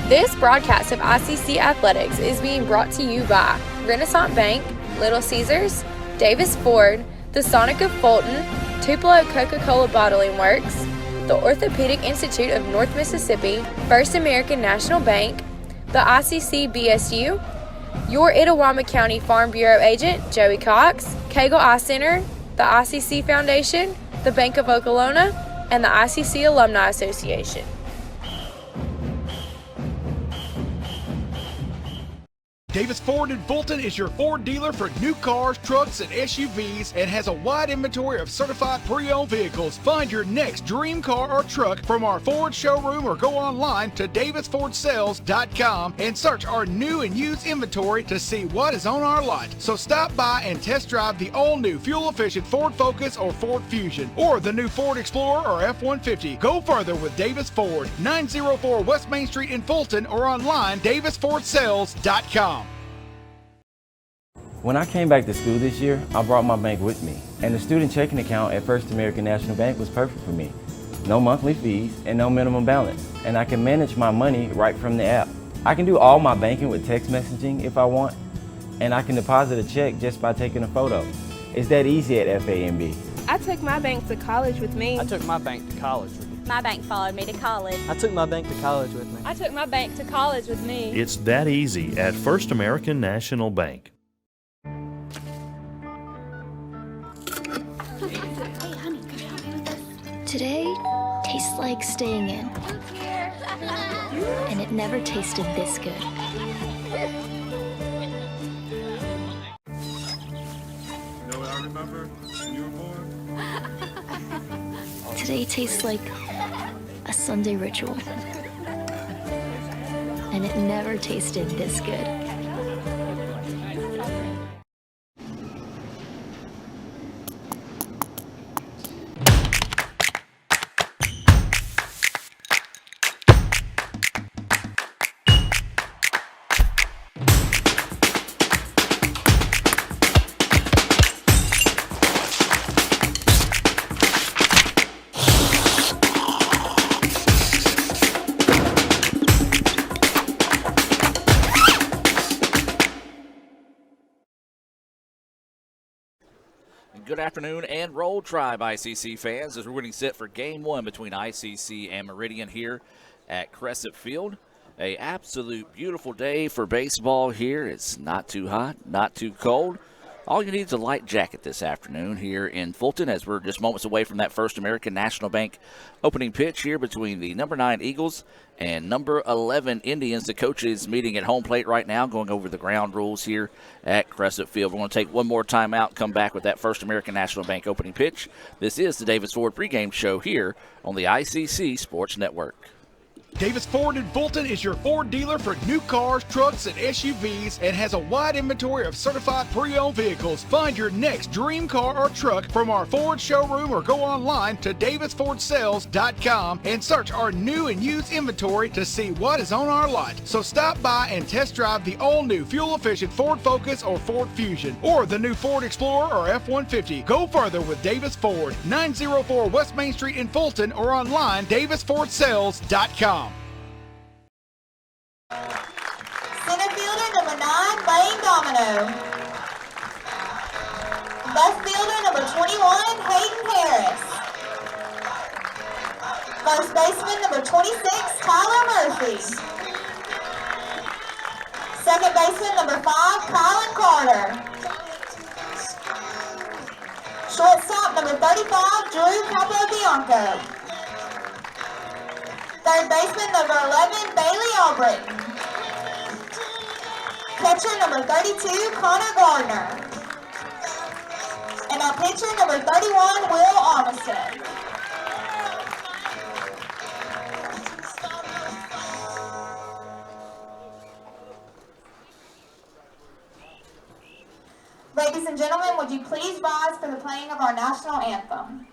This broadcast of ICC Athletics is being brought to you by Renaissance Bank, Little Caesars, Davis Ford, the Sonic of Fulton, Tupelo Coca-Cola Bottling Works, the Orthopedic Institute of North Mississippi, First American National Bank, the ICC BSU, your Itawamba County Farm Bureau agent, Joey Cox, Cagle Eye Center, the ICC Foundation, the Bank of Okolona, and the ICC Alumni Association. Davis Ford in Fulton is your Ford dealer for new cars, trucks, and SUVs and has a wide inventory of certified pre-owned vehicles. Find your next dream car or truck from our Ford showroom or go online to davisfordsales.com and search our new and used inventory to see what is on our lot. So stop by and test drive the all-new fuel-efficient Ford Focus or Ford Fusion or the new Ford Explorer or F-150. Go further with Davis Ford, 904 West Main Street in Fulton or online davisfordsales.com. When I came back to school this year, I brought my bank with me, and the student checking account at First American National Bank was perfect for me. No monthly fees and no minimum balance, and I can manage my money right from the app. I can do all my banking with text messaging if I want, and I can deposit a check just by taking a photo. It's that easy at FAMB. I took my bank to college with me. I took my bank to college with me. My bank followed me to college. I took my bank to college with me. I took my bank to college with me. It's that easy at First American National Bank. Today tastes like staying in, and it never tasted this good. You know what I remember when you were born? Today tastes like a Sunday ritual, and it never tasted this good. Good afternoon and Roll Tribe ICC fans as we're getting set for Game 1 between ICC and Meridian here at Crescent Field. A absolute beautiful day for baseball here. It's not too hot, not too cold. All you need is a light jacket this afternoon here in Fulton as we're just moments away from that First American National Bank opening pitch here between the number 9 Eagles and number 11 Indians. The coaches meeting at home plate right now, going over the ground rules here at Crescent Field. We're going to take one more timeout, come back with that First American National Bank opening pitch. This is the Davis Ford pregame show here on the ICC Sports Network. Davis Ford in Fulton is your Ford dealer for new cars, trucks, and SUVs and has a wide inventory of certified pre-owned vehicles. Find your next dream car or truck from our Ford showroom or go online to davisfordsales.com and search our new and used inventory to see what is on our lot. So stop by and test drive the all-new fuel-efficient Ford Focus or Ford Fusion or the new Ford Explorer or F-150. Go further with Davis Ford, 904 West Main Street in Fulton or online davisfordsales.com. Center fielder number 9, Lane Domino. Left fielder number 21, Hayden Harris. First baseman number 26, Tyler Murphy. Second baseman number 5, Colin Carter. Shortstop number 35, Drew Capobianco. Third baseman number 11, Bailey Albritton. Catcher number 32, Connor Gardner. And our pitcher number 31, Will Armstead. Ladies and gentlemen, would you please rise for the playing of our national anthem?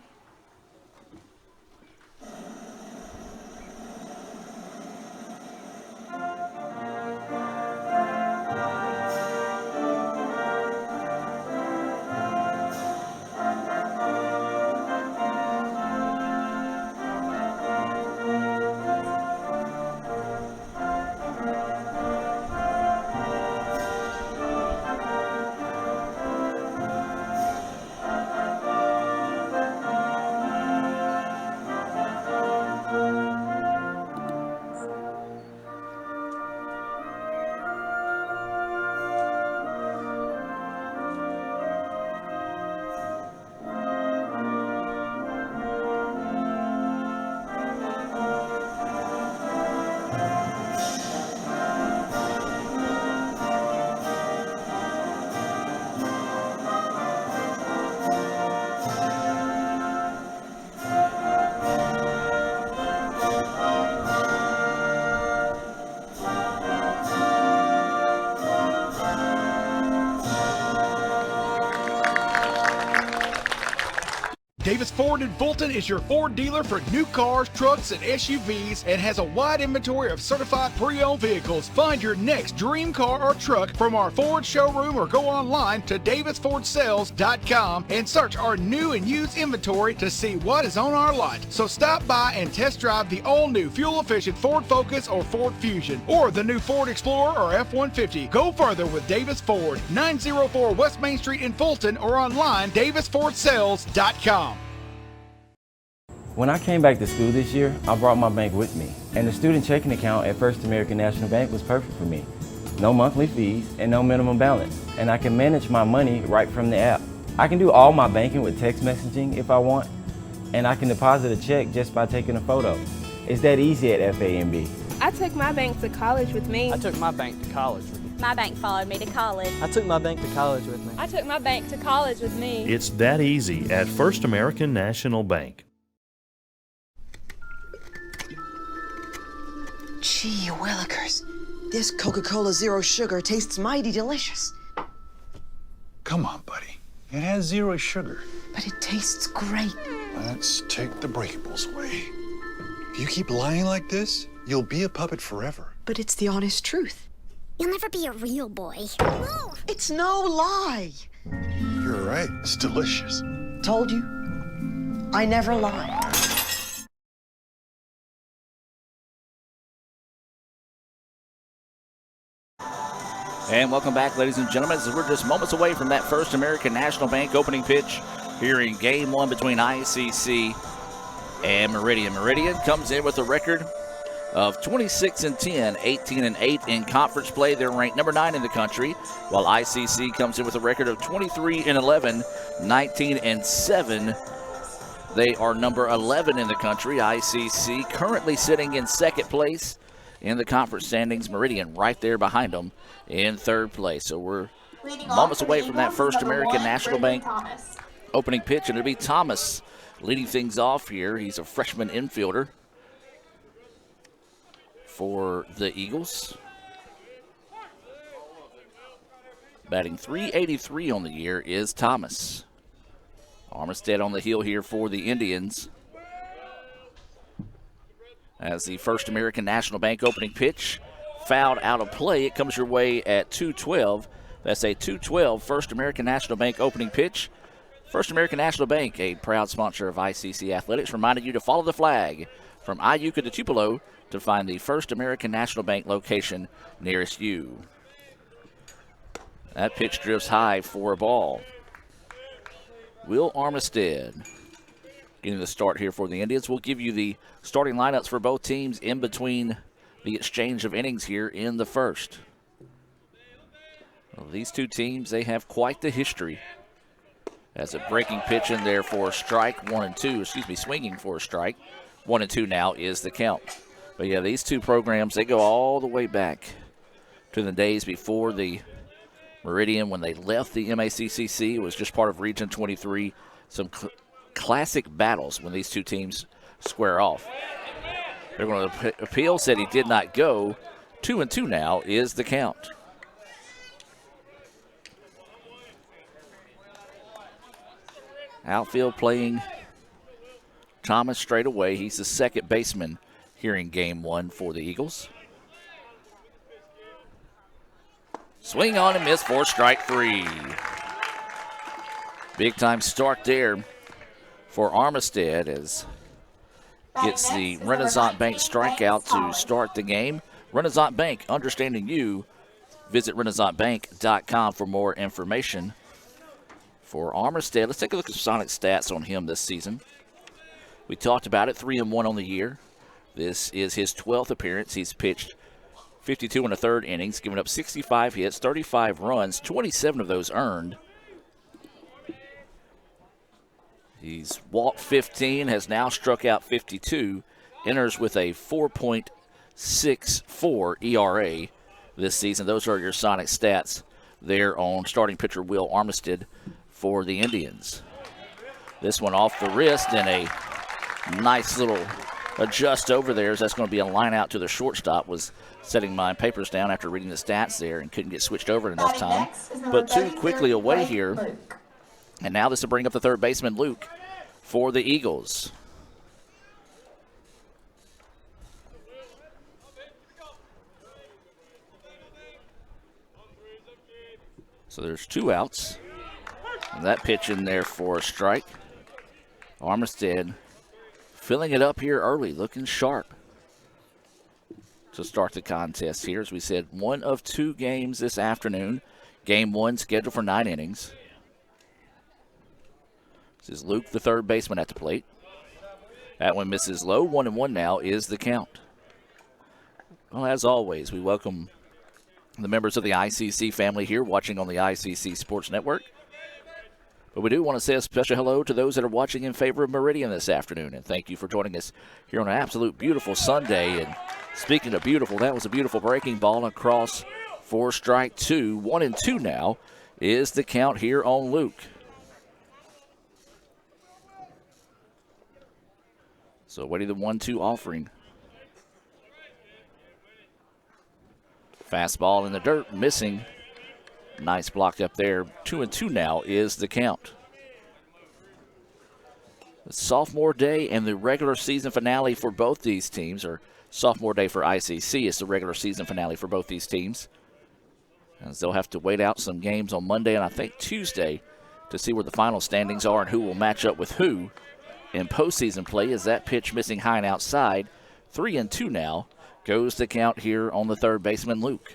Davis Ford in Fulton is your Ford dealer for new cars, trucks, and SUVs and has a wide inventory of certified pre-owned vehicles. Find your next dream car or truck from our Ford showroom or go online to davisfordsales.com and search our new and used inventory to see what is on our lot. So stop by and test drive the all-new fuel-efficient Ford Focus or Ford Fusion or the new Ford Explorer or F-150. Go further with Davis Ford, 904 West Main Street in Fulton or online davisfordsales.com. When I came back to school this year, I brought my bank with me, and the student checking account at First American National Bank was perfect for me. No monthly fees and no minimum balance, and I can manage my money right from the app. I can do all my banking with text messaging if I want, and I can deposit a check just by taking a photo. It's that easy at FAMB. I took my bank to college with me. I took my bank to college with me. My bank followed me to college. I took my bank to college with me. I took my bank to college with me. It's that easy at First American National Bank. Gee willikers, this Coca-Cola Zero Sugar tastes mighty delicious. Come on, buddy. It has zero sugar. But it tastes great. Let's take the breakables away. If you keep lying like this, you'll be a puppet forever. But it's the honest truth. You'll never be a real boy. No, it's no lie. You're right. It's delicious. Told you. I never lie. And welcome back, ladies and gentlemen, as we're just moments away from that First American National Bank opening pitch here in Game 1 between ICC and Meridian. Meridian comes in with a record of 26-10, 18-8 in conference play. They're ranked number 9 in the country, while ICC comes in with a record of 23-11, 19-7. They are number 11 in the country. ICC currently sitting in second place in the conference standings. Meridian right there behind them in third place. So we're moments away from that First American National Bank opening pitch, and it'll be Thomas leading things off here. He's a freshman infielder for the Eagles. Batting .383 on the year is Thomas. Armistead on the hill here for the Indians. As the First American National Bank opening pitch fouled out of play, it comes your way at 2:12. That's a 2:12 First American National Bank opening pitch. First American National Bank, a proud sponsor of ICC Athletics, reminded you to follow the flag from Iuka to Tupelo to find the First American National Bank location nearest you. That pitch drifts high for a ball. Will Armistead getting the start here for the Indians. We'll give you the starting lineups for both teams in between the exchange of innings here in the first. Well, these two teams, they have quite the history. As a breaking pitch in there for a strike, 1-2, swinging for a strike. 1-2 now is the count. But yeah, these two programs, they go all the way back to the days before the Meridian, when they left the MACCC. It was just part of Region 23. Some classic battles when these two teams square off. They're going to appeal, said he did not go. 2-2 now is the count. Outfield playing Thomas straight away. He's the second baseman here in Game 1 for the Eagles. Swing on and miss for strike 3. Big time start there for Armistead as gets the Renaissance Bank strikeout to start the game. Renaissance Bank, understanding you. Visit renaissancebank.com for more information. For Armistead, let's take a look at Sonic stats on him this season. We talked about it, 3-1 on the year. This is his 12th appearance. He's pitched 52 and a third innings, giving up 65 hits, 35 runs, 27 of those earned. He's walked 15, has now struck out 52, enters with a 4.64 ERA this season. Those are your Sonic stats there on starting pitcher Will Armistead for the Indians. This one off the wrist and a nice little adjust over there, as that's going to be a line out to the shortstop. Was setting my papers down after reading the stats there and couldn't get switched over in enough time. But too quickly away here. And now this will bring up the third baseman, Luke, for the Eagles. So there's 2 outs. And that pitch in there for a strike. Armistead filling it up here early, looking sharp to start the contest here. As we said, 1 of 2 games this afternoon. Game 1 scheduled for 9 innings. This is Luke, the third baseman, at the plate. That one misses low. 1-1 now is the count. Well, as always, we welcome the members of the ICC family here watching on the ICC Sports Network. But we do want to say a special hello to those that are watching in favor of Meridian this afternoon. And thank you for joining us here on an absolute beautiful Sunday. And speaking of beautiful, that was a beautiful breaking ball across for strike 2. 1-2 now is the count here on Luke. So waiting the 1-2 offering. Fastball in the dirt, missing. Nice block up there. 2-2 now is the count. The sophomore day and the regular season finale for both these teams, or sophomore day for ICC is the regular season finale for both these teams. As they'll have to wait out some games on Monday and I think Tuesday to see where the final standings are and who will match up with who in postseason play. As that pitch missing high and outside. 3-2 now goes the count here on the third baseman, Luke.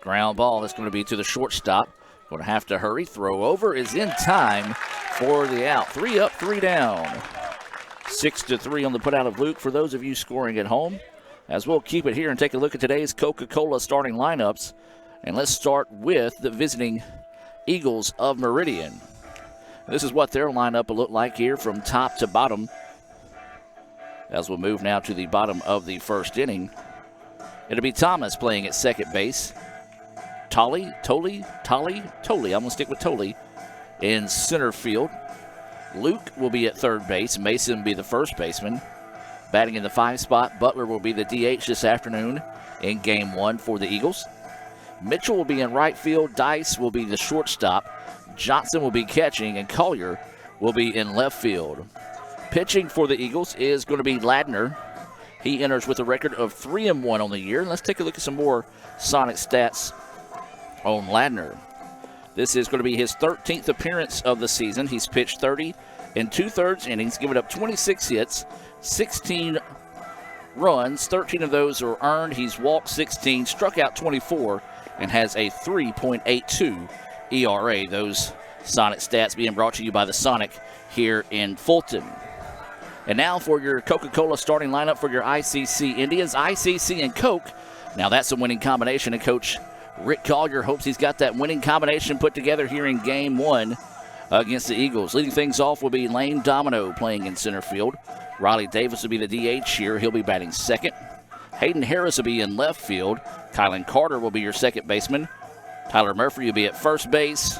Ground ball that's going to be to the shortstop. Going to have to hurry. Throw over is in time for the out. 3 up, 3 down. 6-3 on the put out of Luke for those of you scoring at home. As we'll keep it here and take a look at today's Coca-Cola starting lineups. And let's start with the visiting Eagles of Meridian. This is what their lineup will look like here from top to bottom. As we'll move now to the bottom of the first inning. It'll be Thomas playing at second base. Tolley, I'm going to stick with Tolley in center field. Luke will be at third base. Mason will be the first baseman. Batting in the 5 spot, Butler will be the DH this afternoon in game 1 for the Eagles. Mitchell will be in right field. Dice will be the shortstop. Johnson will be catching, and Collier will be in left field. Pitching for the Eagles is going to be Ladner. He enters with a record of 3-1 on the year. Let's take a look at some more Sonic stats on Ladner. This is going to be his 13th appearance of the season. He's pitched 30 2/3 innings, given up 26 hits, 16 runs. 13 of those are earned. He's walked 16, struck out 24, and has a 3.82 ERA. Those Sonic stats being brought to you by the Sonic here in Fulton. And now for your Coca-Cola starting lineup for your ICC Indians. ICC and Coke. Now that's a winning combination, and Coach Rick Collier hopes he's got that winning combination put together here in game 1 against the Eagles. Leading things off will be Lane Domino playing in center field. Riley Davis will be the DH here. He'll be batting second. Hayden Harris will be in left field. Kylan Carter will be your second baseman. Tyler Murphy will be at first base.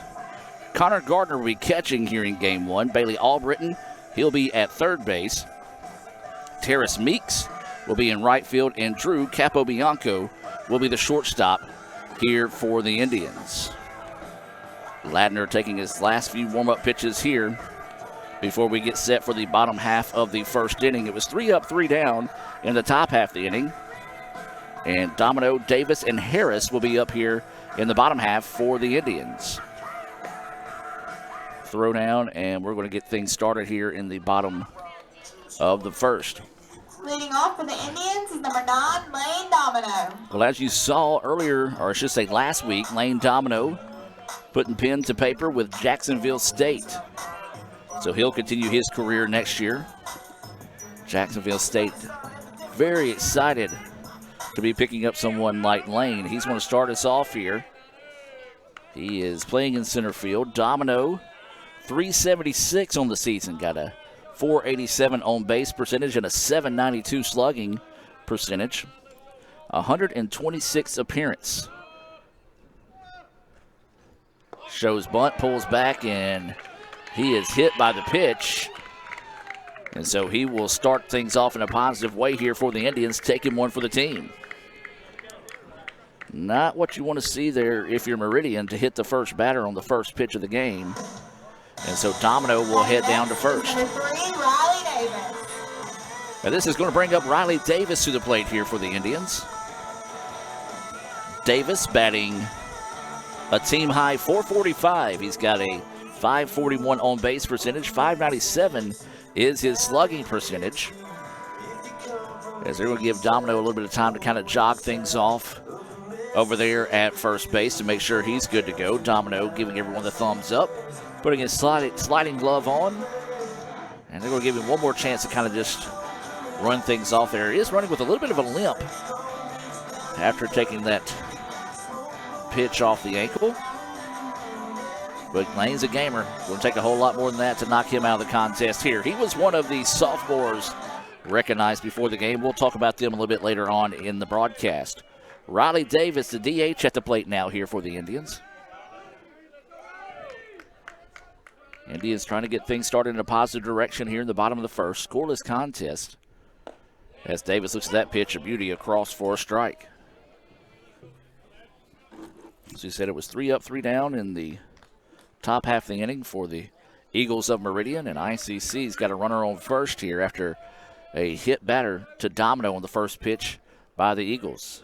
Connor Gardner will be catching here in game 1. Bailey Albritton, he'll be at third base. Terrace Meeks will be in right field, and Drew Capobianco will be the shortstop here for the Indians. Ladner taking his last few warm-up pitches here before we get set for the bottom half of the first inning. It was 3 up, 3 down in the top half of the inning. And Domino, Davis, and Harris will be up here in the bottom half for the Indians. Throw down, and we're going to get things started here in the bottom of the first. Leading off for the Indians is number 9, Lane Domino. Well, as you saw earlier, or I should say last week, Lane Domino putting pen to paper with Jacksonville State. So he'll continue his career next year. Jacksonville State very excited to be picking up someone like Lane. He's going to start us off here. He is playing in center field. Domino, 376 on the season. Got a 487 on base percentage and a 792 slugging percentage. 126 appearance. Shows bunt, pulls back, and he is hit by the pitch. And so he will start things off in a positive way here for the Indians, taking one for the team. Not what you want to see there if you're Meridian to hit the first batter on the first pitch of the game. And so Domino will head down to first. Number 3, Riley Davis. And this is going to bring up Riley Davis to the plate here for the Indians. Davis batting a team-high .445. He's got a .541 on-base percentage. .597 is his slugging percentage. As they're going to give Domino a little bit of time to kind of jog things off over there at first base to make sure he's good to go. Domino giving everyone the thumbs up, putting his sliding glove on. And they're going to give him one more chance to kind of just run things off there. He is running with a little bit of a limp after taking that pitch off the ankle. But Lane's a gamer. Going to take a whole lot more than that to knock him out of the contest here. He was one of the sophomores recognized before the game. We'll talk about them a little bit later on in the broadcast. Riley Davis, the DH, at the plate now here for the Indians. Indians trying to get things started in a positive direction here in the bottom of the first. Scoreless contest as Davis looks at that pitch, a beauty across for a strike. As we said, it was 3 up, 3 down in the top half of the inning for the Eagles of Meridian, and ICC's got a runner on first here after a hit batter to Domino on the first pitch by the Eagles.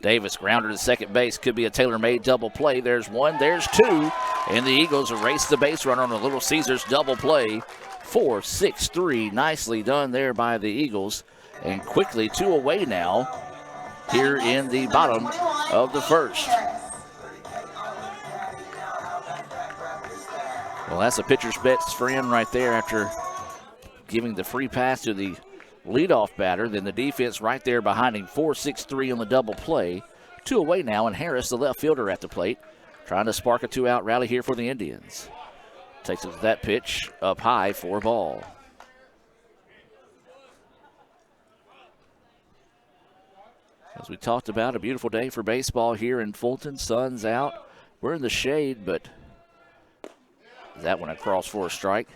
Davis grounded to second base. Could be a tailor-made double play. There's one, there's two, and the Eagles erase the base runner on a Little Caesars double play. 4-6-3, nicely done there by the Eagles, and quickly 2 away now here in the bottom of the first. Well, that's a pitcher's best friend right there after giving the free pass to the leadoff batter. Then the defense right there behind him. 4-6-3 on the double play. 2 away now, and Harris, the left fielder, at the plate, trying to spark a 2-out rally here for the Indians. Takes it to that pitch up high for a ball. As we talked about, a beautiful day for baseball here in Fulton. Sun's out. We're in the shade, but that one across for a strike.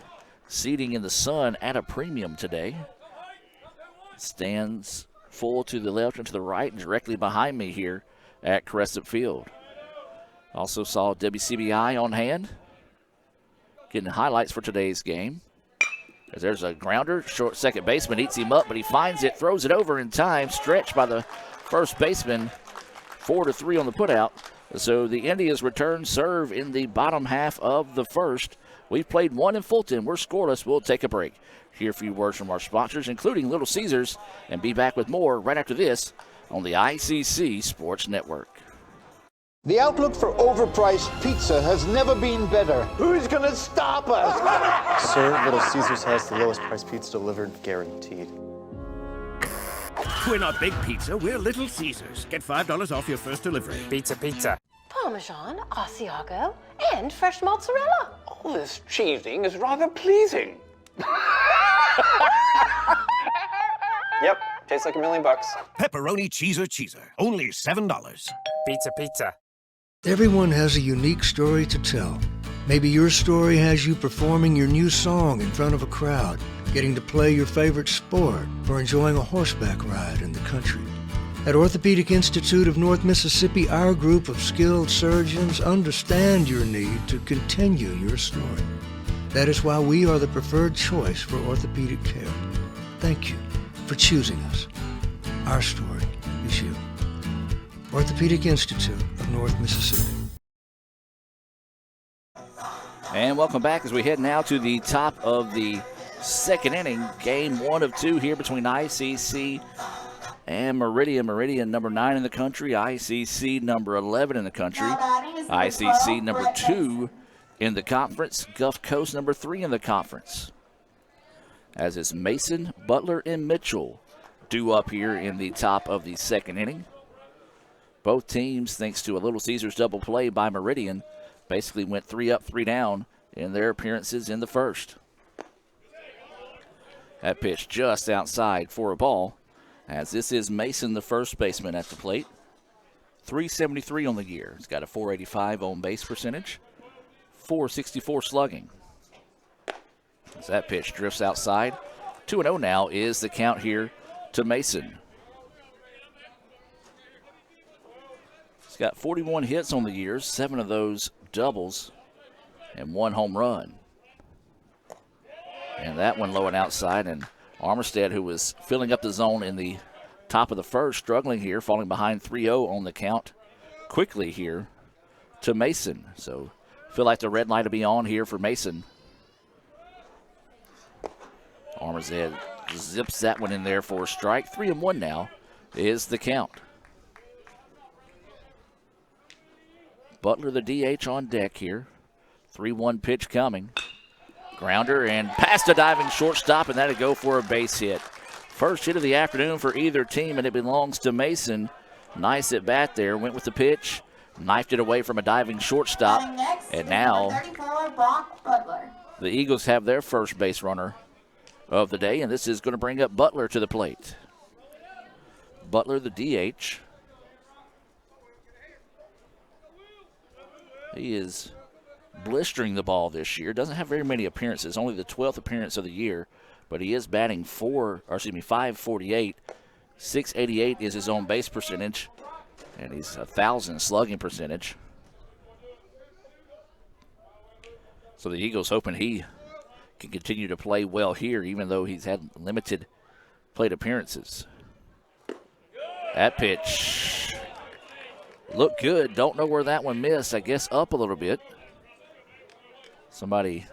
Seating in the sun at a premium today. Stands full to the left and to the right and directly behind me here at Crescent Field. Also saw WCBI on hand, getting highlights for today's game. As there's a grounder, short second baseman eats him up, but he finds it, throws it over in time, stretched by the first baseman. 4-3 on the putout. So the Indians return serve in the bottom half of the first. We've played 1 in Fulton. We're scoreless. We'll take a break. Hear a few words from our sponsors, including Little Caesars, and be back with more right after this on the ICC Sports Network. The outlook for overpriced pizza has never been better. Who's gonna stop us? Sir, Little Caesars has the lowest priced pizza delivered, guaranteed. We're not Big Pizza, we're Little Caesars. Get $5 off your first delivery. Pizza, pizza. Parmesan, Asiago, and fresh mozzarella. All this cheesing is rather pleasing. Yep, tastes like $1 million. Pepperoni cheeser, only $7. Pizza, pizza. Everyone has a unique story to tell. Maybe your story has you performing your new song in front of a crowd, getting to play your favorite sport, or enjoying a horseback ride in the country. At Orthopedic Institute of North Mississippi, our group of skilled surgeons understand your need to continue your story. That is why we are the preferred choice for orthopedic care. Thank you for choosing us. Our story is you. Orthopedic Institute of North Mississippi. And welcome back as we head now to the top of the second inning. Game 1 of 2 here between ICC and Meridian. Meridian number 9 in the country. ICC number 11 in the country. ICC number 2 in the conference. Gulf Coast number 3 in the conference. As is Mason, Butler, and Mitchell due up here in the top of the second inning. Both teams, thanks to a Little Caesars double play by Meridian, basically went 3 up, 3 down in their appearances in the first. That pitch just outside for a ball, as this is Mason, the first baseman, at the plate. 373 on the year. He's got a 485 on base percentage, 464 slugging. As that pitch drifts outside, 2-0 now is the count here to Mason. got 41 hits on the year, 7 of those doubles, and 1 home run. And that one low and outside, and Armistead, who was filling up the zone in the top of the first, struggling here, falling behind 3-0 on the count quickly here to Mason. So feel like the red light will be on here for Mason. Armistead zips that one in there for a strike. 3-1 now is the count. Butler, the DH, on deck here. 3-1 pitch coming. Grounder and past a diving shortstop, and that'll go for a base hit. First hit of the afternoon for either team, and it belongs to Mason. Nice at bat there. Went with the pitch, knifed it away from a diving shortstop, and now the Eagles have their first base runner of the day, and this is going to bring up Butler to the plate. Butler, the DH. He is blistering the ball this year. Doesn't have very many appearances, only the 12th appearance of the year, but he is batting 548. 688 is his own base percentage, and he's 1,000 slugging percentage. So the Eagles hoping he can continue to play well here, even though he's had limited plate appearances. That pitch looked good. Don't know where that one missed. I guess up a little bit. Somebody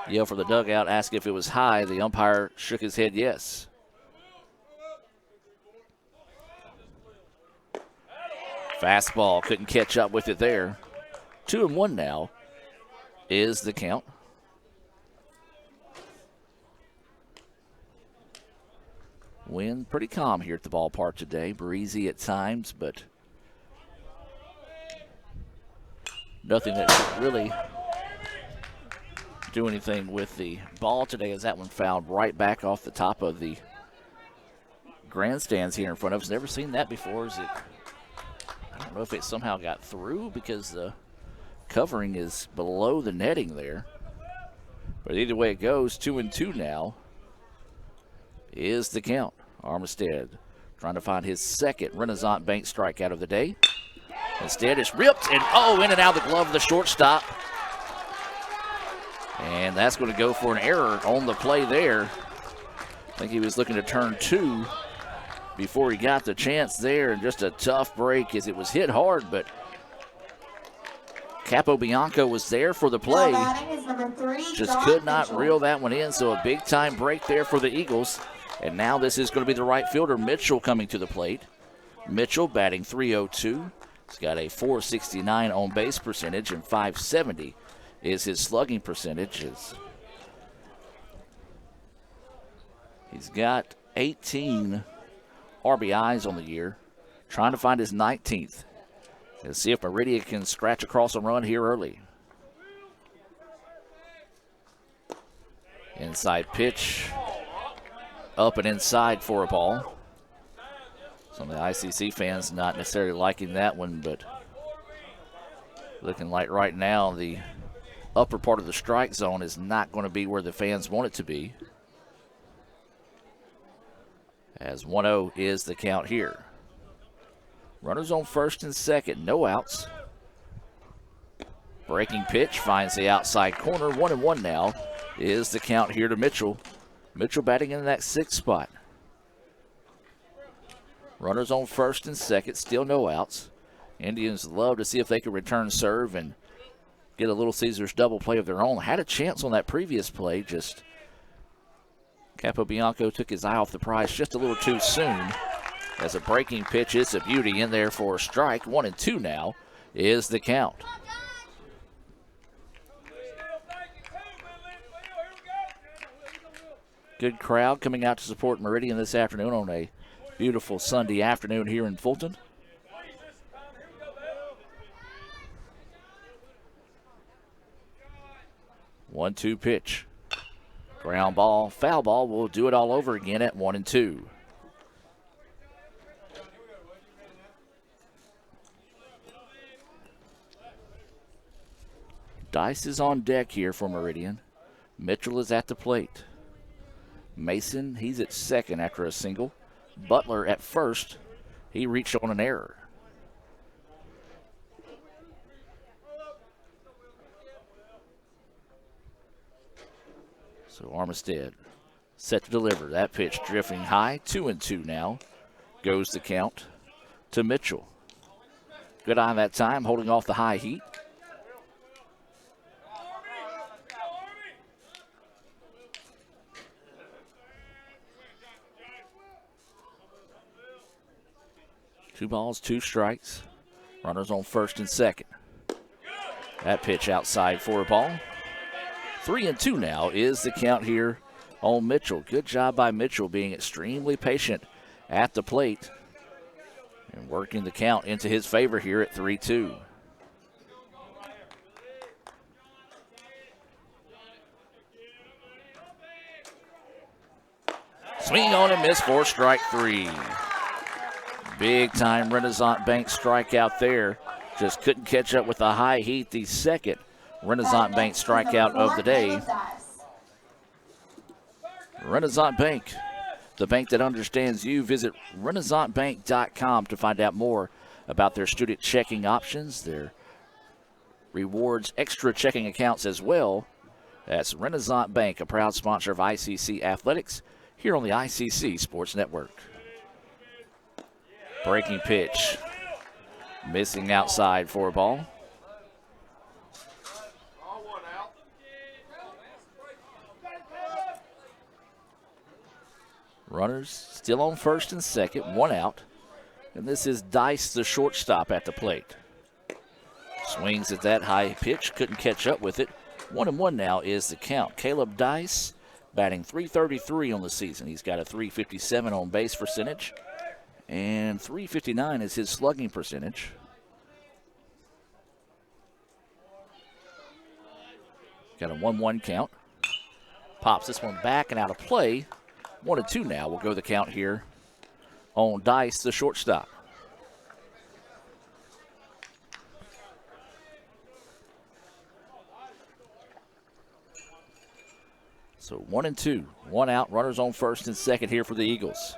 yelled from the dugout, asked if it was high. The umpire shook his head yes. Fastball, couldn't catch up with it there. 2-1 now is the count. Wind pretty calm here at the ballpark today. Breezy at times, but nothing that should really do anything with the ball today, as that one fouled right back off the top of the grandstands here in front of us. Never seen that before. I don't know if it somehow got through because the covering is below the netting there. But either way it goes, 2-2 now is the count. Armistead trying to find his second Renaissance Bank strikeout of the day. Instead, it's ripped and in and out of the glove of the shortstop. And that's going to go for an error on the play there. I think he was looking to turn 2 before he got the chance there, and just a tough break as it was hit hard, but Capobianco was there for the play. Just could not reel that one in, so a big-time break there for the Eagles. And now this is going to be the right fielder, Mitchell, coming to the plate. Mitchell batting .302. He's got a .469 on base percentage, and .570 is his slugging percentage. He's got 18 RBIs on the year, trying to find his 19th. Let's see if Meridian can scratch across a run here early. Inside pitch, up and inside for a ball. Some of the ICC fans not necessarily liking that one, but looking like right now the upper part of the strike zone is not going to be where the fans want it to be. As 1-0 is the count here. Runners on first and second, no outs. Breaking pitch finds the outside corner. 1-1 now is the count here to Mitchell. Mitchell batting in that 6th spot. Runners on first and second, still no outs. Indians love to see if they can return serve and get a Little Caesars double play of their own. Had a chance on that previous play, just Capobianco took his eye off the prize just a little too soon. As a breaking pitch, it's a beauty in there for a strike. 1-2 now is the count. Good crowd coming out to support Meridian this afternoon on a beautiful Sunday afternoon here in Fulton. One-two pitch. Ground ball, foul ball. We'll do it all over again at 1-2. Dice is on deck here for Meridian. Mitchell is at the plate. Mason, he's at second after a single. Butler at first. He reached on an error. So Armistead set to deliver. That pitch drifting high. 2-2 now. Goes the count to Mitchell. Good eye that time, holding off the high heat. Two balls, two strikes. Runners on first and second. That pitch outside for a ball. 3-2 now is the count here on Mitchell. Good job by Mitchell being extremely patient at the plate and working the count into his favor here at 3-2. Swing on and miss for strike three. Big time Renaissance Bank strikeout there. Just couldn't catch up with the high heat. The second Renaissance Bank strikeout of the day. Renaissance Bank, the bank that understands you. Visit renaissancebank.com to find out more about their student checking options, their rewards, extra checking accounts as well. That's Renaissance Bank, a proud sponsor of ICC Athletics here on the ICC Sports Network. Breaking pitch, missing outside for a ball. Runners still on first and second, one out. And this is Dice, the shortstop, at the plate. Swings at that high pitch, couldn't catch up with it. 1-1 now is the count. Caleb Dice batting .333 on the season. He's got a .357 on base percentage, and .359 is his slugging percentage. Got a 1-1 count. Pops this one back and out of play. 1-2 now will go the count here on Dice, the shortstop. So 1-2, one out, runners on first and second here for the Eagles.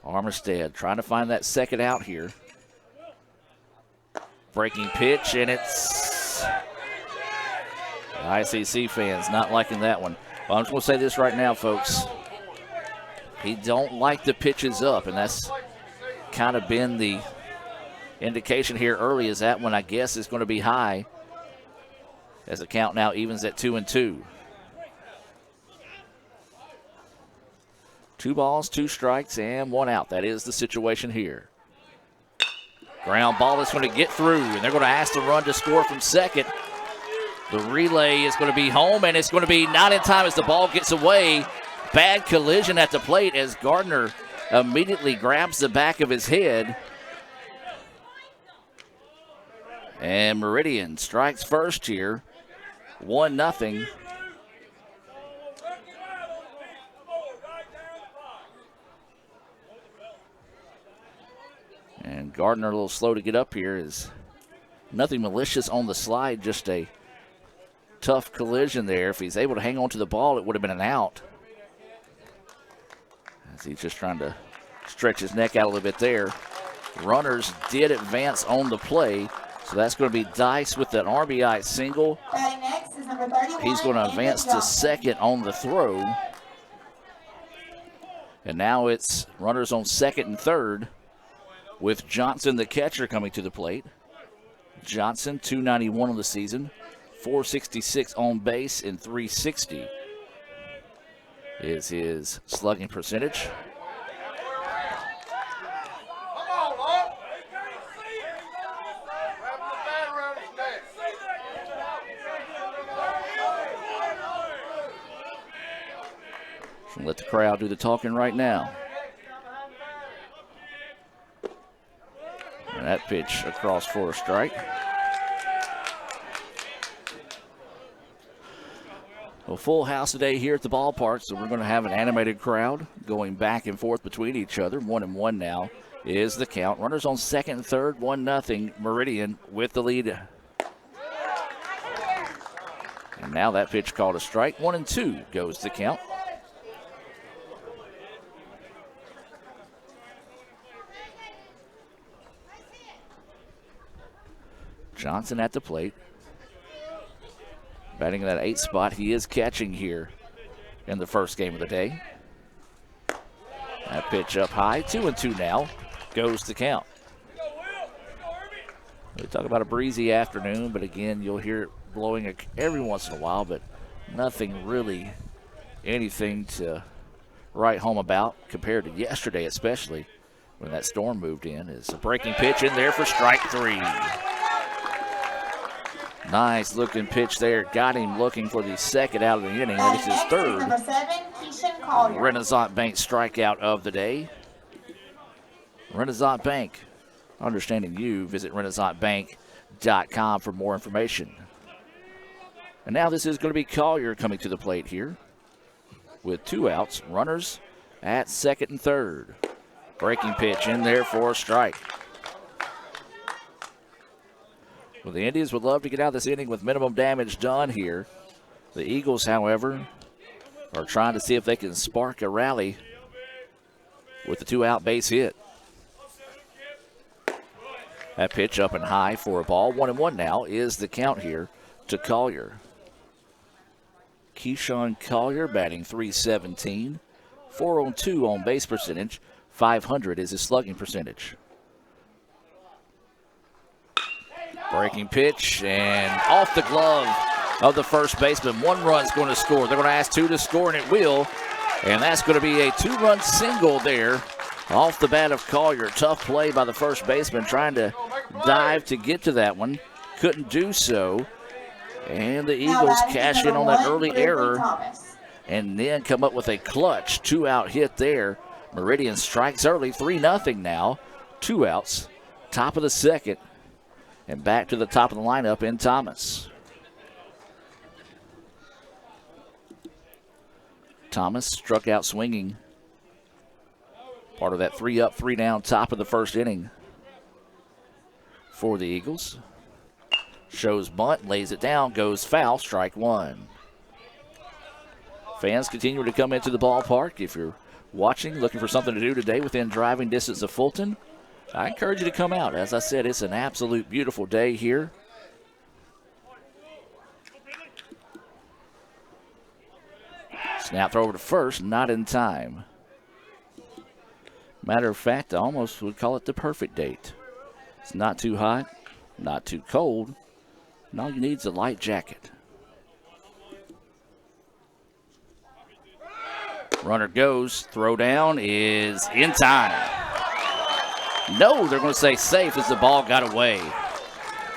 Armistead trying to find that second out here. Breaking pitch, and it's the ICC fans not liking that one. Well, I'm just going to say this right now, folks. He don't like the pitches up, and that's kind of been the indication here early, is that one, I guess, is going to be high as the count now evens at 2-2. 2 balls, 2 strikes, and 1 out. That is the situation here. Ground ball is going to get through, and they're going to ask the run to score from second. The relay is going to be home, and it's going to be not in time as the ball gets away. Bad collision at the plate as Gardner immediately grabs the back of his head. And Meridian strikes first here, 1-0. And Gardner a little slow to get up here. Is nothing malicious on the slide, just a tough collision there. If he's able to hang on to the ball, it would have been an out. As he's just trying to stretch his neck out a little bit there. Runners did advance on the play, so that's going to be Dice with an RBI single. Next is number 31. He's going to advance to second on the throw. And now it's runners on second and third, with Johnson, the catcher, coming to the plate. Johnson, .291 on the season, .466 on base, and .360 is his slugging percentage. So let the crowd do the talking right now. And that pitch across for a strike. A full house today here at the ballpark, so we're going to have an animated crowd going back and forth between each other. 1-1 now is the count. Runners on second and third, 1-0. Meridian with the lead. And now that pitch called a strike. 1-2 goes the count. Johnson at the plate. Batting in that 8th spot, he is catching here in the first game of the day. That pitch up high, 2-2 now, goes the count. We talk about a breezy afternoon, but again, you'll hear it blowing every once in a while, but nothing really, anything to write home about compared to yesterday, especially when that storm moved in. It's a breaking pitch in there for strike 3. Nice looking pitch there. Got him looking for the second out of the inning. That is his third. Number 7, Keishan Collier. Renaissance Bank strikeout of the day. Renaissance Bank. Understanding you, visit renaissancebank.com for more information. And now this is going to be Collier coming to the plate here with 2 outs. Runners at second and third. Breaking pitch in there for a strike. Well, the Indians would love to get out of this inning with minimum damage done here. The Eagles, however, are trying to see if they can spark a rally with the 2-out base hit. That pitch up and high for a ball. 1-1 now is the count here to Collier. Keyshawn Collier batting .317, 402 on base percentage, 500 is his slugging percentage. Breaking pitch and off the glove of the first baseman. 1 run's going to score. They're going to ask 2 to score, and it will. And that's going to be a 2-run single there off the bat of Collier. Tough play by the first baseman trying to dive to get to that one. Couldn't do so. And the Eagles cash in on that early error and then come up with a clutch 2-out hit there. Meridian strikes early, 3-0 now. 2 outs, top of the second. And back to the top of the lineup in Thomas. Thomas struck out swinging. Part of that 3-up, 3-down top of the first inning for the Eagles. Shows bunt, lays it down, goes foul, strike 1. Fans continue to come into the ballpark. If you're watching, looking for something to do today within driving distance of Fulton, I encourage you to come out. As I said, it's an absolute beautiful day here. Snap throw over to first, not in time. Matter of fact, I almost would call it the perfect date. It's not too hot, not too cold, and all you need is a light jacket. Runner goes, throw down is in time. No, they're going to say safe as the ball got away.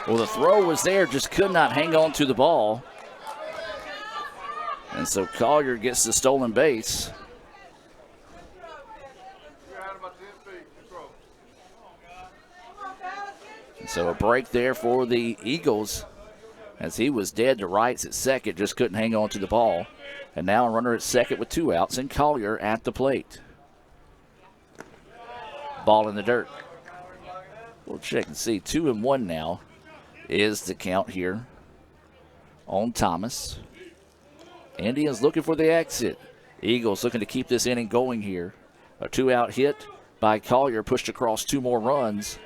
Well, the throw was there, just could not hang on to the ball. And so Collier gets the stolen base. And so a break there for the Eagles as he was dead to rights at second, just couldn't hang on to the ball. And now a runner at second with 2 outs and Collier at the plate. Ball in the dirt. We'll check and see. 2-1 now is the count here on Thomas. Indians looking for the exit. Eagles looking to keep this inning going here. A 2-out hit by Collier pushed across 2 more runs.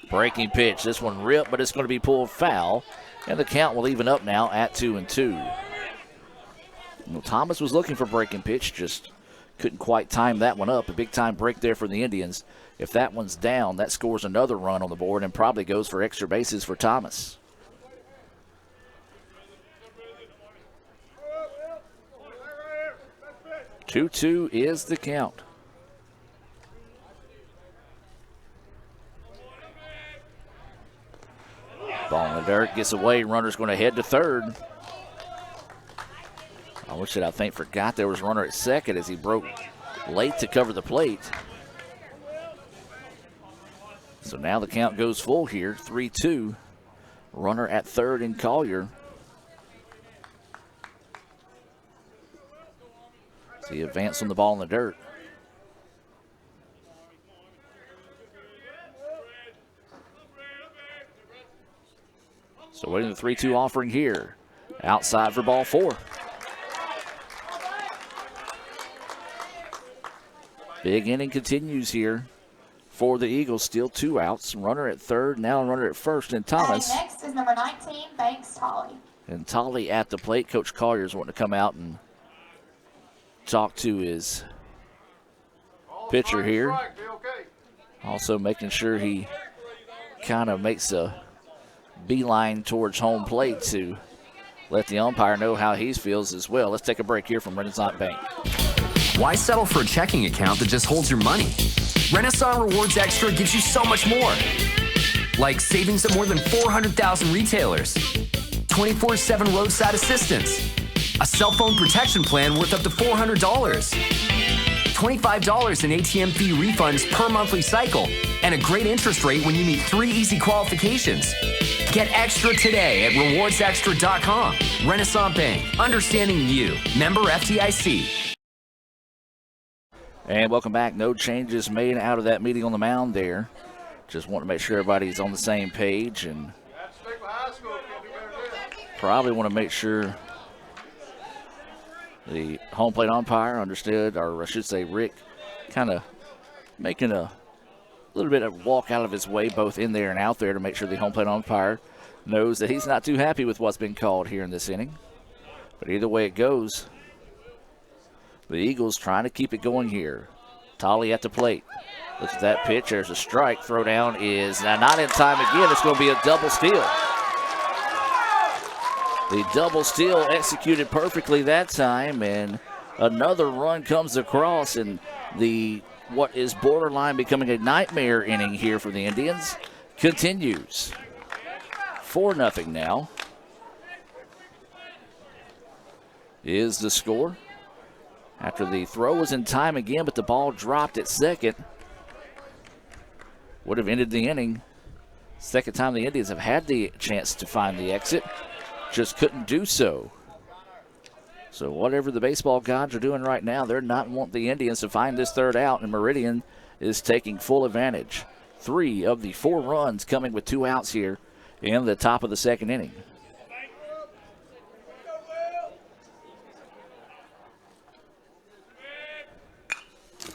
Breaking pitch. This one ripped, but it's going to be pulled foul. And the count will even up now at 2-2. Well, Thomas was looking for breaking pitch, just couldn't quite time that one up. A big-time break there for the Indians. If that one's down, that scores another run on the board and probably goes for extra bases for Thomas. Two is the count. Ball in the dirt, gets away. Runner's going to head to third. I wish that I think forgot there was a runner at second as he broke late to cover the plate. So now the count goes full here, 3-2. Runner at third in Collier. So he advanced on the ball in the dirt. So waiting the 3-2 offering here. Outside for ball 4. Big inning continues here for the Eagles. Still 2 outs. Runner at third, now runner at first, and Thomas. And next is number 19, Banks Tolley. And Tolley at the plate. Coach Collier's wanting to come out and talk to his pitcher here. Also making sure he kind of makes a beeline towards home plate to let the umpire know how he feels as well. Let's take a break here from Renaissance Bank. Why settle for a checking account that just holds your money? Renaissance Rewards Extra gives you so much more. Like savings at more than 400,000 retailers, 24/7 roadside assistance, a cell phone protection plan worth up to $400, $25 in ATM fee refunds per monthly cycle, and a great interest rate when you meet 3 easy qualifications. Get extra today at rewardsextra.com. Renaissance Bank, understanding you. Member FDIC. And welcome back. No changes made out of that meeting on the mound there. Just want to make sure everybody's on the same page, and probably want to make sure the home plate umpire understood, or I should say Rick, kind of making a little bit of walk out of his way both in there and out there to make sure the home plate umpire knows that he's not too happy with what's been called here in this inning. But either way it goes, the Eagles trying to keep it going here. Tolley at the plate. Looks at that pitch. There's a strike. Throw down is not in time again. It's going to be a double steal. The double steal executed perfectly that time, and another run comes across, and what is borderline becoming a nightmare inning here for the Indians continues. 4-0 now is the score. After the throw was in time again, but the ball dropped at second. Would have ended the inning. Second time the Indians have had the chance to find the exit. Just couldn't do so. So whatever the baseball gods are doing right now, they're not wanting the Indians to find this third out, and Meridian is taking full advantage. 3 of the 4 runs coming with 2 outs here in the top of the second inning.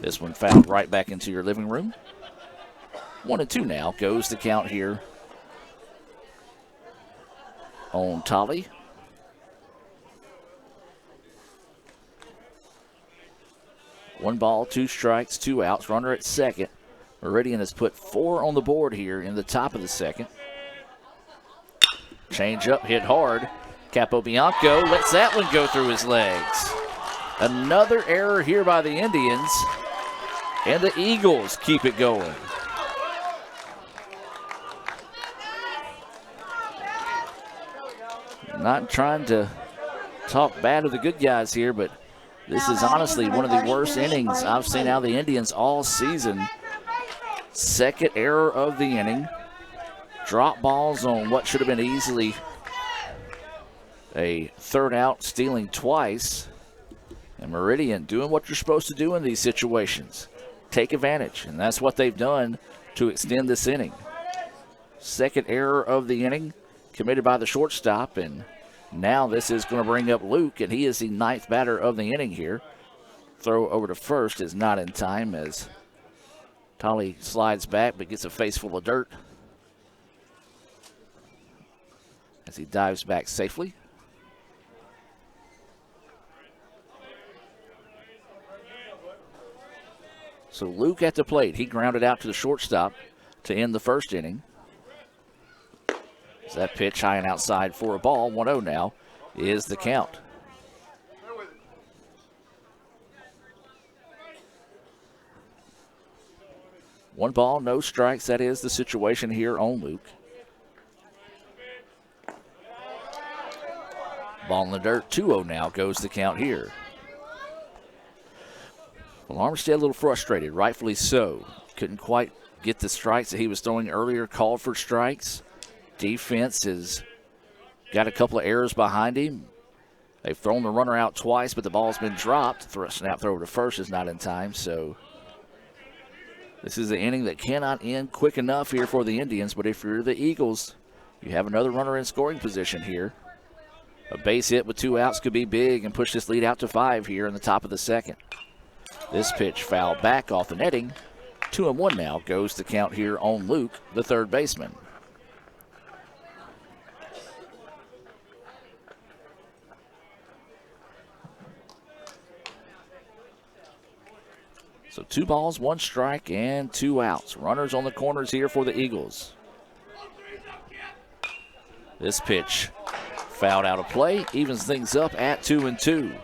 This one fouled right back into your living room. 1-2 now goes the count here on Tolley. One ball, 2 strikes, 2 outs. Runner at second. Meridian has put 4 on the board here in the top of the second. Change up, hit hard. Capobianco lets that one go through his legs. Another error here by the Indians, and the Eagles keep it going. Not trying to talk bad of the good guys here, but this is honestly one of the worst innings I've seen out of the Indians all season. Second error of the inning. Drop balls on what should have been easily a third out, stealing twice. And Meridian doing what you're supposed to do in these situations. Take advantage, and that's what they've done to extend this inning. Second error of the inning committed by the shortstop, and now this is going to bring up Luke, and he is the 9th batter of the inning here. Throw over to first is not in time as Tolley slides back but gets a face full of dirt as he dives back safely. So Luke at the plate. He grounded out to the shortstop to end the first inning. As that pitch high and outside for a ball. 1-0 now is the count. One ball, no strikes. That is the situation here on Luke. Ball in the dirt. 2-0 now goes the count here. Well, Armstead a little frustrated, rightfully so. Couldn't quite get the strikes that he was throwing earlier, called for strikes. Defense has got a couple of errors behind him. They've thrown the runner out twice, but the ball's been dropped. Snap throw to first is not in time, so this is an inning that cannot end quick enough here for the Indians, but if you're the Eagles, you have another runner in scoring position here. A base hit with 2 outs could be big and push this lead out to 5 here in the top of the second. This pitch fouled back off the netting, 2-1 now goes the count here on Luke, the third baseman. So 2 balls, 1 strike, and 2 outs. Runners on the corners here for the Eagles. This pitch fouled out of play, evens things up at 2-2.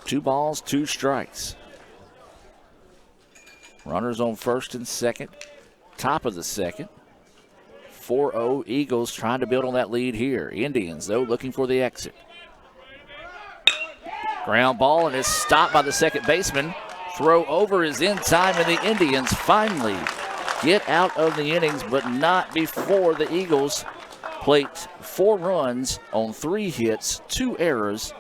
Two balls, 2 strikes. Runners on first and second, top of the second. 4-0 Eagles trying to build on that lead here. Indians, though, looking for the exit. Ground ball, and it's stopped by the second baseman. Throw over is in time, and the Indians finally get out of the innings, but not before the Eagles plate 4 runs on 3 hits, 2 errors,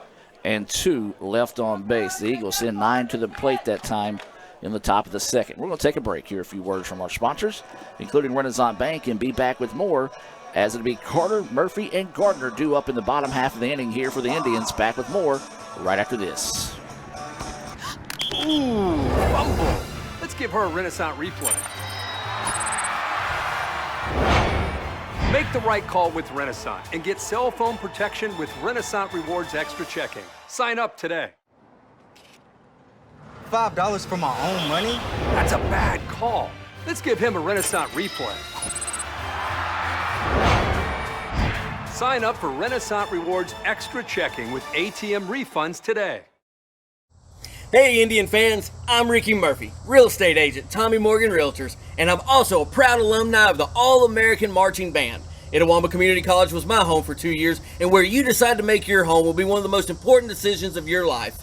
and 2 left on base. The Eagles send 9 to the plate that time in the top of the second. We're going to take a break, hear a few words from our sponsors, including Renaissance Bank, and be back with more as it'll be Carter, Murphy, and Gardner due up in the bottom half of the inning here for the Indians. Back with more right after this. Ooh, fumble. Let's give her a Renaissance replay. Make the right call with Renaissance and get cell phone protection with Renaissance Rewards Extra Checking. Sign up today. $5 for my own money? That's a bad call. Let's give him a Renaissance replay. Sign up for Renaissance Rewards Extra Checking with ATM refunds today. Hey Indian fans, I'm Ricky Murphy, real estate agent, Tommy Morgan Realtors, and I'm also a proud alumni of the All-American Marching Band. Itawamba Community College was my home for 2 years, and where you decide to make your home will be one of the most important decisions of your life.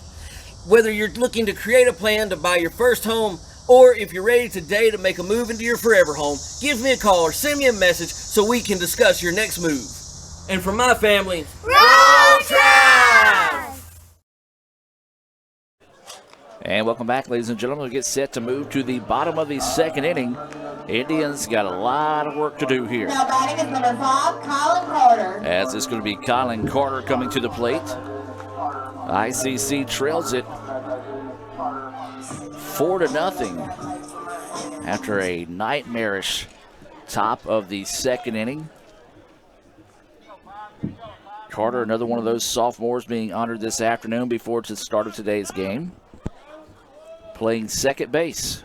Whether you're looking to create a plan to buy your first home, or if you're ready today to make a move into your forever home, give me a call or send me a message so we can discuss your next move. And for my family, Roll Tide! And welcome back, ladies and gentlemen. We get set to move to the bottom of the second inning. Indians got a lot of work to do here. Now batting is number 5, Colin Carter. As it's going to be Colin Carter coming to the plate. ICC trails it 4-0 after a nightmarish top of the second inning. Carter, another one of those sophomores being honored this afternoon before the start of today's game, playing second base.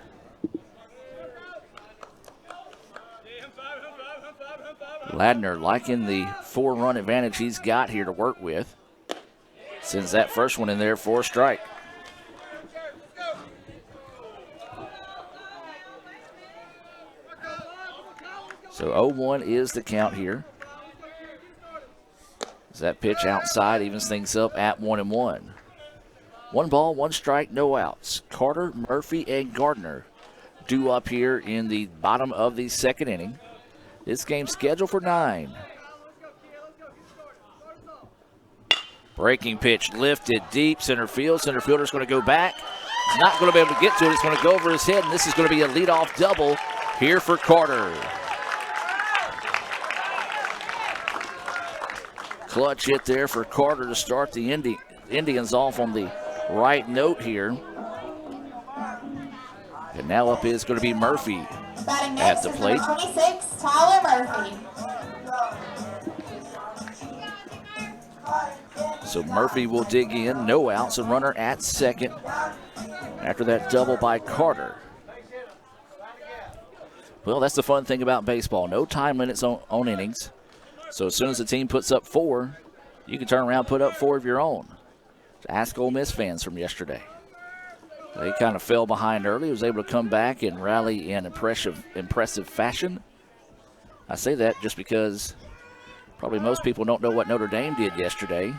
Ladner liking the 4-run advantage he's got here to work with. Sends that first one in there for a strike. So 0-1 is the count here. As that pitch outside evens things up at 1-1. 1 ball, 1 strike, no outs. Carter, Murphy, and Gardner due up here in the bottom of the second inning. This game's scheduled for 9. Breaking pitch lifted deep center field. Center fielder's going to go back. He's not going to be able to get to it. It's going to go over his head, and this is going to be a leadoff double here for Carter. Clutch hit there for Carter to start the Indians off on the right note here. And now up is going to be Murphy at the plate. 26, Tyler Murphy. So Murphy will dig in, no outs, a runner at second after that double by Carter. Well, that's the fun thing about baseball. No time limits on innings. So as soon as the team puts up 4, you can turn around and put up 4 of your own. Ask Ole Miss fans from yesterday. They kind of fell behind early, was able to come back and rally in impressive fashion. I say that just because probably most people don't know what Notre Dame did yesterday.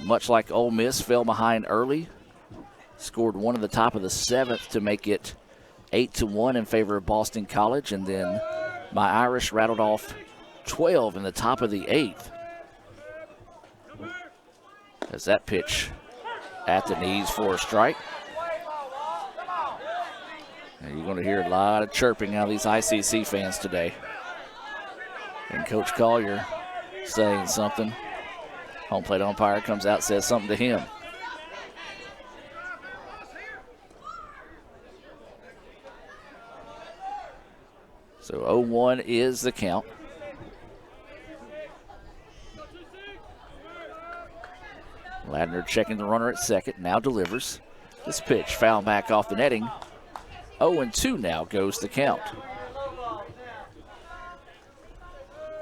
Much like Ole Miss fell behind early, scored 1 in the top of the 7th to make it 8-1 in favor of Boston College, and then my Irish rattled off 12 in the top of the 8th. As that pitch at the knees for a strike. And you're going to hear a lot of chirping out of these ICC fans today. And Coach Collier saying something. Home plate umpire comes out, says something to him. So 0-1 is the count. Ladner checking the runner at second, now delivers. This pitch foul back off the netting. 0-2 now goes the count.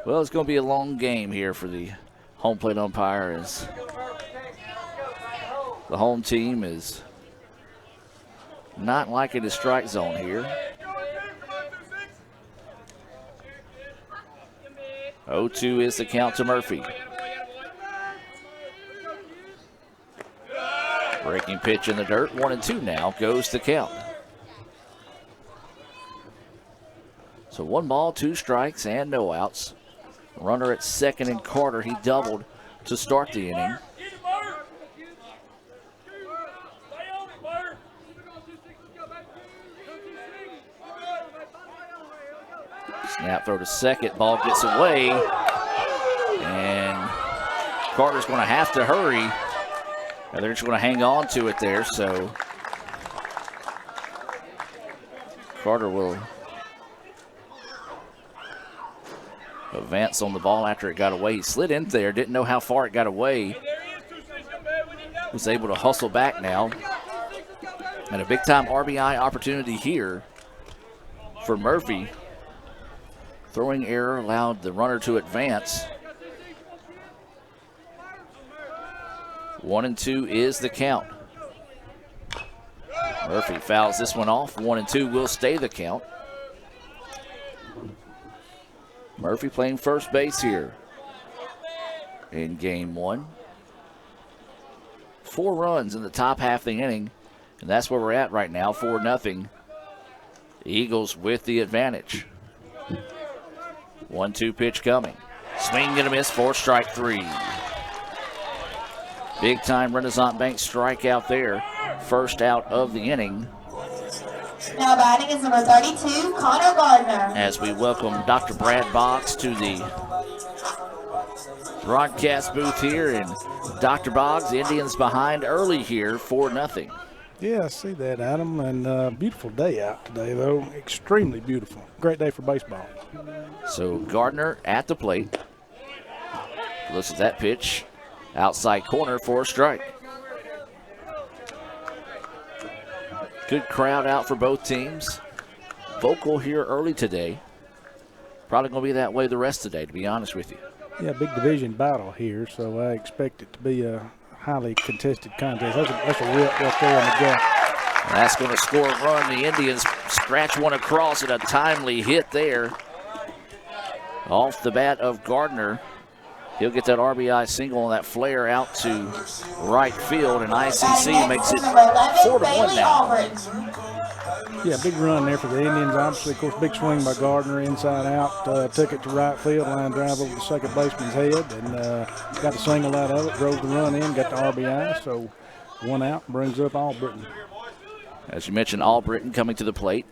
Well, it's going to be a long game here for the home plate umpire as the home team is not liking the strike zone here. 0-2 is the count to Murphy. Breaking pitch in the dirt, 1-2 now goes the count. So 1 ball, 2 strikes, and no outs. Runner at second and Carter, he doubled to start the inning. Snap throw to second, ball gets away, and Carter's going to have to hurry. And they're just going to hang on to it there, so Carter will advance on the ball after it got away. He slid in there, didn't know how far it got away. Was able to hustle back now. And a big-time RBI opportunity here for Murphy. Throwing error allowed the runner to advance. 1-2 is the count. Murphy fouls this one off. 1-2 will stay the count. Murphy playing first base here in game 1. 4 runs in the top half of the inning, and that's where we're at right now, 4-0. Eagles with the advantage. 1-2 pitch coming. Swing and a miss for strike 3. Big time Renaissance Bank strikeout there. First out of the inning. Now batting is number 32, Connor Gardner. As we welcome Dr. Brad Boggs to the broadcast booth here. And Dr. Boggs, the Indians behind early here, 4-0. Yeah, I see that, Adam. And beautiful day out today, though. Extremely beautiful. Great day for baseball. So Gardner at the plate. Looks at that pitch. Outside corner for a strike. Good crowd out for both teams. Vocal here early today. Probably going to be that way the rest of the day, to be honest with you. Yeah, big division battle here, so I expect it to be a highly contested contest. That's a rip right there in the gap. That's going to score a run. The Indians scratch one across at a timely hit there. Off the bat of Gardner. He'll get that RBI single on that flare out to right field, and ICC makes it 4-1 now. Yeah, big run there for the Indians. Obviously, of course, big swing by Gardner inside out. Took it to right field, line drive over the second baseman's head, and got a single out of it. Drove the run in, got the RBI. So 1 out, brings up Albritton. As you mentioned, Albritton coming to the plate.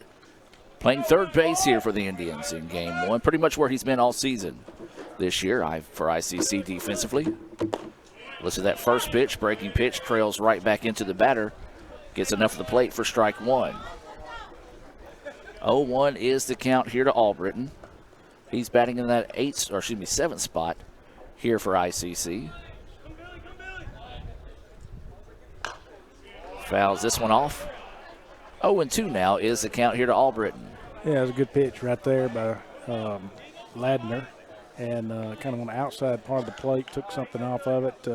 Playing third base here for the Indians in game 1. Pretty much where he's been all season this year for ICC defensively. Listen to that first pitch, breaking pitch, trails right back into the batter. Gets enough of the plate for strike 1. 0-1 is the count here to Albritton. He's batting in that 7th spot here for ICC. Fouls this one off. 0-2 now is the count here to Albritton. Yeah, it was a good pitch right there by Ladner. And kind of on the outside part of the plate, took something off of it.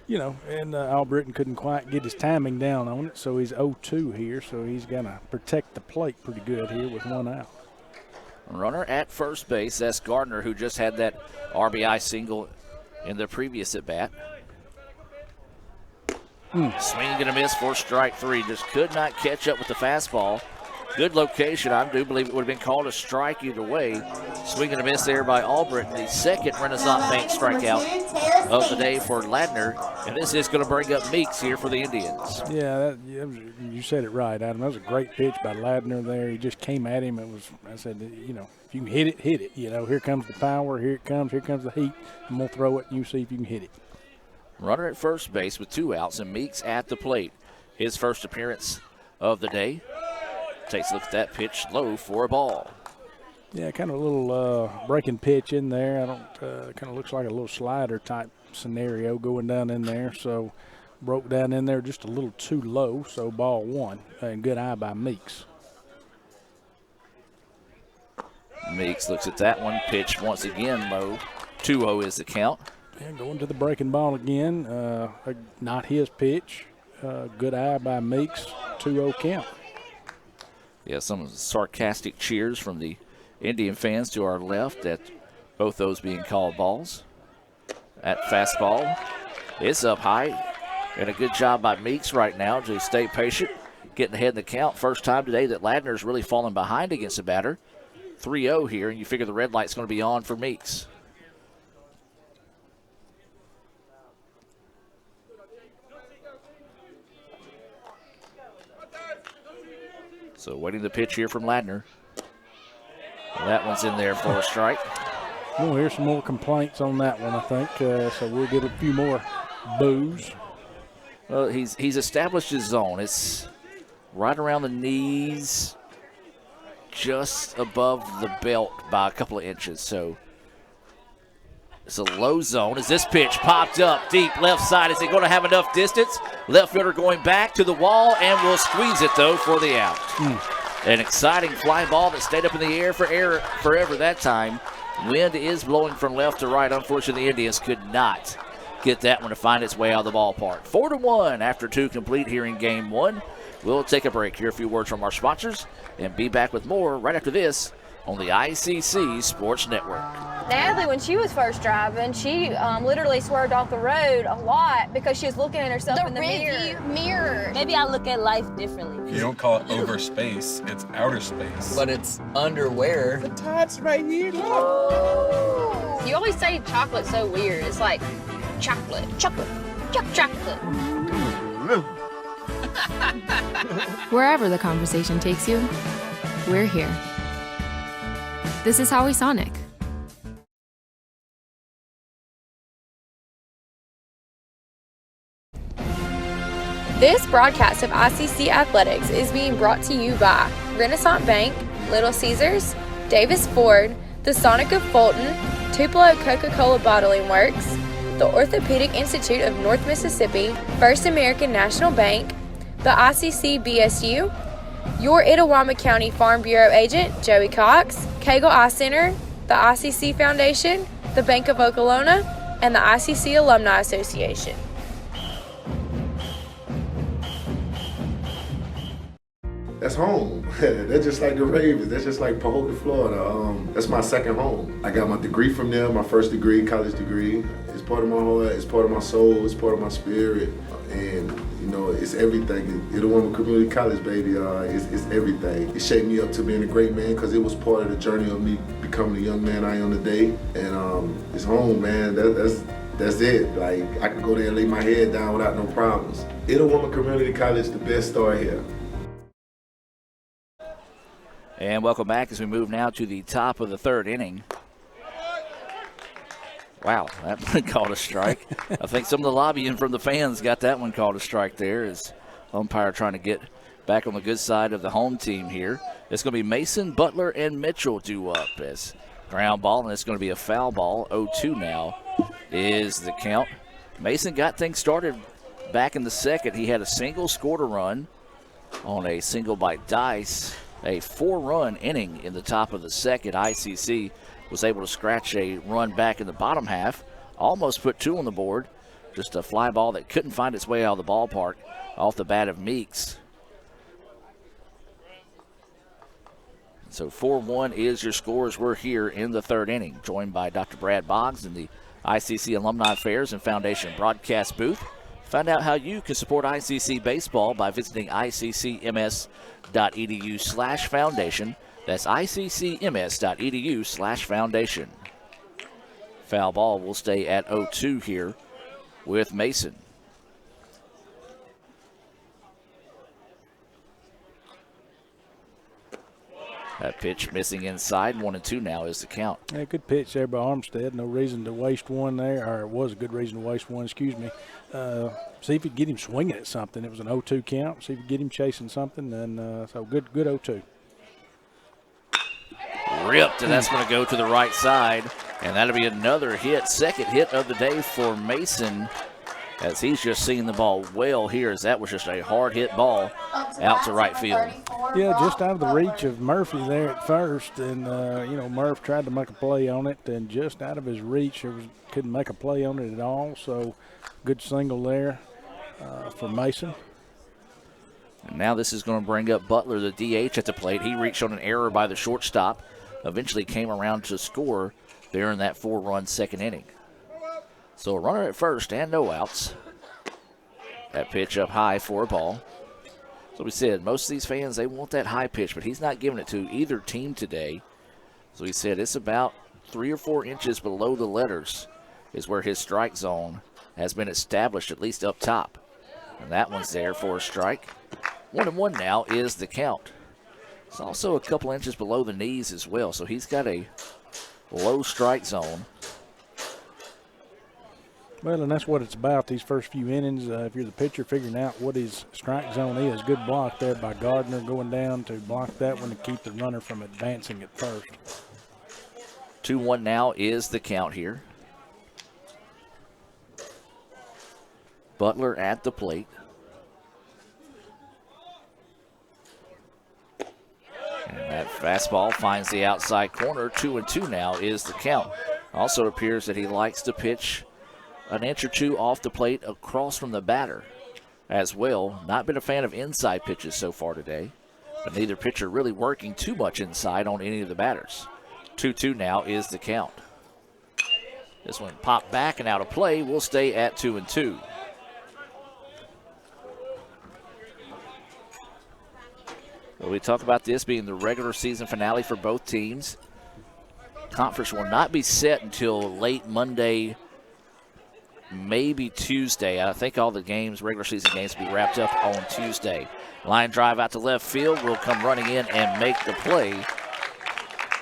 And Albritton couldn't quite get his timing down on it, so he's 0-2 here. So he's going to protect the plate pretty good here with 1 out. Runner at first base, that's Gardner, who just had that RBI single in the previous at-bat. Swing and a miss for strike 3. Just could not catch up with the fastball. Good location. I do believe it would have been called a strike either way. Swing and a miss there by Albritton. The second Renaissance Bank strikeout of the day for Ladner. And this is going to bring up Meeks here for the Indians. Yeah, you said it right, Adam. That was a great pitch by Ladner there. He just came at him. I said, if you can hit it, hit it. Here comes the power. Here it comes. Here comes the heat. I'm going to throw it, and you see if you can hit it. Runner at first base with 2 outs, and Meeks at the plate. His first appearance of the day. Takes a look at that pitch, low for a ball. Yeah, kind of a little breaking pitch in there. I don't. Kind of looks like a little slider type scenario going down in there. So broke down in there just a little too low. So ball one, and good eye by Meeks. Meeks looks at that one, pitched once again low. 2-0 is the count. And going to the breaking ball again. Not his pitch. Good eye by Meeks. 2-0 count. Yeah, some sarcastic cheers from the Indian fans to our left at both those being called balls. At fastball, it's up high. And a good job by Meeks right now to stay patient, getting ahead in the count. First time today that Ladner's really fallen behind against a batter. 3-0 here, and you figure the red light's going to be on for Meeks. So waiting the pitch here from Ladner. That one's in there for a strike. We'll hear some more complaints on that one, I think. So we'll get a few more boos. Well, he's established his zone. It's right around the knees, just above the belt by a couple of inches. So it's a low zone as this pitch popped up deep left side. Is it going to have enough distance? Left fielder going back to the wall and will squeeze it, though, for the out. An exciting fly ball that stayed up in the air forever that time. Wind is blowing from left to right. Unfortunately, the Indians could not get that one to find its way out of the ballpark. 4-1 after 2 complete here in game 1. We'll take a break, hear a few words from our sponsors, and be back with more right after this on the ICC Sports Network. Natalie, when she was first driving, she literally swerved off the road a lot because she was looking at herself in the mirror. Maybe I look at life differently. You don't call it over space, it's outer space. But it's underwear. The top's right here. Oh. You always say chocolate's so weird. It's like chocolate. Wherever the conversation takes you, we're here. This is Howie Sonic. This broadcast of ICC Athletics is being brought to you by Renaissance Bank, Little Caesars, Davis Ford, the Sonic of Fulton, Tupelo Coca-Cola Bottling Works, the Orthopedic Institute of North Mississippi, First American National Bank, the ICC BSU, your Itawamba County Farm Bureau agent, Joey Cox, Cagle Eye Center, the ICC Foundation, the Bank of Okolona, and the ICC Alumni Association. That's home. That's just like the Ravens. That's just like Pahokee, Florida. That's my second home. I got my degree from there, my first degree, college degree. It's part of my heart, it's part of my soul, it's part of my spirit. And, you know, it's everything. Itawamba Community College, baby, it's everything. It shaped me up to being a great man because it was part of the journey of me becoming the young man I am today. And it's home, man. That's it. Like, I could go there and lay my head down without no problems. Itawamba Community College, the best start here. And welcome back as we move now to the top of the third inning. Wow, that one called a strike. I think some of the lobbying from the fans got that one called a strike there as umpire trying to get back on the good side of the home team here. It's going to be Mason, Butler, and Mitchell due up as ground ball, and it's going to be a foul ball. 0-2 now is the count. Mason got things started back in the second. He had a single, scored a run on a single by Dice. A 4-run inning in the top of the second. ICC was able to scratch a run back in the bottom half. Almost put 2 on the board. Just a fly ball that couldn't find its way out of the ballpark off the bat of Meeks. So 4-1 is your score as we're here in the third inning. Joined by Dr. Brad Boggs in the ICC Alumni Affairs and Foundation broadcast booth. Find out how you can support ICC baseball by visiting iccms.edu/foundation. That's iccms.edu/foundation. Foul ball will stay at 0-2 here with Mason. That pitch missing inside. 1-2 now is the count. Yeah, good pitch there by Armstead. No reason to waste one there, or it was a good reason to waste one, excuse me. See if you can get him swinging at something. It was an 0-2 count. See if you can get him chasing something, and so good 0-2. ripped, and that's going to go to the right side. And that'll be another hit, second hit of the day for Mason, as he's just seeing the ball well here, as that was just a hard hit ball out to right field. Yeah, just out of the reach of Murphy there at first, and Murph tried to make a play on it, and just out of his reach, couldn't make a play on it at all. So good single there for Mason. And now this is going to bring up Butler, the DH, at the plate. He reached on an error by the shortstop, eventually came around to score there in that 4-run second inning. So a runner at first and no outs. That pitch up high for a ball. So we said most of these fans, they want that high pitch, but he's not giving it to either team today. So he said it's about 3 or 4 inches below the letters is where his strike zone has been established, at least up top. And that one's there for a strike. 1-1 now is the count. It's also a couple inches below the knees as well, so he's got a low strike zone. Well, and that's what it's about, these first few innings. If you're the pitcher, figuring out what his strike zone is. Good block there by Gardner going down to block that one to keep the runner from advancing at first. 2-1 now is the count here. Butler at the plate. And that fastball finds the outside corner. 2-2 now is the count. Also appears that he likes to pitch an inch or two off the plate across from the batter as well. Not been a fan of inside pitches so far today, but neither pitcher really working too much inside on any of the batters. 2-2 now is the count. This one popped back and out of play. We'll stay at 2-2. So we talk about this being the regular season finale for both teams. Conference will not be set until late Monday, maybe Tuesday. I think all the games, regular season games, will be wrapped up on Tuesday. Line drive out to left field. Will come running in and make the play,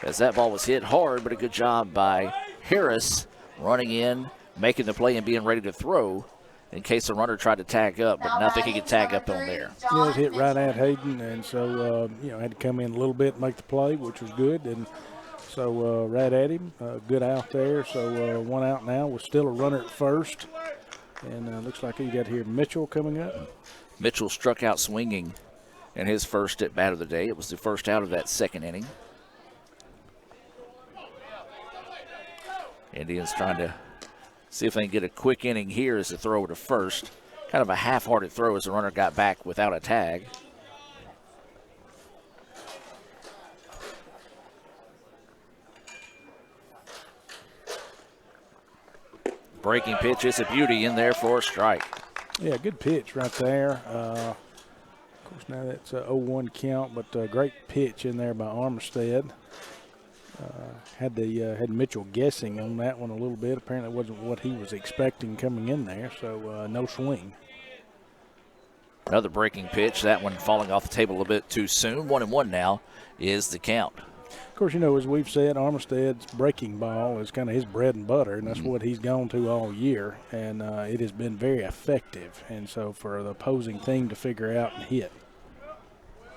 as that ball was hit hard, but a good job by Harris running in, making the play, and being ready to throw in case the runner tried to tag up, but nothing he could tag up on there. Yeah, it hit right at Hayden, and so, had to come in a little bit and make the play, which was good. And so right at him, good out there. So 1 out now with still a runner at first. And looks like you got here Mitchell coming up. Mitchell struck out swinging in his first at bat of the day. It was the first out of that second inning. Indians trying to see if they can get a quick inning here as the throw to first. Kind of a half-hearted throw as the runner got back without a tag. Breaking pitch is a beauty in there for a strike. Yeah, good pitch right there. Of course, now that's a 0-1 count, but a great pitch in there by Armistead. Had Mitchell guessing on that one a little bit. Apparently it wasn't what he was expecting coming in there, so no swing. Another breaking pitch, that one falling off the table a little bit too soon. 1-1 now is the count. Of course, as we've said, Armistead's breaking ball is kind of his bread and butter, and that's what he's gone to all year, and it has been very effective. And so for the opposing team to figure out and hit,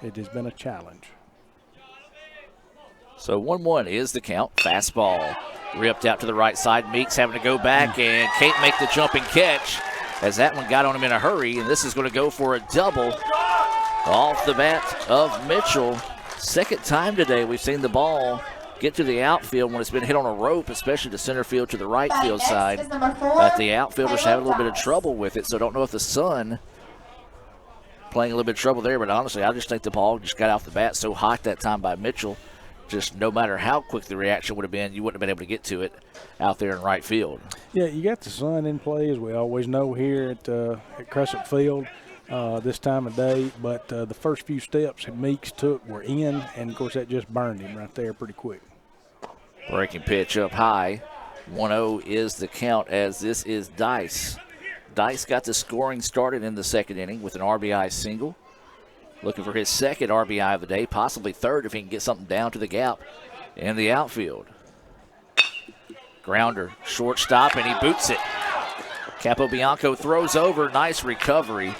it has been a challenge. So 1-1 is the count. Fastball ripped out to the right side. Meeks having to go back and can't make the jumping catch as that one got on him in a hurry, and this is going to go for a double off the bat of Mitchell. Second time today we've seen the ball get to the outfield when it's been hit on a rope, especially to center field to the right field side. But the outfielders have a little bit of trouble with it, so don't know if the sun playing a little bit of trouble there, but honestly, I just think the ball just got off the bat so hot that time by Mitchell. Just no matter how quick the reaction would have been, you wouldn't have been able to get to it out there in right field. Yeah, you got the sun in play, as we always know here at Crescent Field this time of day. But the first few steps that Meeks took were in, and, of course, that just burned him right there pretty quick. Breaking pitch up high. 1-0 is the count as this is Dice. Dice got the scoring started in the second inning with an RBI single. Looking for his second RBI of the day, possibly third if he can get something down to the gap in the outfield. Grounder, shortstop, and he boots it. Capobianco throws over, nice recovery.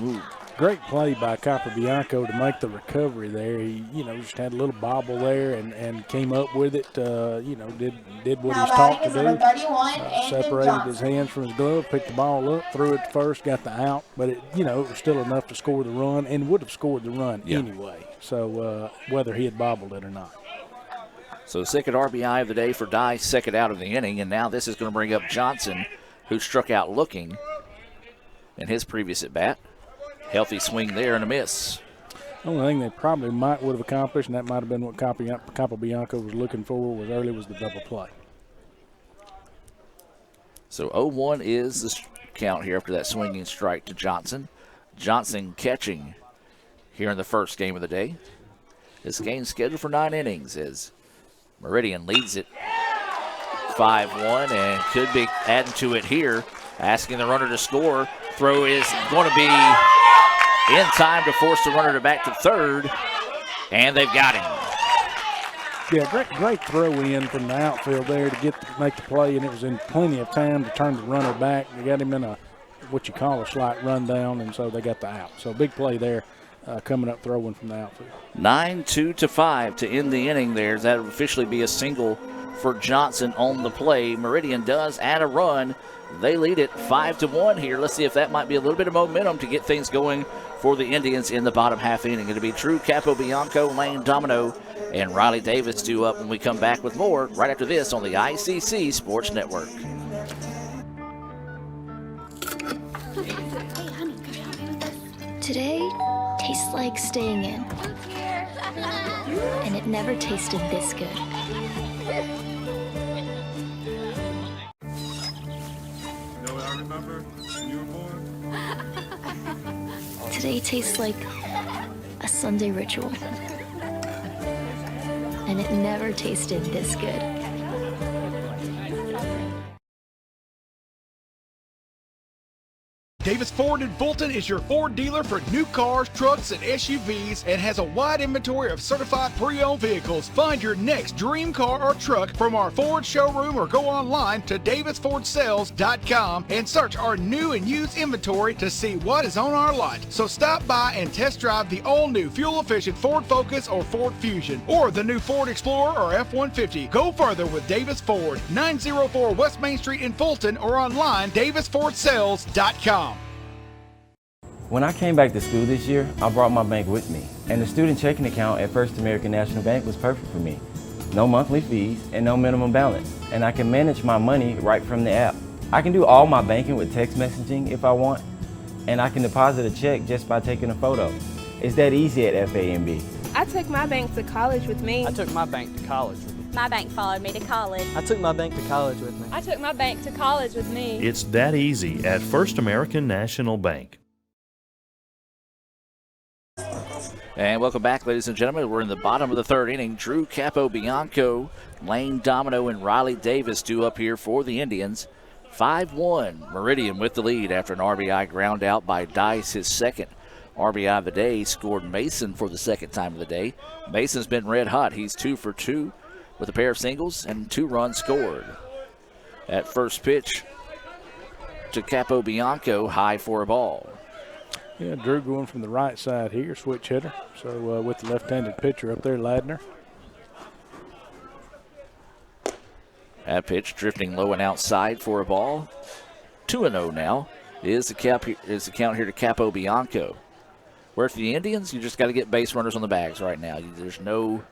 Ooh, great play by Capobianco to make the recovery there. He, just had a little bobble there and came up with it. Did what he's taught to do. Separated his hands from his glove, picked the ball up, threw it first, got the out. But it was still enough to score the run, and would have scored the run anyway. So whether he had bobbled it or not. So second RBI of the day for Dye, second out of the inning, and now this is going to bring up Johnson, who struck out looking in his previous at bat. Healthy swing there and a miss. The only thing they probably would have accomplished, and that might have been what Capobianco was looking for, was the double play. So 0-1 is the count here after that swinging strike to Johnson. Johnson catching here in the first game of the day. This game's scheduled for 9 innings as Meridian leads it 5-1 and could be adding to it here, asking the runner to score. Throw is going to be in time to force the runner back to third, and they've got him. Yeah, great throw in from the outfield there to make the play, and it was in plenty of time to turn the runner back. They got him in what you call a slight rundown, and so they got the out. So big play there. Coming up throwing from the outfield. 9-2-5 to end the inning there. That would officially be a single for Johnson on the play. Meridian does add a run. They lead it 5-1 here. Let's see if that might be a little bit of momentum to get things going for the Indians in the bottom half inning. It'll be Drew Capobianco, Lane Domino, and Riley Davis due up when we come back with more right after this on the ICC Sports Network. Today tastes like staying in, and it never tasted this good. You know what I remember when you were born? Today tastes like a Sunday ritual, and it never tasted this good. Davis Ford in Fulton is your Ford dealer for new cars, trucks, and SUVs and has a wide inventory of certified pre-owned vehicles. Find your next dream car or truck from our Ford showroom or go online to davisfordsales.com and search our new and used inventory to see what is on our lot. So stop by and test drive the all-new fuel-efficient Ford Focus or Ford Fusion or the new Ford Explorer or F-150. Go further with Davis Ford, 904 West Main Street in Fulton or online davisfordsales.com. When I came back to school this year, I brought my bank with me, and the student checking account at First American National Bank was perfect for me. No monthly fees and no minimum balance, and I can manage my money right from the app. I can do all my banking with text messaging if I want, and I can deposit a check just by taking a photo. It's that easy at FAMB. I took my bank to college with me. I took my bank to college with me. My bank followed me to college. I took my bank to college with me. I took my bank to college with me. It's that easy at First American National Bank. And welcome back, ladies and gentlemen. We're in the bottom of the third inning. Drew Capobianco, Lane Domino, and Riley Davis due up here for the Indians. 5-1, Meridian with the lead after an RBI ground out by Dice, his second RBI of the day. Scored Mason for the second time of the day. Mason's been red hot. He's 2 for 2 with a pair of singles and 2 runs scored. At first pitch to Capobianco, high for a ball. Yeah, Drew going from the right side here, switch hitter. So with the left-handed pitcher up there, Ladner. That pitch drifting low and outside for a ball. 2-0 now is the count here to Capobianco. Where for the Indians, you just got to get base runners on the bags right now. There's no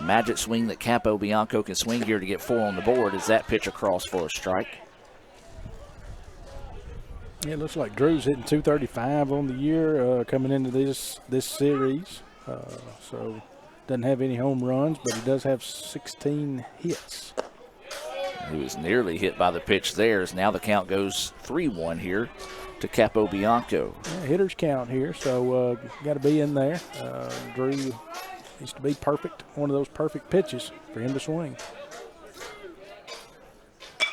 magic swing that Capobianco can swing here to get 4 on the board. Is that pitch across for a strike? Yeah, it looks like Drew's hitting 235 on the year coming into this series. So doesn't have any home runs, but he does have 16 hits. He was nearly hit by the pitch there, as now the count goes 3-1 here to Capobianco. Yeah, hitters count here, so got to be in there. Drew needs to be perfect, one of those perfect pitches for him to swing.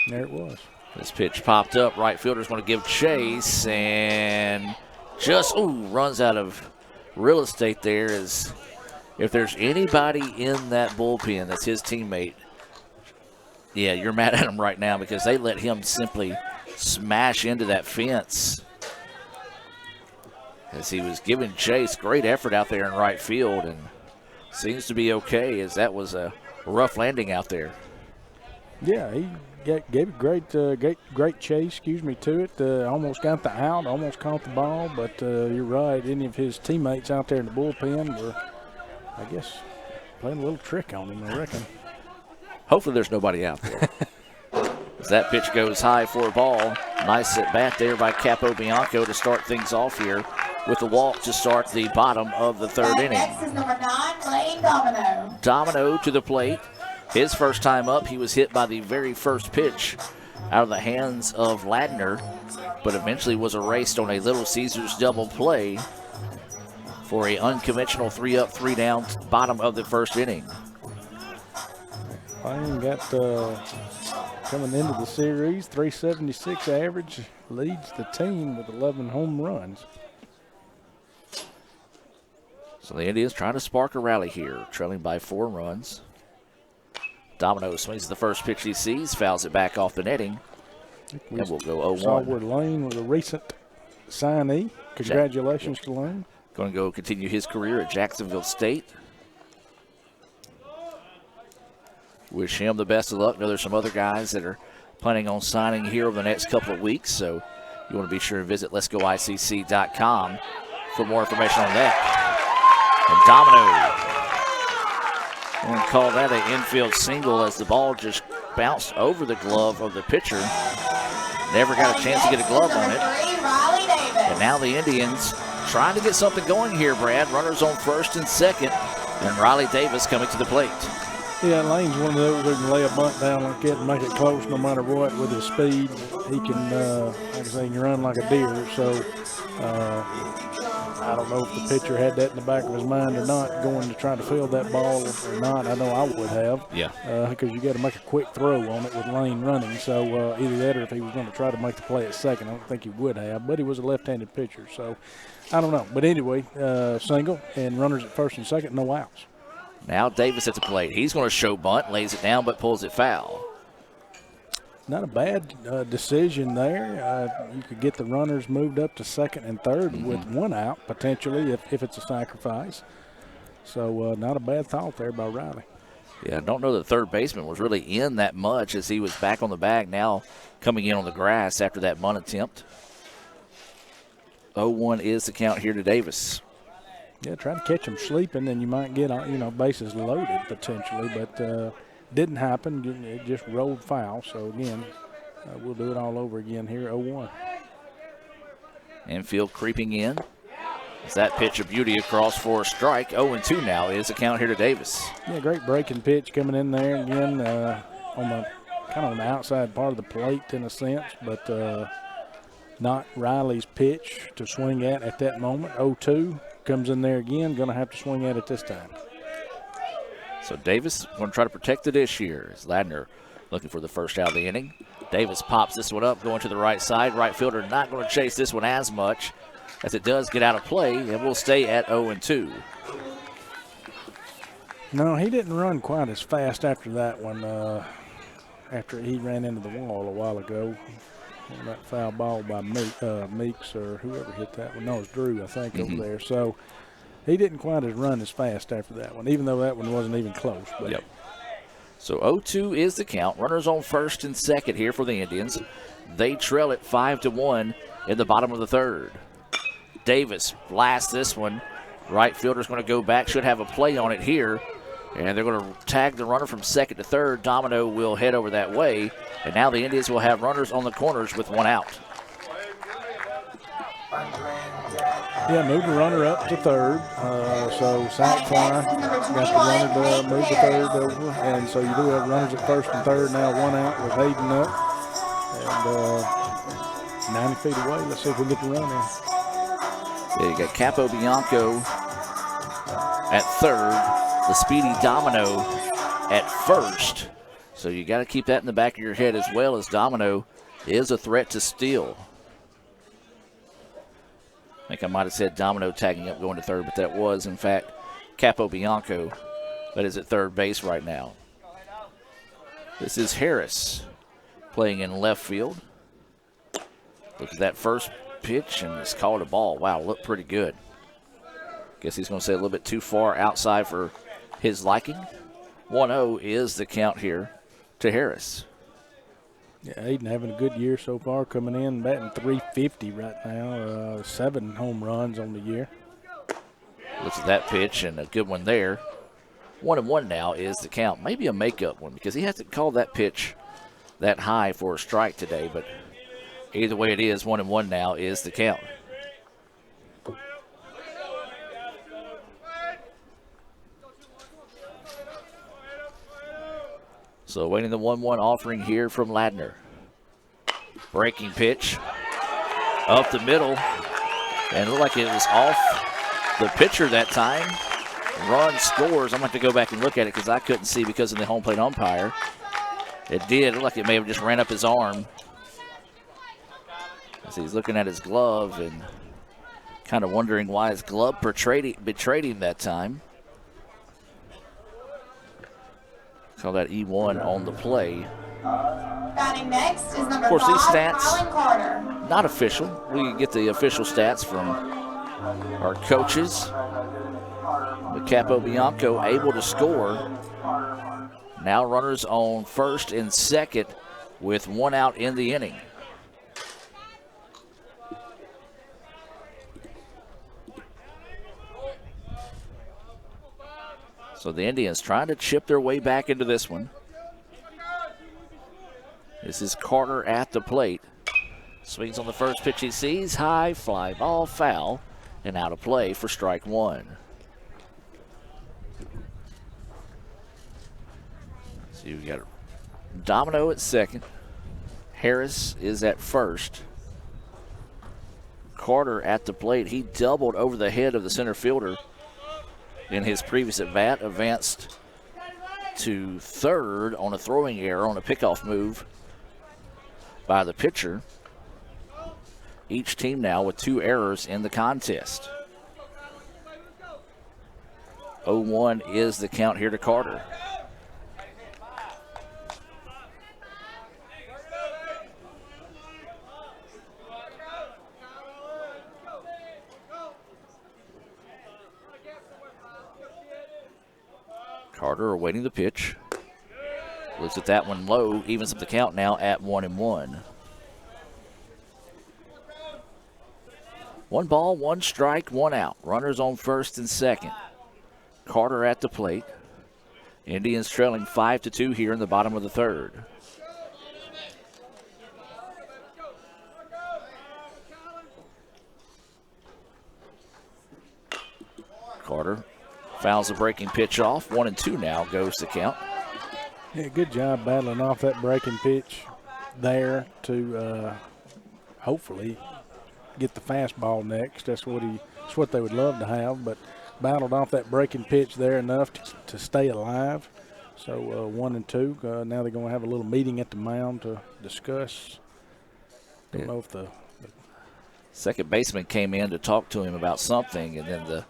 And there it was. This pitch popped up. Right fielder's going to give chase and just runs out of real estate there. As if there's anybody in that bullpen that's his teammate, yeah, you're mad at him right now because they let him simply smash into that fence. as he was giving chase. Great effort out there in right field, and seems to be okay, as that was a rough landing out there. Yeah, he gave a great chase, to it. Almost got the out, almost caught the ball, but you're right. Any of his teammates out there in the bullpen were, I guess, playing a little trick on him, I reckon. Hopefully there's nobody out there. As that pitch goes high for a ball. Nice at bat there by Capobianco to start things off here with the walk to start the bottom of the third inning. Next is number 9, Lane Domino. Domino to the plate. His first time up, he was hit by the very first pitch out of the hands of Ladner, but eventually was erased on a Little Caesars double play for an unconventional 3-up, 3-down bottom of the first inning. Lane got coming into the series, 376 average, leads the team with 11 home runs. So the Indians trying to spark a rally here, trailing by 4 runs. Domino swings the first pitch he sees, fouls it back off the netting, and we'll go 0-1. Saw where Lane was a recent signee. Congratulations to Lane. Going to go continue his career at Jacksonville State. Wish him the best of luck. Know there's some other guys that are planning on signing here over the next couple of weeks, so you want to be sure to visit letsgoicc.com for more information on that. And Domino, I'm going to call that an infield single as the ball just bounced over the glove of the pitcher. Never got a chance to get a glove on it. And now the Indians trying to get something going here, Brad. Runners on first and second, and Riley Davis coming to the plate. Yeah, Lane's one of those who can lay a bunt down like that and make it close no matter what with his speed. He can, like I say, he can run like a deer. So I don't know if the pitcher had that in the back of his mind or not, going to try to field that ball or not. I know I would have. Yeah. Because you got to make a quick throw on it with Lane running. So either that or if he was going to try to make the play at second, I don't think he would have. But he was a left-handed pitcher, so I don't know. But anyway, single and runners at first and second, no outs. Now Davis at the plate. He's going to show bunt, lays it down, but pulls it foul. Not a bad decision there. You could get the runners moved up to second and third with 1 out, potentially, if it's a sacrifice. So not a bad thought there by Riley. Yeah, I don't know that the third baseman was really in that much as he was back on the bag, now coming in on the grass after that bunt attempt. 0-1 is the count here to Davis. Yeah, try to catch him sleeping, and you might get, bases loaded potentially, but didn't happen. It just rolled foul. So, again, we'll do it all over again here, 0-1. Infield creeping in. Is that pitch a beauty across for a strike? 0-2 now is the count here to Davis. Yeah, great breaking pitch coming in there again on the outside part of the plate in a sense, but not Riley's pitch to swing at that moment. 0-2. Comes in there again, going to have to swing at it this time. So Davis going to try to protect the dish here. As Ladner looking for the first out of the inning. Davis pops this one up, going to the right side. Right fielder not going to chase this one as much as it does get out of play, and we'll stay at 0-2. No, he didn't run quite as fast after that one, after he ran into the wall a while ago. That foul ball by Meeks or whoever hit that one. No, it was Drew, I think, over there. So he didn't quite run as fast after that one, even though that one wasn't even close. But. Yep. So 0-2 is the count. Runners on first and second here for the Indians. They trail it 5-1 in the bottom of the third. Davis blasts this one. Right fielder's going to go back, should have a play on it here. And they're going to tag the runner from second to third. Domino will head over that way. And now the Indians will have runners on the corners with 1 out. Yeah, move the runner up to third. So sack fly, got the runner to move the third over. And so you do have runners at first and third. Now 1 out with Hayden up. And 90 feet away. Let's see if we get the run in. Yeah, you got Capobianco at third. The speedy Domino at first. So you got to keep that in the back of your head, as well as Domino is a threat to steal. I think I might have said Domino tagging up going to third, but that was, in fact, Capobianco that is at third base right now. This is Harris playing in left field. Look at that first pitch, and it's called a ball. Wow, looked pretty good. Guess he's going to say a little bit too far outside for his liking. 1-0 is the count here to Harris. Yeah, Aiden having a good year so far, coming in batting .350 right now. 7 home runs on the year. Looks at that pitch, and a good one there. 1-1 now is the count. Maybe a makeup one because he hasn't called that pitch that high for a strike today, but either way it is, 1-1 now is the count. So waiting the 1-1 offering here from Ladner. Breaking pitch up the middle, and it looked like it was off the pitcher that time. Run scores. I'm going to have to go back and look at it because I couldn't see because of the home plate umpire. It did. It looked like it may have just ran up his arm. As he's looking at his glove and kind of wondering why his glove betrayed him that time. Call that E1 on the play. Batting next is number Of course, these 5, stats, Colin Carter. not official. We get the official stats from our coaches. But Capo Bianco able to score. Now runners on first and second with 1 out in the inning. So the Indians trying to chip their way back into this one. This is Carter at the plate. Swings on the first pitch he sees. High fly ball, foul, and out of play for strike 1. So you've got Domino at second. Harris is at first. Carter at the plate. He doubled over the head of the center fielder in his previous at bat, advanced to third on a throwing error on a pickoff move by the pitcher. Each team now with 2 errors in the contest. 0-1 is the count here to Carter. Carter awaiting the pitch. Looks at that one low, evens up the count now at 1-1. 1 ball, 1 strike, 1 out. Runners on first and second. Carter at the plate. Indians trailing 5-2 here in the bottom of the third. Carter fouls the breaking pitch off. 1-2 now goes the count. Yeah, good job battling off that breaking pitch there to hopefully get the fastball next. That's what they would love to have, but battled off that breaking pitch there enough to stay alive. So 1-2. Now they're going to have a little meeting at the mound to discuss. Don't know if the second baseman came in to talk to him about something, and then the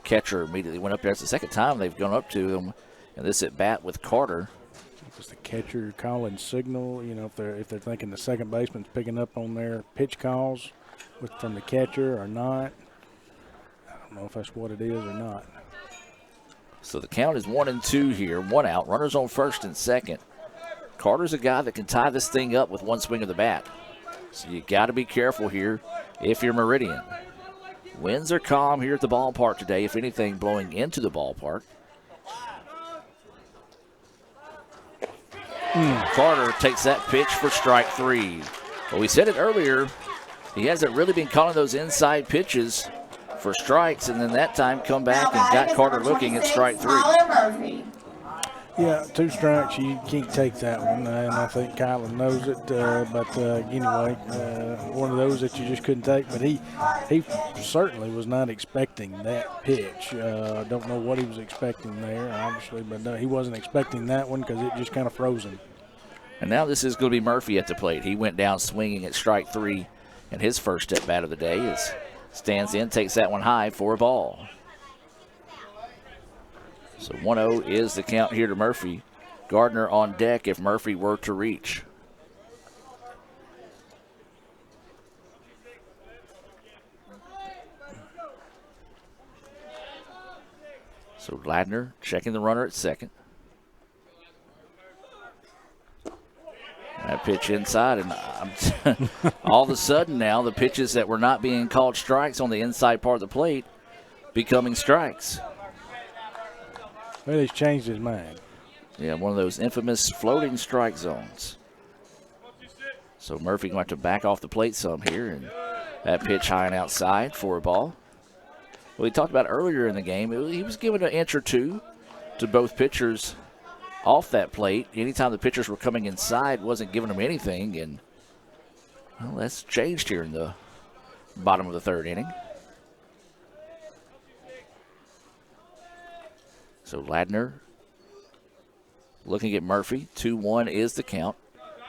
catcher immediately went up there. It's the second time they've gone up to him, and this at bat with Carter. Was the catcher calling signal? You know, if they're thinking the second baseman's picking up on their pitch calls from the catcher or not. I don't know if that's what it is or not. So the count is 1-2 here, 1 out. Runners on first and second. Carter's a guy that can tie this thing up with 1 swing of the bat. So you got to be careful here if you're Meridian. Winds are calm here at the ballpark today, if anything, blowing into the ballpark. Carter takes that pitch for strike 3. Well, we said it earlier, he hasn't really been calling those inside pitches for strikes, and then that time come back and got Carter looking at strike 3. Yeah, 2 strikes, you can't take that one, and I think Kylan knows it. But anyway, one of those that you just couldn't take. But he certainly was not expecting that pitch. Don't know what he was expecting there, obviously, but no, he wasn't expecting that one because it just kind of froze him. And now this is going to be Murphy at the plate. He went down swinging at strike 3 in his first at bat of the day. As stands in, takes that one high for a ball. So 1-0 is the count here to Murphy. Gardner on deck if Murphy were to reach. So Ladner checking the runner at second. That pitch inside, and all of a sudden now the pitches that were not being called strikes on the inside part of the plate becoming strikes. Well, he's changed his mind. Yeah, one of those infamous floating strike zones. So Murphy going to have to back off the plate some here, and that pitch high and outside for a ball. Well, we talked about earlier in the game, he was given an inch or two to both pitchers off that plate. Anytime the pitchers were coming inside, wasn't giving them anything, and well, that's changed here in the bottom of the third inning. So Ladner looking at Murphy. 2-1 is the count.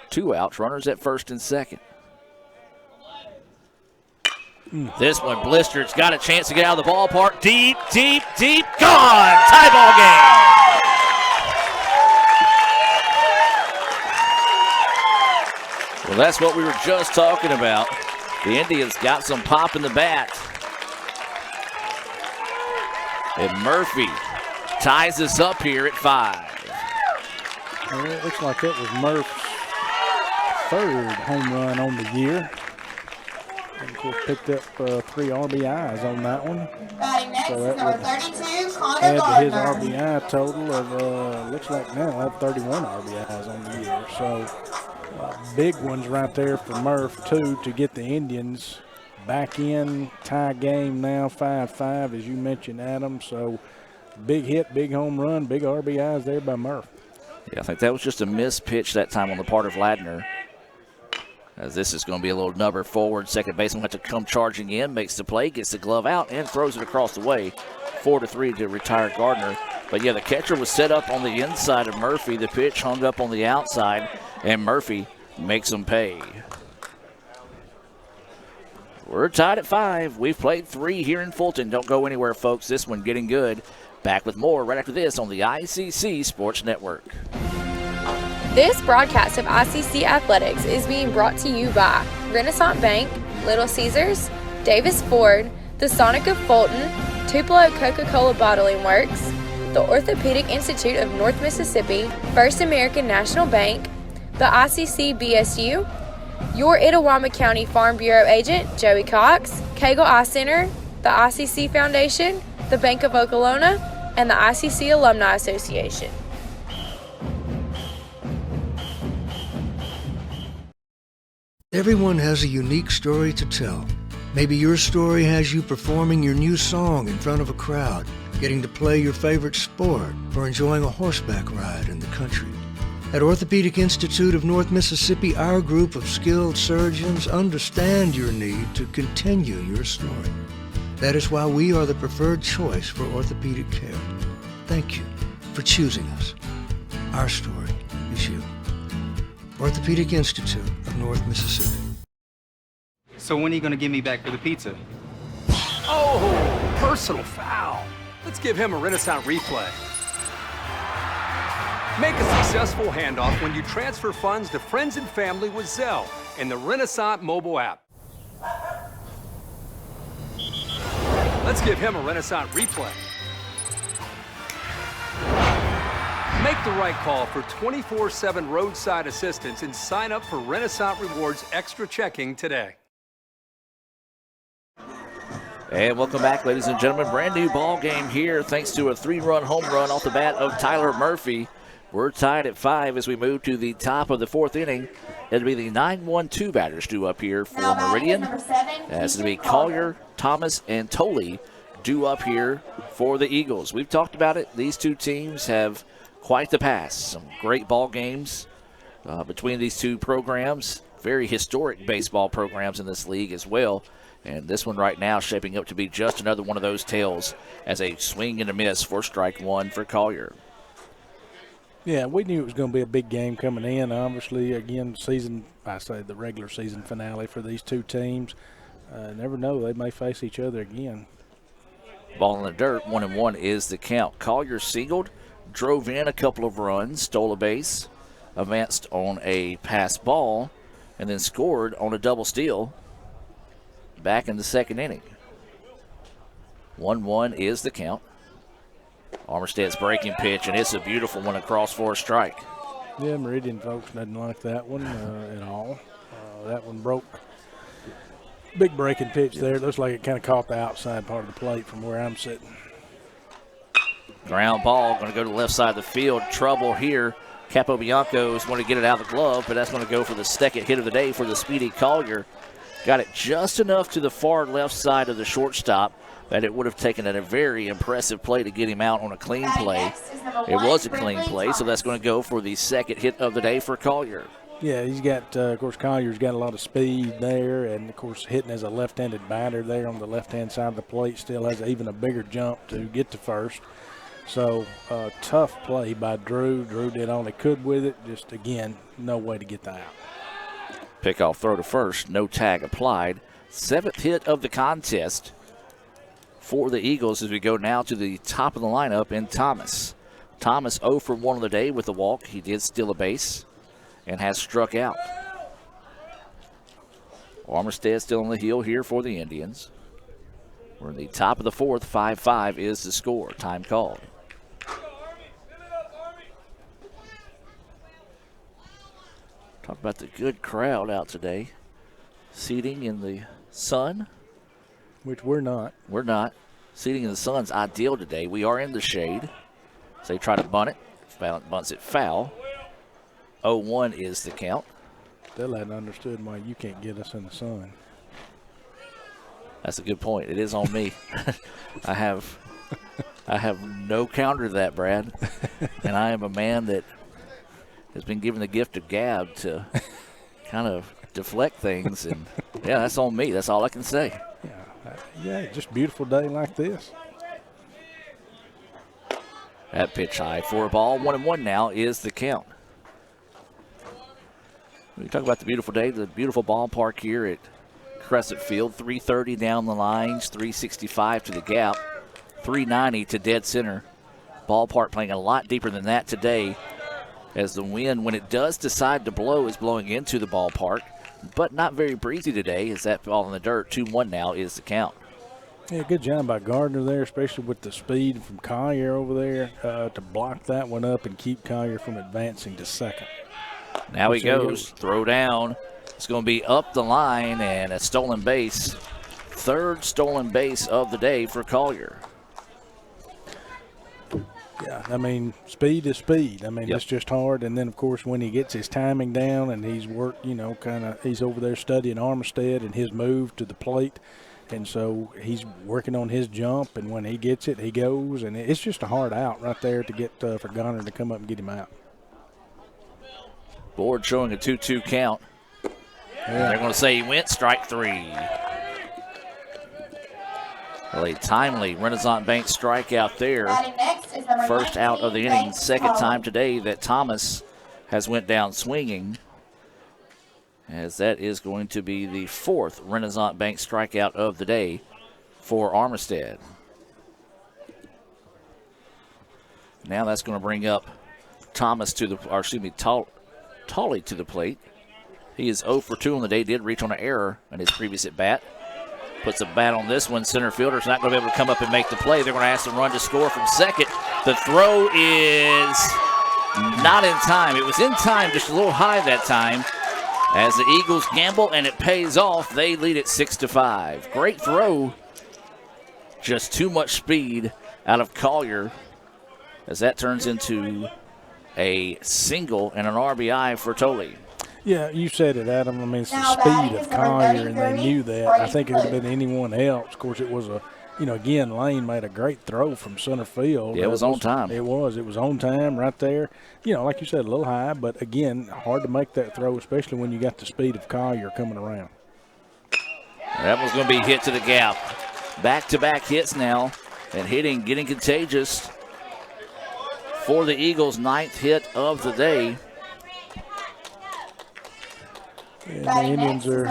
2 outs, runners at first and second. This one blistered. It's got a chance to get out of the ballpark. Deep, deep, deep. Gone. Tie ball game. Well, that's what we were just talking about. The Indians got some pop in the bat. And Murphy ties us up here at 5. Well, it looks like that was Murph's third home run on the year. And of course picked up 3 RBIs on that one. So that would add to his RBI total of, looks like now I have 31 RBIs on the year. So big ones right there for Murph, too, to get the Indians back in. Tie game now, 5-5, as you mentioned, Adam. So big hit, big home run, big RBIs there by Murph. Yeah, I think that was just a missed pitch that time on the part of Ladner. As this is going to be a little nubber forward. Second baseman will have to come charging in, makes the play, gets the glove out, and throws it across the way. 4-3 to retire Gardner. But yeah, the catcher was set up on the inside of Murphy. The pitch hung up on the outside, and Murphy makes him pay. We're tied at 5. We've played 3 here in Fulton. Don't go anywhere, folks. This one getting good. Back with more right after this on the ICC Sports Network. This broadcast of ICC Athletics is being brought to you by Renaissance Bank, Little Caesars, Davis Ford, the Sonic of Fulton, Tupelo Coca-Cola Bottling Works, the Orthopedic Institute of North Mississippi, First American National Bank, the ICC BSU, your Itawamba County Farm Bureau agent, Joey Cox, Cagle Eye Center, the ICC Foundation, the Bank of Okolona, and the ICC Alumni Association. Everyone has a unique story to tell. Maybe your story has you performing your new song in front of a crowd, getting to play your favorite sport, or enjoying a horseback ride in the country. At Orthopedic Institute of North Mississippi, our group of skilled surgeons understand your need to continue your story. That is why we are the preferred choice for orthopedic care. Thank you for choosing us. Our story is you. Orthopedic Institute of North Mississippi. So when are you going to get me back for the pizza? Oh, personal foul. Let's give him a Renaissance replay. Make a successful handoff when you transfer funds to friends and family with Zelle and the Renaissance mobile app. Let's give him a Renaissance replay. Make the right call for 24/7 roadside assistance and sign up for Renaissance Rewards Extra Checking today. And welcome back, ladies and gentlemen. Brand new ball game here thanks to a 3-run home run off the bat of Tyler Murphy. We're tied at 5 as we move to the top of the 4th inning. It'll be the 9-1-2 batters due up here for Meridian. As it'll be Collier, Thomas, and Tolley due up here for the Eagles. We've talked about it. These two teams have quite the past. Some great ball games between these two programs. Very historic baseball programs in this league as well. And this one right now shaping up to be just another one of those tales as a swing and a miss for strike 1 for Collier. Yeah, we knew it was going to be a big game coming in. Obviously, again, the regular season finale for these two teams. Never know, they may face each other again. Ball in the dirt, 1-1 is the count. Collier singled, drove in a couple of runs, stole a base, advanced on a pass ball, and then scored on a double steal back in the 2nd inning. 1-1 is the count. Armstead's breaking pitch, and it's a beautiful one across for a strike. Yeah, Meridian folks didn't like that one at all. That one broke. Big breaking pitch there. Looks like it kind of caught the outside part of the plate from where I'm sitting. Ground ball going to go to the left side of the field. Trouble here. Capobianco's going to get it out of the glove, but that's going to go for the second hit of the day for the speedy Collier. Got it just enough to the far left side of the shortstop that it would have taken a very impressive play to get him out on a clean play. It was a clean play, so that's going to go for the second hit of the day for Collier. Yeah, he's got, of course, Collier's got a lot of speed there, and, of course, hitting as a left-handed batter there on the left-hand side of the plate, still has even a bigger jump to get to first. So, tough play by Drew. Drew did all he could with it. Just, again, no way to get the out. Pickoff throw to first, no tag applied. Seventh hit of the contest for the Eagles as we go now to the top of the lineup in Thomas. Thomas 0 for 1 on the day with a walk. He did steal a base and has struck out. Armstead still on the heel here for the Indians. We're in the top of the fourth. 5-5 is the score. Time called. Talk about the good crowd out today. Seating in the sun. Which we're not. We're not. Seating in the sun's ideal today. We are in the shade. So they try to bunt it. Bunts it foul. 0-1 is the count. Still hadn't understood why you can't get us in the sun. That's a good point. It is on me. I have no counter to that, Brad. And I am a man that has been given the gift of gab to kind of deflect things. And, yeah, that's on me. That's all I can say. Yeah, just a beautiful day like this. That pitch high for a ball. 1-1 now is the count. We talk about the beautiful day, the beautiful ballpark here at Crescent Field. 330 down the lines, 365 to the gap, 390 to dead center. Ballpark playing a lot deeper than that today as the wind, when it does decide to blow, is blowing into the ballpark, but not very breezy today as that ball in the dirt. 2-1 now is the count. Yeah, good job by Gardner there, especially with the speed from Collier over there to block that one up and keep Collier from advancing to second. Now he goes, throw down. It's going to be up the line and a stolen base. Third stolen base of the day for Collier. Yeah, I mean, speed is speed. I mean, It's just hard. And then, of course, when he gets his timing down and he's worked, he's over there studying Armstead and his move to the plate. And so he's working on his jump, and when he gets it, he goes. And it's just a hard out right there to get for Gardner to come up and get him out. Board showing a 2-2 count. Yeah. They're going to say he went strike three. Well, a timely Renaissance Bank strikeout there. First out of the inning. Second time today that Thomas has went down swinging, as that is going to be the fourth Renaissance Bank strikeout of the day for Armstead. Now that's going to bring up Thomas to the, or excuse me, Tolley to the plate. He is 0 for 2 on the day. Did reach on an error in his previous at bat. Puts a bat on this one. Center fielder's not going to be able to come up and make the play. They're going to ask the run to score from second. The throw is not in time. It was in time, just a little high that time. As the Eagles gamble and it pays off, they lead it 6-5. Great throw. Just too much speed out of Collier as that turns into a single and an RBI for Tolley. Yeah, you said it, Adam. I mean, it's the speed of Collier, and they knew that. I think it would have been anyone else. Of course, it was again, Lane made a great throw from center field. Yeah, it was on time. It was on time right there. Like you said, a little high, but again, hard to make that throw, especially when you got the speed of Collier coming around. That one's going to be hit to the gap. Back-to-back hits now, and getting contagious for the Eagles' ninth hit of the day. And the Indians are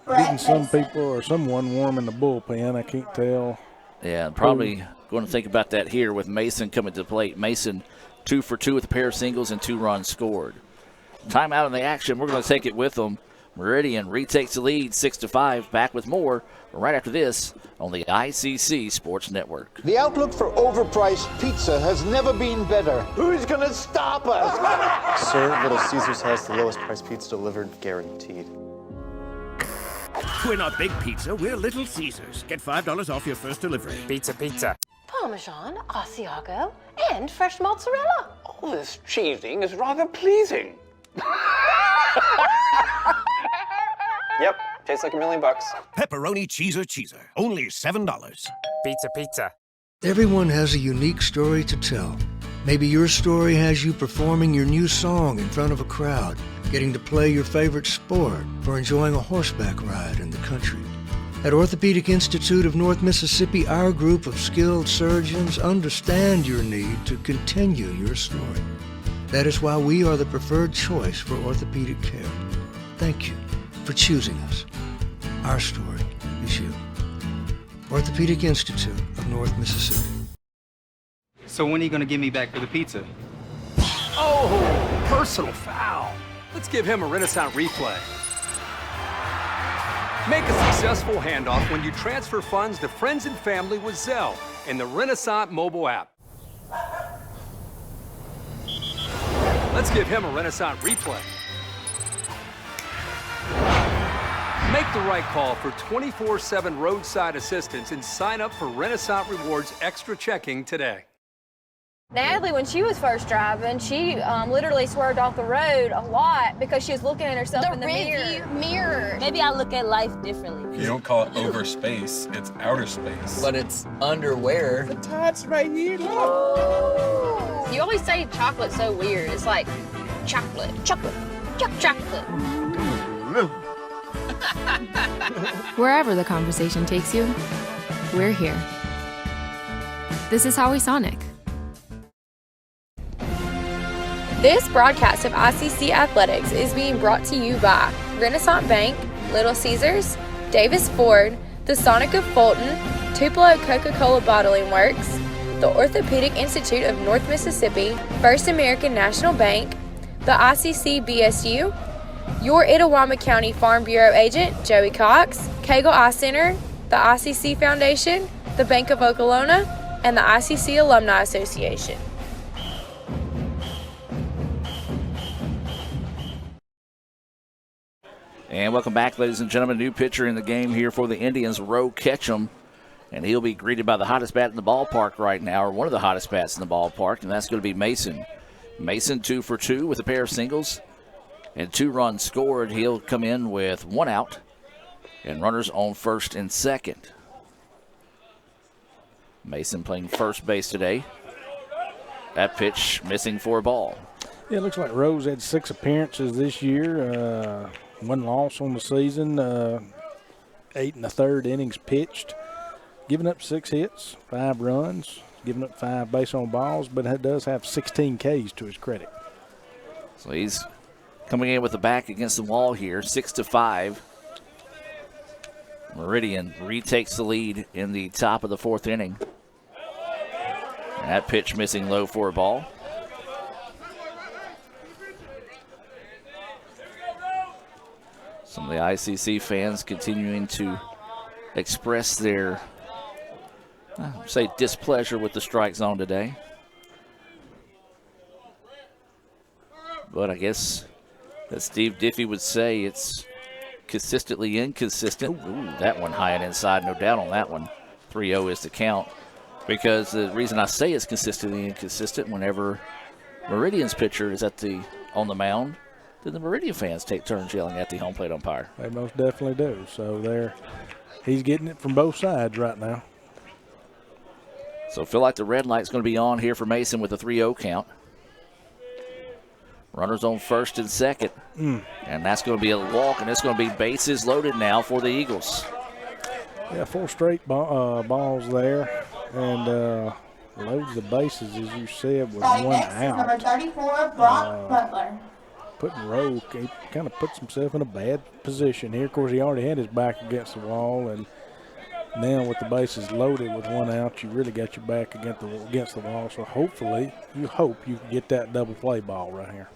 getting some people or someone warm in the bullpen. I can't tell. Yeah, probably going to think about that here with Mason coming to the plate. Mason 2 for 2 with a pair of singles and 2 runs scored. Timeout in the action. We're going to take it with them Meridian retakes the lead 6-5. Back with more right after this on the ICC Sports Network. The outlook for overpriced pizza has never been better. Who's gonna stop us? Sir, Little Caesars has the lowest price pizza delivered, guaranteed. We're not Big Pizza, we're Little Caesars. Get $5 off your first delivery. Pizza, pizza. Parmesan, Asiago, and fresh mozzarella. All this cheesing is rather pleasing. Yep, tastes like $1 million. Pepperoni cheeser. Only $7. Pizza, pizza. Everyone has a unique story to tell. Maybe your story has you performing your new song in front of a crowd, getting to play your favorite sport, or enjoying a horseback ride in the country. At Orthopedic Institute of North Mississippi, our group of skilled surgeons understand your need to continue your story. That is why we are the preferred choice for orthopedic care. Thank you for choosing us. Our story is you. Orthopedic Institute of North Mississippi. So when are you going to give me back for the pizza? Oh, personal foul. Let's give him a Renaissance replay. Make a successful handoff when you transfer funds to friends and family with Zelle and the Renaissance mobile app. Let's give him a Renaissance replay. Make the right call for 24/7 roadside assistance and sign up for Renaissance Rewards Extra Checking today. Natalie, when she was first driving, she literally swerved off the road a lot because she was looking at herself in the mirror. Maybe I look at life differently. You don't call it over space, it's outer space. But it's underwear. The top's right here, look. You always say chocolate's so weird. It's like chocolate. Wherever the conversation takes you, we're here. This is Howie Sonic. This broadcast of ICC Athletics is being brought to you by Renaissance Bank, Little Caesars, Davis Ford, the Sonic of Fulton, Tupelo Coca-Cola Bottling Works, the Orthopedic Institute of North Mississippi, First American National Bank, the ICC BSU, your Itawamba County Farm Bureau agent, Joey Cox, Cagle Eye Center, the ICC Foundation, the Bank of Okolona, and the ICC Alumni Association. And welcome back, ladies and gentlemen. New pitcher in the game here for the Indians, Roe Ketchum. And he'll be greeted by the hottest bat in the ballpark right now, or one of the hottest bats in the ballpark, and that's going to be Mason. Mason 2 for 2 with a pair of singles and 2 runs scored. He'll come in with 1 out and runners on first and second. Mason playing first base today. That pitch missing for a ball. Yeah, it looks like Rose had 6 appearances this year. 1 loss on the season, 8 1/3 innings pitched, giving up 6 hits, 5 runs, giving up 5 base on balls, but it does have 16 Ks to his credit. So he's coming in with the back against the wall here, 6-5. Meridian retakes the lead in the top of the 4th inning. And that pitch missing low for a ball. Some of the ICC fans continuing to express their, displeasure with the strike zone today. But I guess, as Steve Diffie would say, it's consistently inconsistent. Ooh, that one high and inside, no doubt on that one. 3-0 is the count. Because the reason I say it's consistently inconsistent, whenever Meridian's pitcher is on the mound, then the Meridian fans take turns yelling at the home plate umpire. They most definitely do. So he's getting it from both sides right now. So I feel like the red light's going to be on here for Mason with a 3-0 count. Runners on first and second. And that's going to be a walk, and it's going to be bases loaded now for the Eagles. Yeah, 4 straight balls there. And loads the bases, as you said, with 1 out. Number 34, Brock Butler. Putting Rowe, he kind of puts himself in a bad position here. Of course, he already had his back against the wall, and now with the bases loaded with 1 out, you really got your back against the wall. So hopefully, you can get that double play ball right here.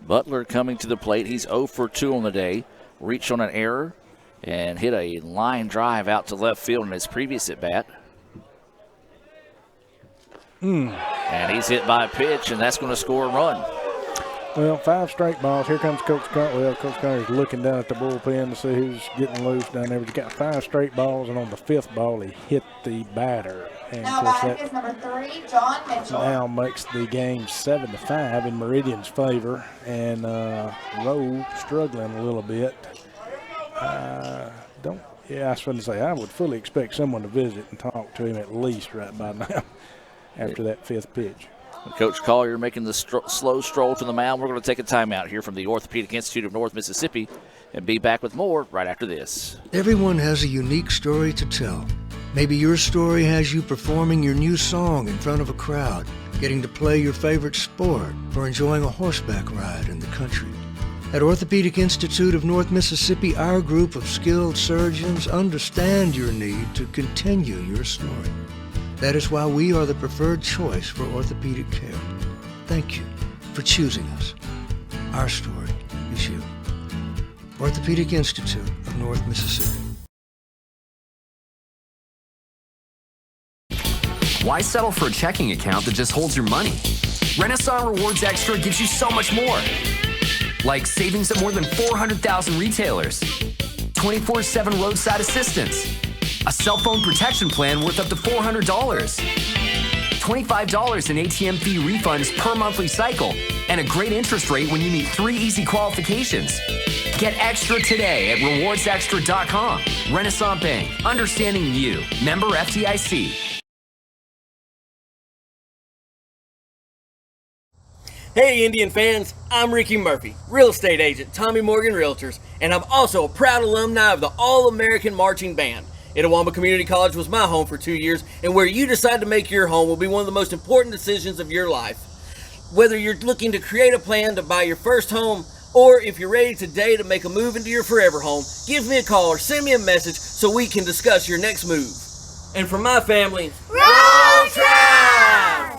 Butler coming to the plate. He's 0 for 2 on the day. reached on an error and hit a line drive out to left field in his previous at-bat. And he's hit by a pitch, and that's going to score a run. Well, 5 straight balls. Here comes Coach Conner. Well, Coach Conner's looking down at the bullpen to see who's getting loose down there. But he's got 5 straight balls, and on the 5th ball, he hit the batter. And Now batting is number 3, John Mitchell. Now makes the game 7-5 in Meridian's favor, and Rowe struggling a little bit. I was going to say, I would fully expect someone to visit and talk to him at least right by now after that 5th pitch. Coach Collier making the slow stroll to the mound. We're going to take a timeout here from the Orthopedic Institute of North Mississippi and be back with more right after this. Everyone has a unique story to tell. Maybe your story has you performing your new song in front of a crowd, getting to play your favorite sport, or enjoying a horseback ride in the country. At Orthopedic Institute of North Mississippi, our group of skilled surgeons understand your need to continue your story. That is why we are the preferred choice for orthopedic care. Thank you for choosing us. Our story is you. Orthopedic Institute of North Mississippi. Why settle for a checking account that just holds your money? Renaissance Rewards Extra gives you so much more. Like savings at more than 400,000 retailers, 24/7 roadside assistance, a cell phone protection plan worth up to $400, $25 in ATM fee refunds per monthly cycle, and a great interest rate when you meet 3 easy qualifications. Get extra today at rewardsextra.com. Renaissance Bank, understanding you. Member FDIC. Hey Indian fans, I'm Ricky Murphy, real estate agent, Tommy Morgan Realtors, and I'm also a proud alumni of the All-American Marching Band. Itawamba Community College was my home for 2 years, and where you decide to make your home will be one of the most important decisions of your life. Whether you're looking to create a plan to buy your first home, or if you're ready today to make a move into your forever home, give me a call or send me a message so we can discuss your next move. And for my family, Roll Tribe!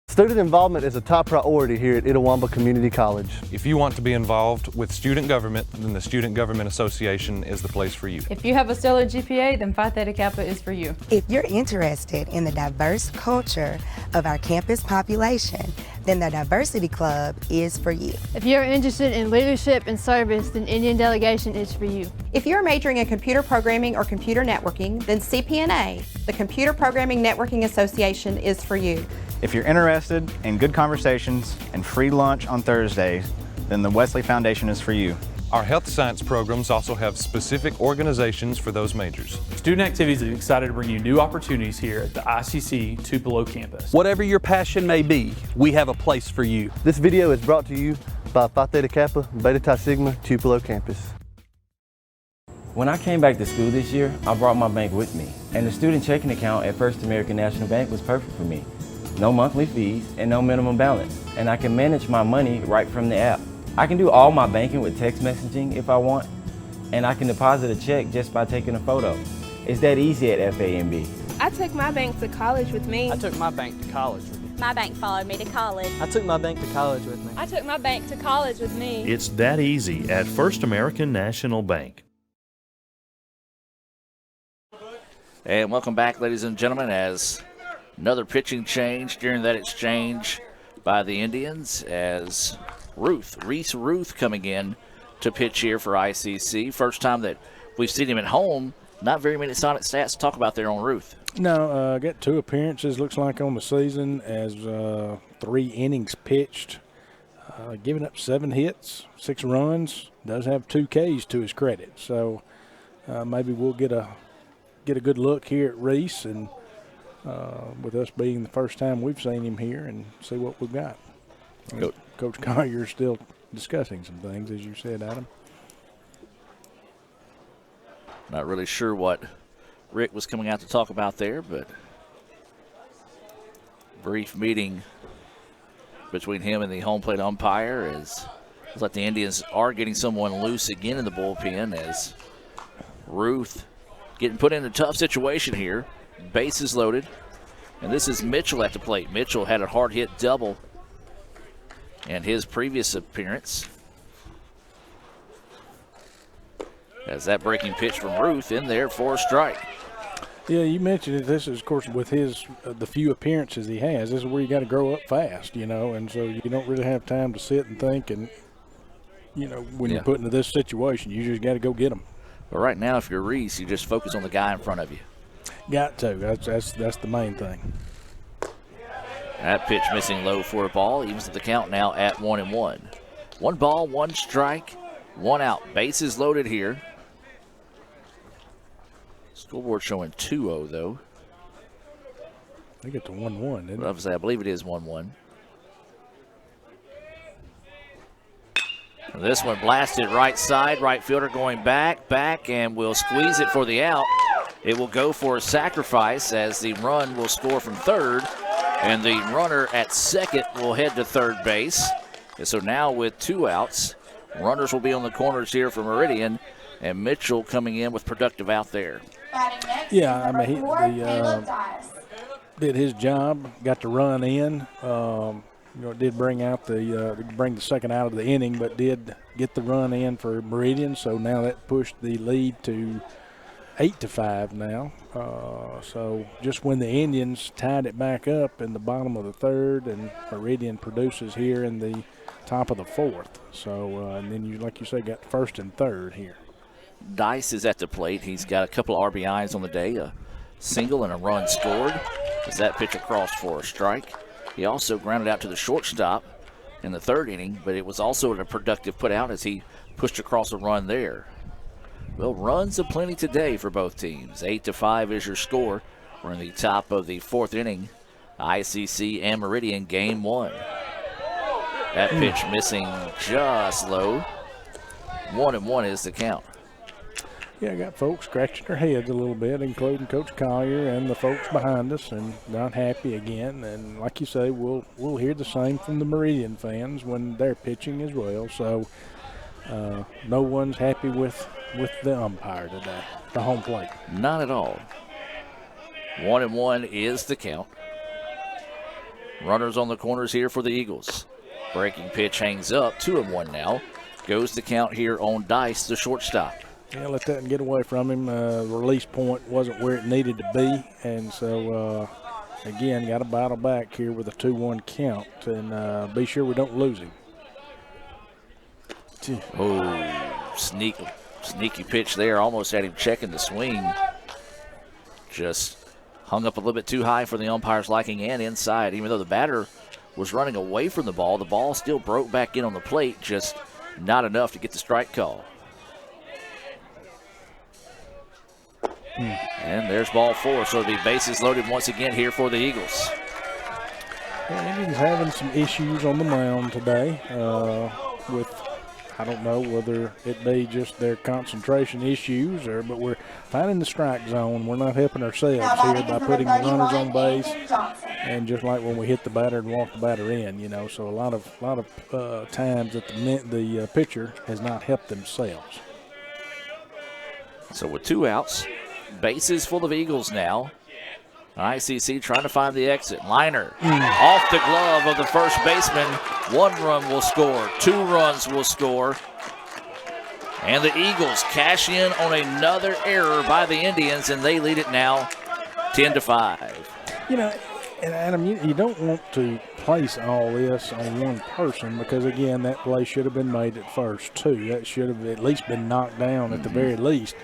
Student involvement is a top priority here at Itawamba Community College. If you want to be involved with student government, then the Student Government Association is the place for you. If you have a stellar GPA, then Phi Theta Kappa is for you. If you're interested in the diverse culture of our campus population, then the Diversity Club is for you. If you're interested in leadership and service, then Indian Delegation is for you. If you're majoring in computer programming or computer networking, then CPNA, the Computer Programming Networking Association, is for you. If you're interested in good conversations and free lunch on Thursdays, then the Wesley Foundation is for you. Our health science programs also have specific organizations for those majors. Student Activities is excited to bring you new opportunities here at the ICC Tupelo campus. Whatever your passion may be, we have a place for you. This video is brought to you by Phi Theta Kappa, Beta Chi Sigma, Tupelo campus. When I came back to school this year, I brought my bank with me, and the student checking account at First American National Bank was perfect for me. No monthly fees and no minimum balance, and I can manage my money right from the app. I can do all my banking with text messaging if I want, and I can deposit a check just by taking a photo. It's that easy at FAMB. I took my bank to college with me. I took my bank to college with me. My bank followed me to college. I took my bank to college with me. I took my bank to college with me. It's that easy at First American National Bank. And welcome back, ladies and gentlemen, as another pitching change during that exchange by the Indians, as Reese Ruth coming in to pitch here for ICC. First time that we've seen him at home. Not very many Sonic stats to talk about there on Ruth. No, got 2 appearances, looks like, on the season, as 3 innings pitched, giving up 7 hits, 6 runs, does have 2 Ks to his credit. So maybe we'll get a good look here at Reese, and with us being the first time we've seen him here, and see what we've got. Coach Collier's still discussing some things, as you said, Adam. Not really sure what Rick was coming out to talk about there, but brief meeting between him and the home plate umpire, as looks like the Indians are getting someone loose again in the bullpen, as Ruth getting put in a tough situation here. Bases loaded, and this is Mitchell at the plate. Mitchell had a hard hit double in his previous appearance. As that breaking pitch from Ruth in there for a strike. Yeah, you mentioned it. This is, of course, with his the few appearances he has, this is where you got to grow up fast, and so you don't really have time to sit and think. And when you're put into this situation, you just got to go get them. But right now, if you're Reese, you just focus on the guy in front of you. Got to. That's the main thing. That pitch missing low for a ball. Evens the count now at 1-1. 1 ball, 1 strike, 1 out. Bases loaded here. Scoreboard showing 2-0 though. They get to 1-1, didn't they? I believe it is 1-1. This one blasted right side. Right fielder going back, and will squeeze it for the out. It will go for a sacrifice as the run will score from third, and the runner at second will head to third base. And so now with 2 outs, runners will be on the corners here for Meridian, and Mitchell coming in with productive out there. Yeah, I mean, he did his job, got to run in. It did bring the second out of the inning, but did get the run in for Meridian. So now that pushed the lead to 8-5 now. So just when the Indians tied it back up in the bottom of the third, and Meridian produces here in the top of the fourth. So and then you, like you say, got first and third here. Dice is at the plate. He's got a couple of RBIs on the day, a single and a run scored. As that pitch across for a strike. He also grounded out to the shortstop in the third inning, but it was also a productive put out as he pushed across a run there. Well, runs aplenty today for both teams. 8-5 is your score. We're in the top of the fourth inning. ICC and Meridian game 1. That pitch missing just low. 1-1 is the count. Yeah, I got folks scratching their heads a little bit, including Coach Collier and the folks behind us, and not happy again. And like you say, we'll hear the same from the Meridian fans when they're pitching as well. So no one's happy with the umpire today, the home plate. Not at all. 1-1 is the count. Runners on the corners here for the Eagles. Breaking pitch hangs up. 2-1 now. Goes the count here on Dice, the shortstop. Yeah, let that get away from him. Release point wasn't where it needed to be, and so again, got to battle back here with a 2-1 count, and be sure we don't lose him. Oh, sneaky pitch there. Almost had him checking the swing. Just hung up a little bit too high for the umpire's liking and inside. Even though the batter was running away from the ball still broke back in on the plate, just not enough to get the strike call. And there's ball 4, so it'll be bases loaded once again here for the Eagles. Yeah, Indians having some issues on the mound today with, I don't know whether it be just their concentration issues, but we're finding the strike zone. We're not helping ourselves here by putting the runners on base, and just like when we hit the batter and walk the batter in, so a lot of times that the pitcher has not helped themselves. So with 2 outs, bases full of Eagles now. ICC trying to find the exit. Liner off the glove of the first baseman. 1 run will score. 2 runs will score. And the Eagles cash in on another error by the Indians, and they lead it now 10-5. And Adam, you don't want to place all this on one person, because, again, that play should have been made at first, too. That should have at least been knocked down at the very least.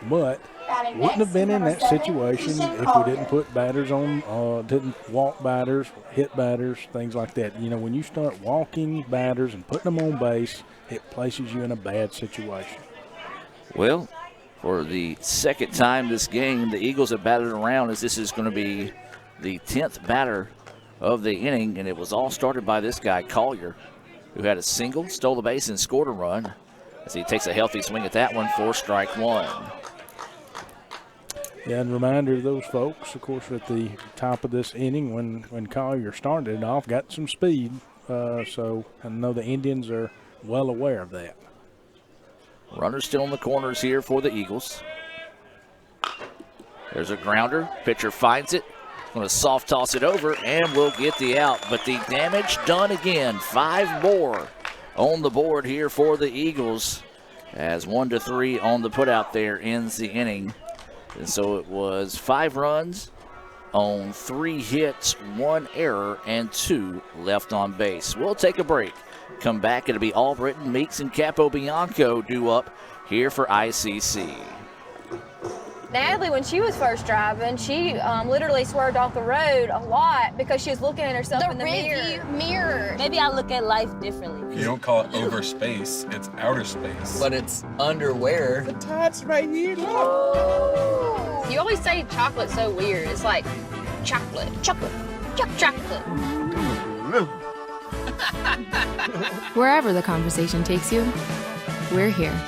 But wouldn't have been in that situation if we didn't put batters on, didn't walk batters, hit batters, things like that. When you start walking batters and putting them on base, it places you in a bad situation. Well, for the second time this game, the Eagles have batted around, as this is going to be the 10th batter of the inning, and it was all started by this guy, Collier, who had a single, stole the base, and scored a run, as he takes a healthy swing at that one for strike 1. Yeah, and reminder to those folks, of course, at the top of this inning when Collier started it off, got some speed. So I know the Indians are well aware of that. Runners still in the corners here for the Eagles. There's a grounder. Pitcher finds it. Going to soft toss it over and will get the out. But the damage done again. 5 more on the board here for the Eagles. As 1-3 on the putout there ends the inning. And so it was 5 runs on 3 hits, 1 error, and 2 left on base. We'll take a break. Come back. It'll be Albritton, Meeks, and Capobianco due up here for ICC. Natalie, when she was first driving, she literally swerved off the road a lot because she was looking at herself in the mirror. Maybe I look at life differently. You don't call it over space, it's outer space. But it's underwear. The top's right here, look. You always say chocolate's so weird. It's like chocolate. Wherever the conversation takes you, we're here.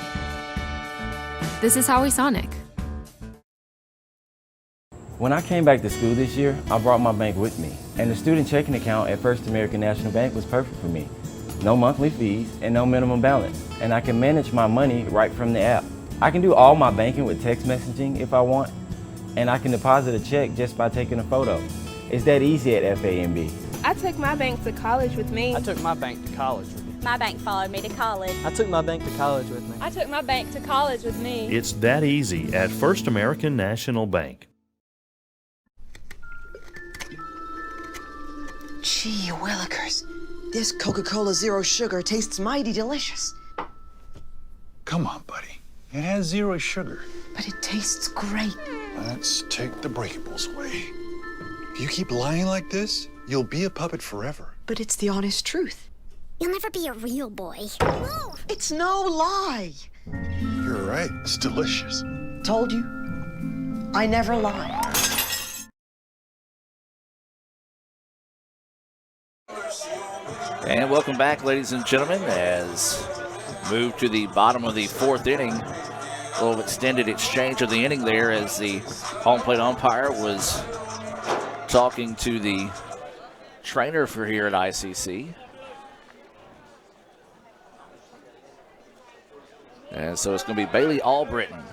This is Howie Sonic. When I came back to school this year, I brought my bank with me, and the student checking account at First American National Bank was perfect for me. No monthly fees and no minimum balance, and I can manage my money right from the app. I can do all my banking with text messaging if I want, and I can deposit a check just by taking a photo. It's that easy at FAMB. I took my bank to college with me. I took my bank to college with me. My bank followed me to college. I took my bank to college with me. I took my bank to college with me. It's that easy at First American National Bank. Gee willikers, this Coca-Cola Zero Sugar tastes mighty delicious. Come on, buddy. It has 0 sugar. But it tastes great. Let's take the breakables away. If you keep lying like this, you'll be a puppet forever. But it's the honest truth. You'll never be a real boy. No, it's no lie. You're right. It's delicious. Told you. I never lie. And welcome back, ladies and gentlemen, as move to the bottom of the 4th inning. A little extended exchange of the inning there as the home plate umpire was talking to the trainer for here at ICC. And so it's going to be Bailey Albritton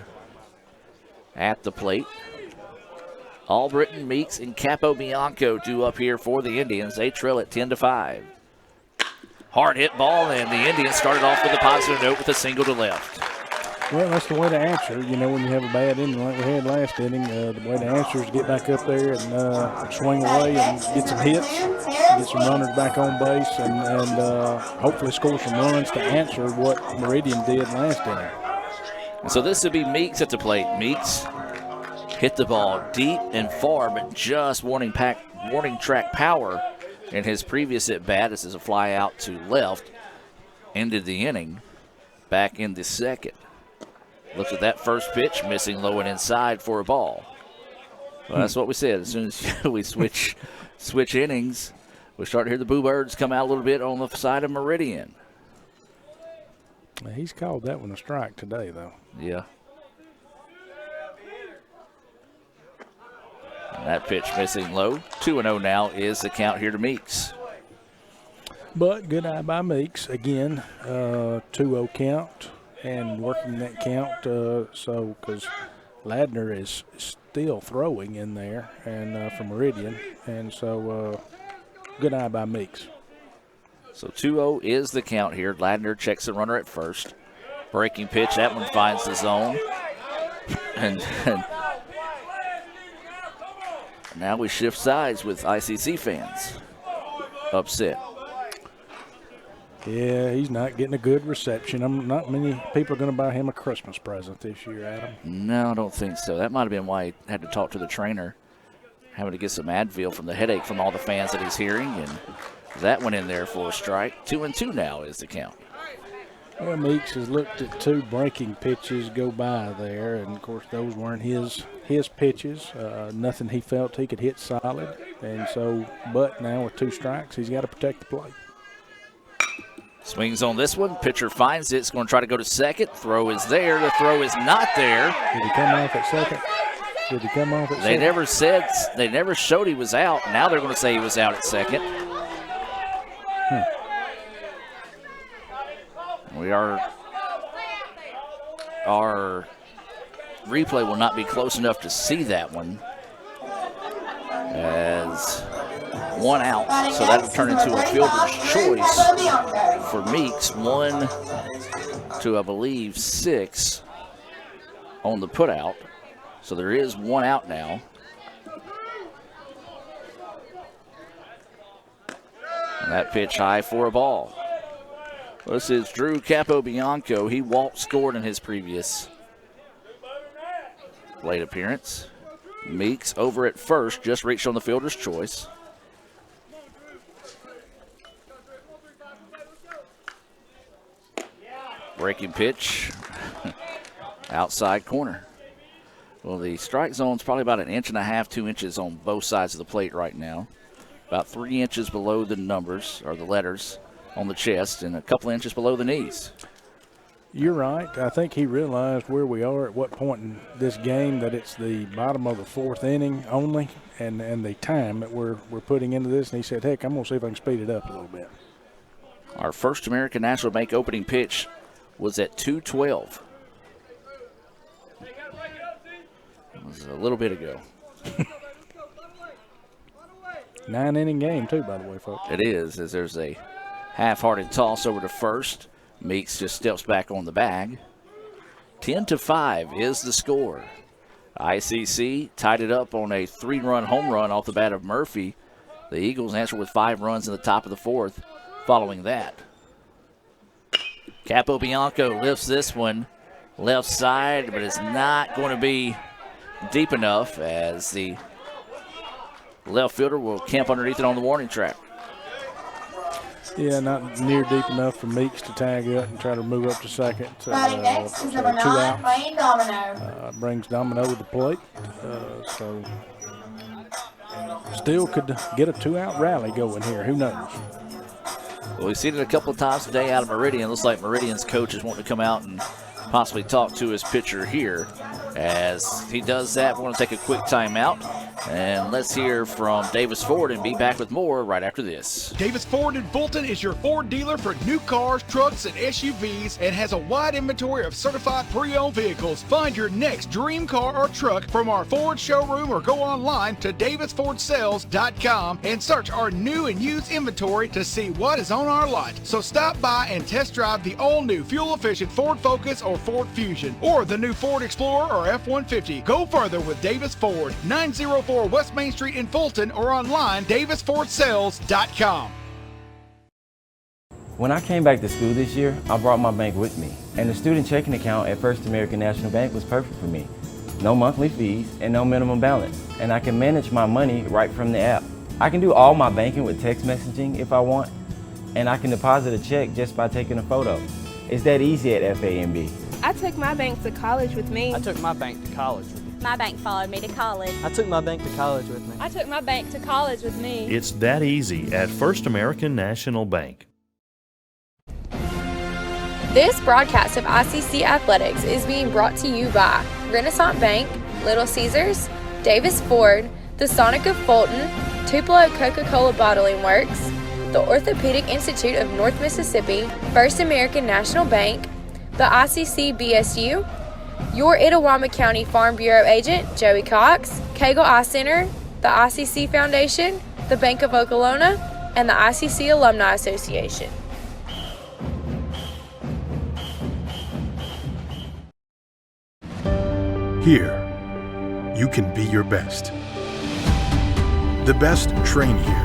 at the plate. Albritton, Meeks, and Capobianco due up here for the Indians. They trail at 10-5. Hard hit ball, and the Indians started off with a positive note with a single to left. Well, that's the way to answer. You know, when you have a bad inning like we had last inning, the way to answer is to get back up there and swing away and get some hits, get some runners back on base, and hopefully score some runs to answer what Meridian did last inning. And so this would be Meeks at the plate. Meeks hit the ball deep and far, but just warning track power in his previous at-bat. This is a fly out to left. Ended the inning back in the 2nd. Looks at that first pitch, missing low and inside for a ball. Well, that's what we said. As soon as we switch innings, we start to hear the Boo Birds come out a little bit on the side of Meridian. He's called that one a strike today, though. Yeah. And that pitch missing low. 2-0 now is the count here to Meeks. But good eye by Meeks. Again, 2-0 count. And working that count, because Ladner is still throwing in there, and for Meridian, and so good eye by Meeks. So 2-0 is the count here. Ladner checks the runner at first. Breaking pitch, that one finds the zone, and now we shift sides with ICC fans upset. Yeah, he's not getting a good reception. Not many people are going to buy him a Christmas present this year, Adam. No, I don't think so. That might have been why he had to talk to the trainer, having to get some Advil from the headache from all the fans that he's hearing, and that went in there for a strike. 2-2 now is the count. Well, Meeks has looked at 2 breaking pitches go by there, and of course those weren't his pitches. Nothing he felt he could hit solid, and so, but now with 2 strikes, he's got to protect the plate. Swings on this one. Pitcher finds it. It's going to try to go to second. Throw is there. The throw is not there. Did he come off at second? Did he come off at They second? they never showed he was out. Now they're going to say he was out at second. Our replay will not be close enough to see that one. As 1 out, so that'll turn into a fielder's choice for Meeks. 1 to, I believe, 6 on the putout. So there is 1 out now. And that pitch high for a ball. This is Drew Capobianco. He scored in his previous plate appearance. Meeks over at first, just reached on the fielder's choice. Breaking pitch, outside corner. Well, the strike zone's probably about 1.5 inches, 2 inches on both sides of the plate right now. About 3 inches below the numbers, or the letters, on the chest, and a couple inches below the knees. You're right. I think he realized where we are at what point in this game, that it's the bottom of the 4th inning only, and the time that we're putting into this. And he said, heck, I'm going to see if I can speed it up a little bit. Our First American National Bank opening pitch was at 2:12. It was a little bit ago. 9-inning game, too, by the way, folks. It is, as there's a half-hearted toss over to first. Meeks just steps back on the bag. 10-5 is the score. ICC tied it up on a 3-run home run off the bat of Murphy. The Eagles answer with 5 runs in the top of the 4th following that. Capobianco lifts this one left side, but it's not going to be deep enough, as the left fielder will camp underneath it on the warning track. Yeah, not near deep enough for Meeks to tag up and try to move up to second. Batting next is number 9, Wayne Domino. Brings Domino to the plate. So still could get a 2-out rally going here. Who knows? Well, we've seen it a couple of times today out of Meridian. Looks like Meridian's coach is wanting to come out and possibly talk to his pitcher here. As he does that, we're going to take a quick timeout. And let's hear from Davis Ford and be back with more right after this. Davis Ford in Fulton is your Ford dealer for new cars, trucks, and SUVs, and has a wide inventory of certified pre-owned vehicles. Find your next dream car or truck from our Ford showroom, or go online to davisfordsales.com and search our new and used inventory to see what is on our lot. So stop by and test drive the all-new fuel-efficient Ford Focus or Ford Fusion, or the new Ford Explorer or F-150. Go further with Davis Ford, 904 West Main Street in Fulton, or online, davisfordsales.com. When I came back to school this year, I brought my bank with me, and the student checking account at First American National Bank was perfect for me. No monthly fees and no minimum balance, and I can manage my money right from the app. I can do all my banking with text messaging if I want, and I can deposit a check just by taking a photo. It's that easy at FAMB. I took my bank to college with me. I took my bank to college with me. My bank followed me to college. I took my bank to college with me. I took my bank to college with me. It's that easy at First American National Bank. This broadcast of ICC Athletics is being brought to you by Renaissance Bank, Little Caesars, Davis Ford, the Sonic of Fulton, Tupelo Coca-Cola Bottling Works, the Orthopedic Institute of North Mississippi, First American National Bank, the ICC BSU, your Itawamba County Farm Bureau agent, Joey Cox, Cagle Eye Center, the ICC Foundation, the Bank of Okolona, and the ICC Alumni Association. Here, you can be your best. The best train here.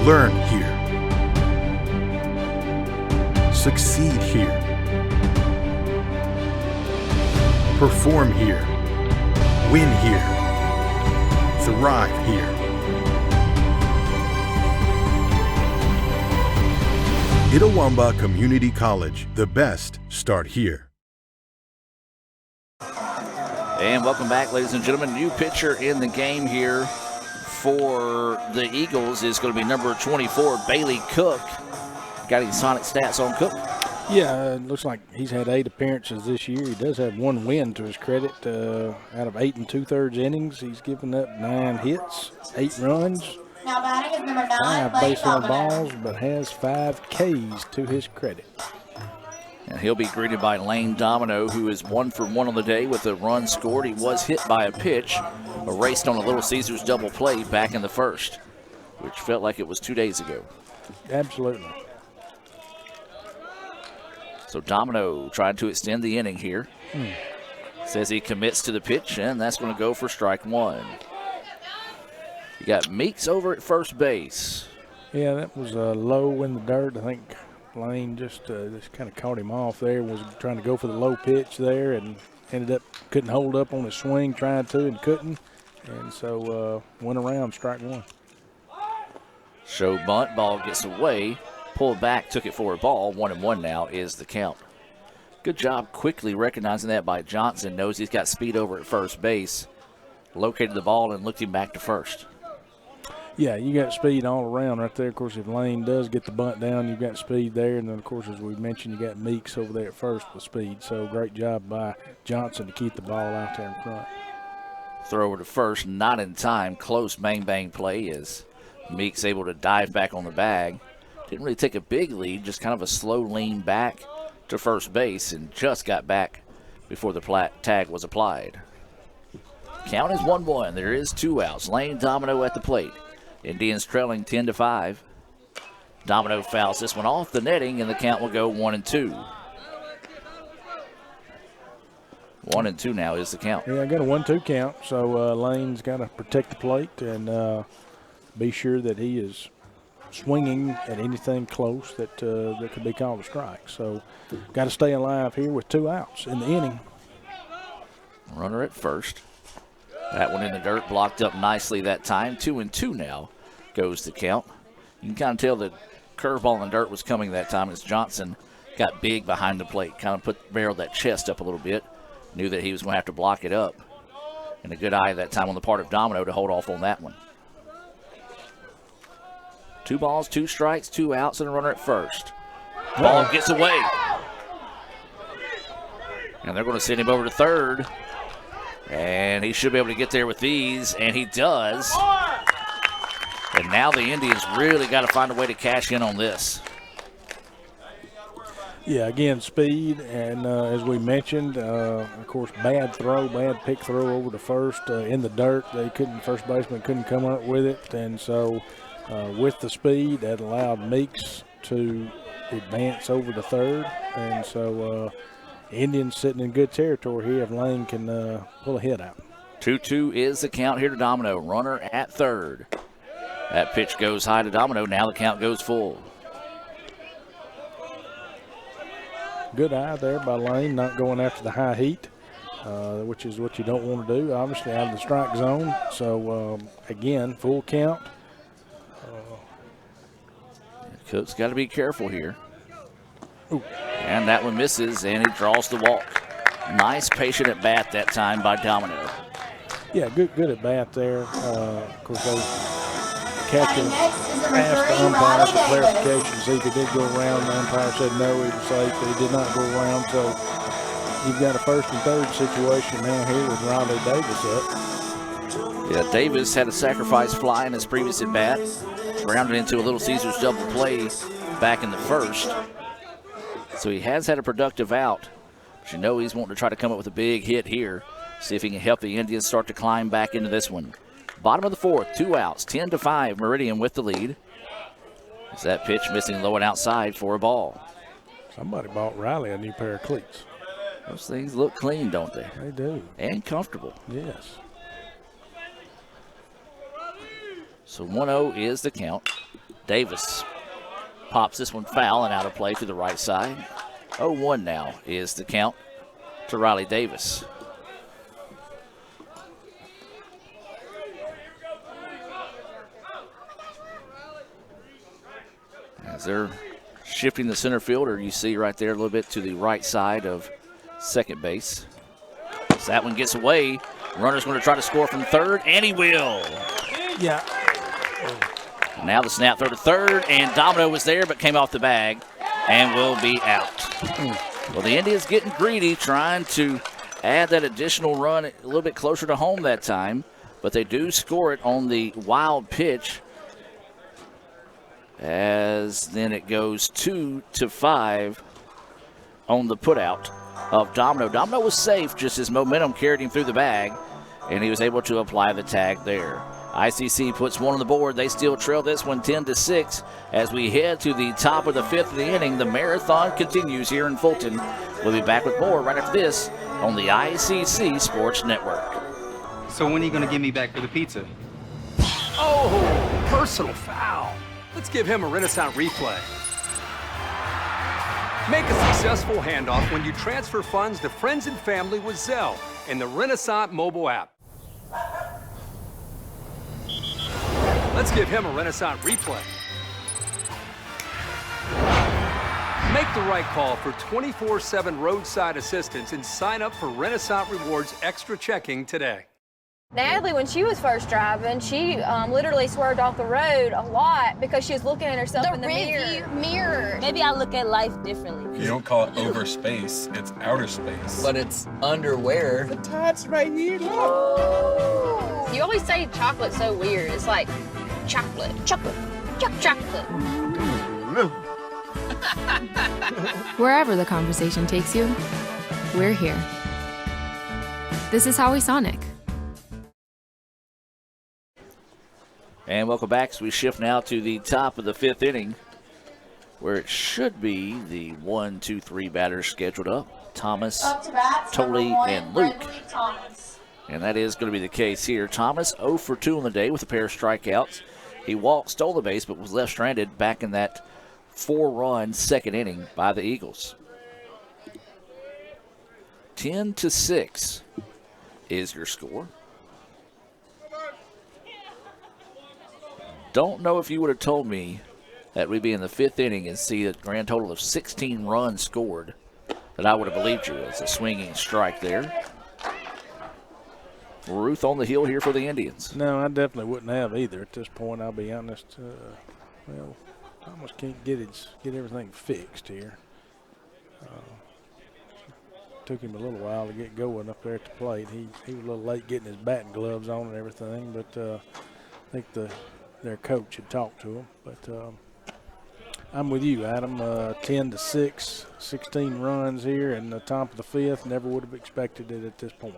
Learn here. Succeed here. Perform here. Win here. Thrive here. Itawamba Community College. The best start here. And welcome back, ladies and gentlemen. New pitcher in the game here for the Eagles is going to be number 24, Bailey Cook. Got any Sonic stats on Cook? Yeah, it looks like he's had 8 appearances this year. He does have 1 win to his credit. Out of 8 2/3 innings, he's given up 9 hits, 8 runs, Now batting is number 9, 5 base on Domino. balls, but has 5 Ks to his credit. And he'll be greeted by Lane Domino, who is 1 for 1 on the day with a run scored. He was hit by a pitch, erased on a Little Caesars double play back in the first, which felt like it was 2 days ago. Absolutely. So Domino trying to extend the inning here. Says he commits to the pitch, and that's going to go for strike one. You got Meeks over at first base. Yeah, that was low in the dirt. I think Lane just kind of caught him off there. Was trying to go for the low pitch there, and ended up couldn't hold up on his swing, trying to and couldn't, and so went around strike one. Show bunt, ball gets away, pulled back, took it for a ball. 1-1 now is the count. Good job quickly recognizing that by Johnson. Knows he's got speed over at first base. Located the ball and looked him back to first. Yeah, you got speed all around right there. Of course, if Lane does get the bunt down, you've got speed there. And then, of course, as we mentioned, you got Meeks over there at first with speed. So great job by Johnson to keep the ball out there in front. Throw over to first, not in time. Close bang-bang play as Meeks able to dive back on the bag. Didn't really take a big lead, just kind of a slow lean back to first base and just got back before the tag was applied. Count is 1-1. There is 2 outs. Lane, Domino at the plate. Indians trailing 10-5. Domino fouls this one off the netting, and the count will go 1-2. 1-2 now is the count. Yeah, I got a 1-2 count, so Lane's got to protect the plate and be sure that he is swinging at anything close that could be called a strike. So got to stay alive here with 2 outs in the inning. Runner at first. That one in the dirt, blocked up nicely that time. 2-2 now goes the count. You can kind of tell the curveball in the dirt was coming that time as Johnson got big behind the plate, kind of barreled that chest up a little bit. Knew that he was going to have to block it up. And a good eye that time on the part of Domino to hold off on that one. 2 balls, 2 strikes, 2 outs, and a runner at first. Ball gets away. And they're going to send him over to third. And he should be able to get there with these, and he does. And now the Indians really got to find a way to cash in on this. Yeah, again, speed, and as we mentioned, of course, bad pick throw over to first in the dirt. First baseman couldn't come up with it, and so with the speed, that allowed Meeks to advance over to third, and so Indians sitting in good territory here if Lane can pull a hit out. 2-2 is the count here to Domino. Runner at third. That pitch goes high to Domino. Now the count goes full. Good eye there by Lane, not going after the high heat, which is what you don't want to do, obviously out of the strike zone. So, again, full count. Cook's got to be careful here. Ooh. And that one misses, and he draws the walk. Nice patient at bat that time by Domino. Yeah, good at bat there. Of course, those catcher asked the umpire for clarification, see if he did go around. The umpire said no, he was safe, but he did not go around. So you've got a first and third situation now here with Riley Davis up. Yeah, Davis had a sacrifice fly in his previous at bat. Grounded into a Little Caesars double play back in the first. So he has had a productive out. But you know he's wanting to try to come up with a big hit here. See if he can help the Indians start to climb back into this one. Bottom of the fourth, 2 outs, 10-5, Meridian with the lead. As that pitch missing low and outside for a ball. Somebody bought Riley a new pair of cleats. Those things look clean, don't they? They do. And comfortable. Yes. So 1-0 is the count. Davis pops this one foul and out of play to the right side. 0-1 now is the count to Riley Davis. As they're shifting the center fielder, you see right there a little bit to the right side of second base. As that one gets away, runner's going to try to score from third, and he will. Yeah. Now the snap throw to third, and Domino was there but came off the bag and will be out. Well, the Indians getting greedy, trying to add that additional run a little bit closer to home that time, but they do score it on the wild pitch. As then it goes 2-5 on the putout of Domino. Domino was safe, just his momentum carried him through the bag, and he was able to apply the tag there. ICC puts one on the board. They still trail this one 10-6. As we head to the top of the 5th of the inning, the marathon continues here in Fulton. We'll be back with more right after this on the ICC Sports Network. So when are you going to give me back for the pizza? Oh, personal foul. Let's give him a Renaissance replay. Make a successful handoff when you transfer funds to friends and family with Zelle and the Renaissance mobile app. Let's give him a Renaissance replay. Make the right call for 24/7 roadside assistance and sign up for Renaissance Rewards Extra Checking today. Natalie, when she was first driving, she literally swerved off the road a lot because she was looking at herself in the mirror. Maybe I look at life differently. You don't call it over space, it's outer space. But it's underwear. The tats right here. Look. You always say chocolate's so weird. It's like chocolate. Wherever the conversation takes you, we're here. This is Howie Sonic. And welcome back as we shift now to the top of the 5th inning, where it should be the 1, 2, 3 batters scheduled up. Thomas, Tolley, and Luke. And that is going to be the case here. Thomas 0 for 2 on the day with a pair of strikeouts. He walked, stole the base, but was left stranded back in that 4-run second inning by the Eagles. 10-6 is your score. Don't know if you would have told me that we'd be in the 5th inning and see a grand total of 16 runs scored, that I would have believed you. It's a swinging strike there. Ruth on the hill here for the Indians. No, I definitely wouldn't have either at this point, I'll be honest. Well, I almost can't get everything fixed here. Took him a little while to get going up there at the plate. He was a little late getting his batting gloves on and everything, but I think their coach had talked to him. But I'm with you, Adam. 10-6, 16 runs here in the top of the 5th. Never would have expected it at this point.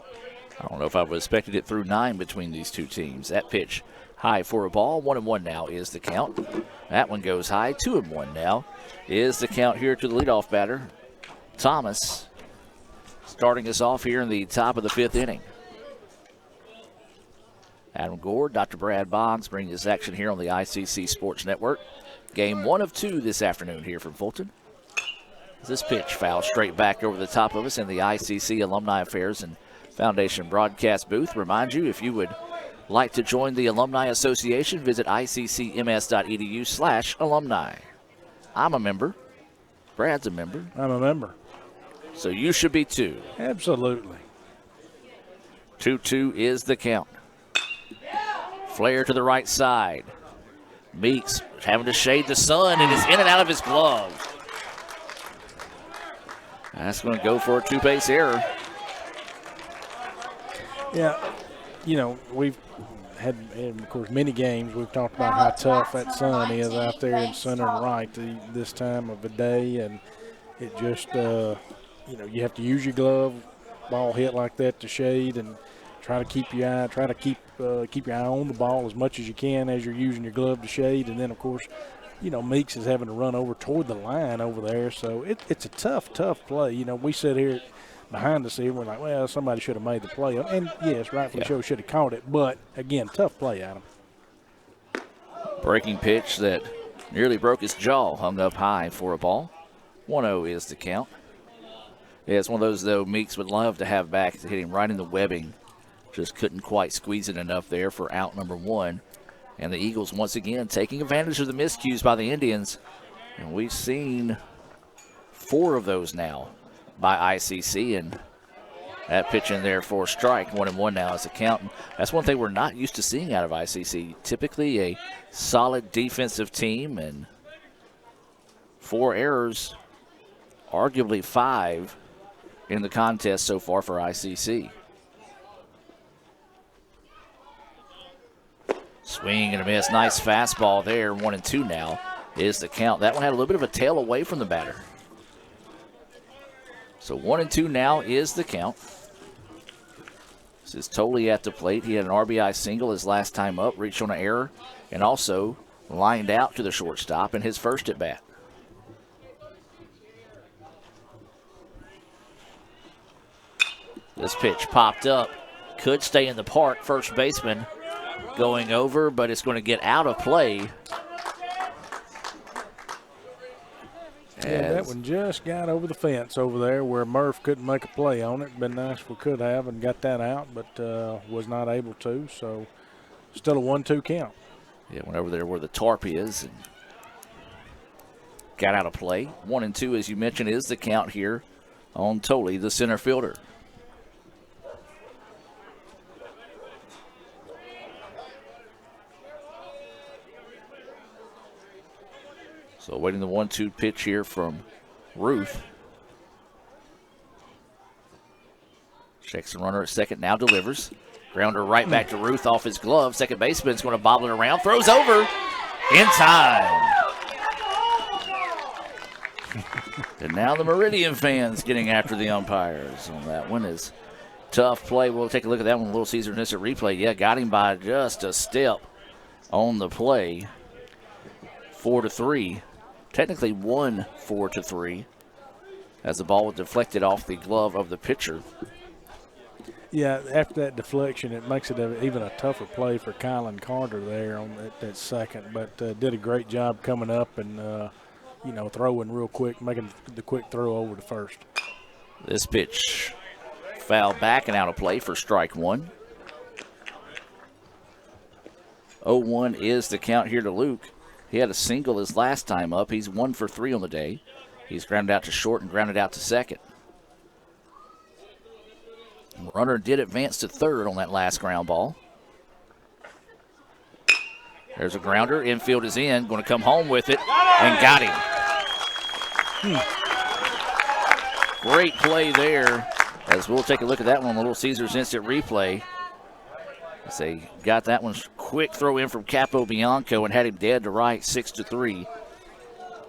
I don't know if I would have expected it through 9 between these two teams. That pitch high for a ball. 1-1 now is the count. That one goes high. 2-1 now is the count here to the leadoff batter, Thomas, starting us off here in the top of the 5th inning. Adam Gore, Dr. Brad Boggs bringing this action here on the ICC Sports Network. Game 1 of 2 this afternoon here from Fulton. This pitch foul straight back over the top of us in the ICC Alumni Affairs and Foundation broadcast booth. Remind you, if you would like to join the Alumni Association, visit iccms.edu/alumni. I'm a member. Brad's a member. I'm a member. So you should be too. Absolutely. 2-2 is the count. Flare to the right side. Meeks having to shade the sun and is in and out of his glove. That's going to go for a 2-base error. Yeah, you know, we've had, of course, many games. We've talked about how tough that sun is out there in center and right this time of the day, and it just, you know, you have to use your glove, ball hit like that to shade, and try to keep your eye, keep your eye on the ball as much as you can as you're using your glove to shade. And then, of course, you know, Meeks is having to run over toward the line over there, so it's a tough play. You know, we sit here behind us here, we're like, well, somebody should have made the play. And, yes, rightfully so, should have caught it. But, again, tough play, Adam. Breaking pitch that nearly broke his jaw, hung up high for a ball. 1-0 is the count. Yeah, it's one of those, though, Meeks would love to have back. Hit him right in the webbing. Just couldn't quite squeeze it enough there for out number 1. And the Eagles, once again, taking advantage of the miscues by the Indians. And we've seen 4 of those now by ICC, and that pitch in there for a strike. 1-1 now is the count. And that's one thing we're not used to seeing out of ICC. Typically a solid defensive team, and 4 errors, arguably 5 in the contest so far for ICC. Swing and a miss. Nice fastball there. 1-2 now is the count. That one had a little bit of a tail away from the batter. So 1-2 now is the count. This is totally at the plate. He had an RBI single his last time up, reached on an error, and also lined out to the shortstop in his first at bat. This pitch popped up. Could stay in the park. First baseman going over, but it's going to get out of play. Yeah, that one just got over the fence over there where Murph couldn't make a play on it. Been nice if we could have and got that out, but was not able to. So still a 1-2 count. Yeah, went over there where the tarp is and got out of play. 1-2, as you mentioned, is the count here on Tolley, the center fielder. So waiting the 1-2 pitch here from Ruth. Checks the runner at second, now delivers. Grounder right back to Ruth off his glove. Second baseman's going to bobble it around. Throws over in time. And now the Meridian fans getting after the umpires on that one. Is tough play. We'll take a look at that one. Little Caesar in this replay. Yeah, got him by just a step on the play. 4-3. Technically 1-4-3 as the ball was deflected off the glove of the pitcher. Yeah, after that deflection, it makes it even a tougher play for Kylan Carter there on that second, but did a great job coming up and, throwing real quick, making the quick throw over to first. This pitch foul back and out of play for strike one. 0-1 is the count here to Luke. He had a single his last time up. He's 1 for 3 on the day. He's grounded out to short and grounded out to second. Runner did advance to third on that last ground ball. There's a grounder. Infield is in. Going to come home with it and got him. Great play there as we'll take a look at that one on Little Caesars instant replay. As they got that one quick throw in from Capo Bianco and had him dead to right, 6-3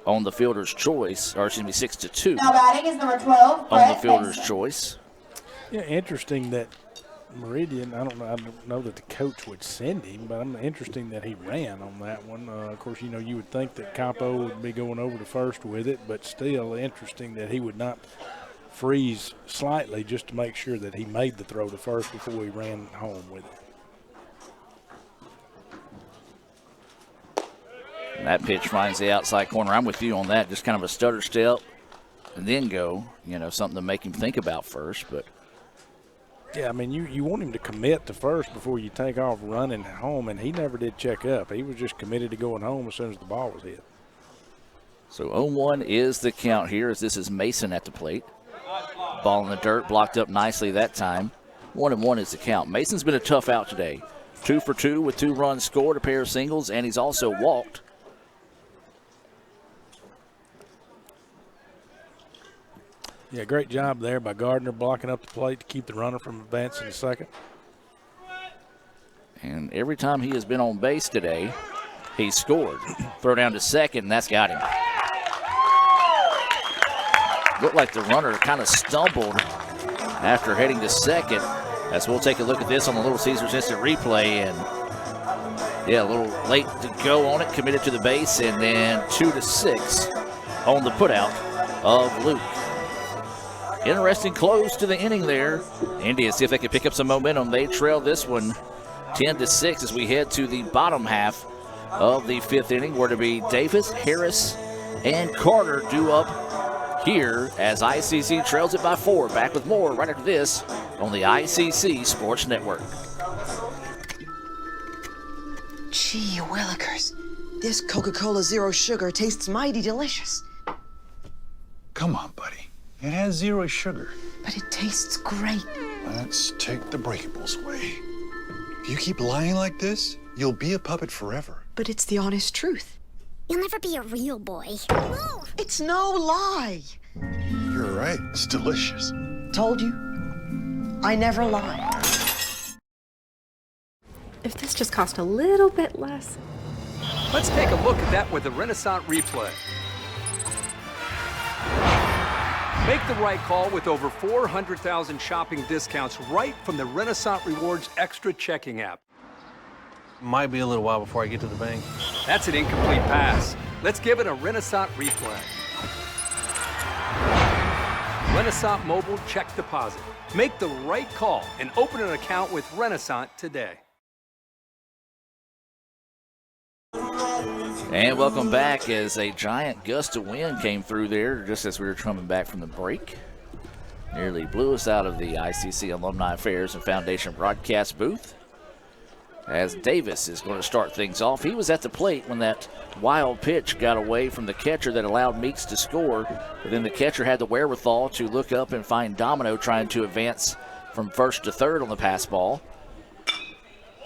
on the fielder's choice, or excuse me, 6-2 Now batting is number 12, on the fielder's choice. Yeah, interesting that Meridian, I don't know that the coach would send him, but I'm interesting that he ran on that one. Of course, you would think that Capo would be going over to first with it, but still interesting that he would not freeze slightly just to make sure that he made the throw to first before he ran home with it. And that pitch finds the outside corner. I'm with you on that. Just kind of a stutter step and then go, something to make him think about first. But yeah, I mean, you want him to commit to first before you take off running home, and he never did check up. He was just committed to going home as soon as the ball was hit. So 0-1 is the count here as this is Mason at the plate. Ball in the dirt, blocked up nicely that time. 1-1 is the count. Mason's been a tough out today. 2 for 2 with 2 runs scored, a pair of singles, and he's also walked. Yeah, great job there by Gardner blocking up the plate to keep the runner from advancing to second. And every time he has been on base today, he's scored. Throw down to second, and that's got him. Looked like the runner kind of stumbled after heading to second. As we'll take a look at this on the Little Caesars instant replay. And yeah, a little late to go on it, committed to the base, and then 2-6 on the putout of Luke. Interesting close to the inning there. India see if they can pick up some momentum. They trail this one 10-6 as we head to the bottom half of the 5th inning. Where to be Davis, Harris, and Carter due up here as ICC trails it by 4. Back with more right after this on the ICC Sports Network. Gee willikers, this Coca-Cola Zero Sugar tastes mighty delicious. Come on, buddy. It has 0 sugar. But it tastes great. Let's take the breakables away. If you keep lying like this, you'll be a puppet forever. But it's the honest truth. You'll never be a real boy. No, it's no lie. You're right. It's delicious. Told you. I never lie. If this just cost a little bit less. Let's take a look at that with the Renaissance replay. Make the right call with over 400,000 shopping discounts right from the Renaissance Rewards Extra checking app. Might be a little while before I get to the bank. That's an incomplete pass. Let's give it a Renaissance replay. Renaissance Mobile Check Deposit. Make the right call and open an account with Renaissance today. And welcome back as a giant gust of wind came through there just as we were coming back from the break. Nearly blew us out of the ICC Alumni Affairs and Foundation broadcast booth. As Davis is going to start things off. He was at the plate when that wild pitch got away from the catcher that allowed Meeks to score. But then the catcher had the wherewithal to look up and find Domino trying to advance from first to third on the pass ball.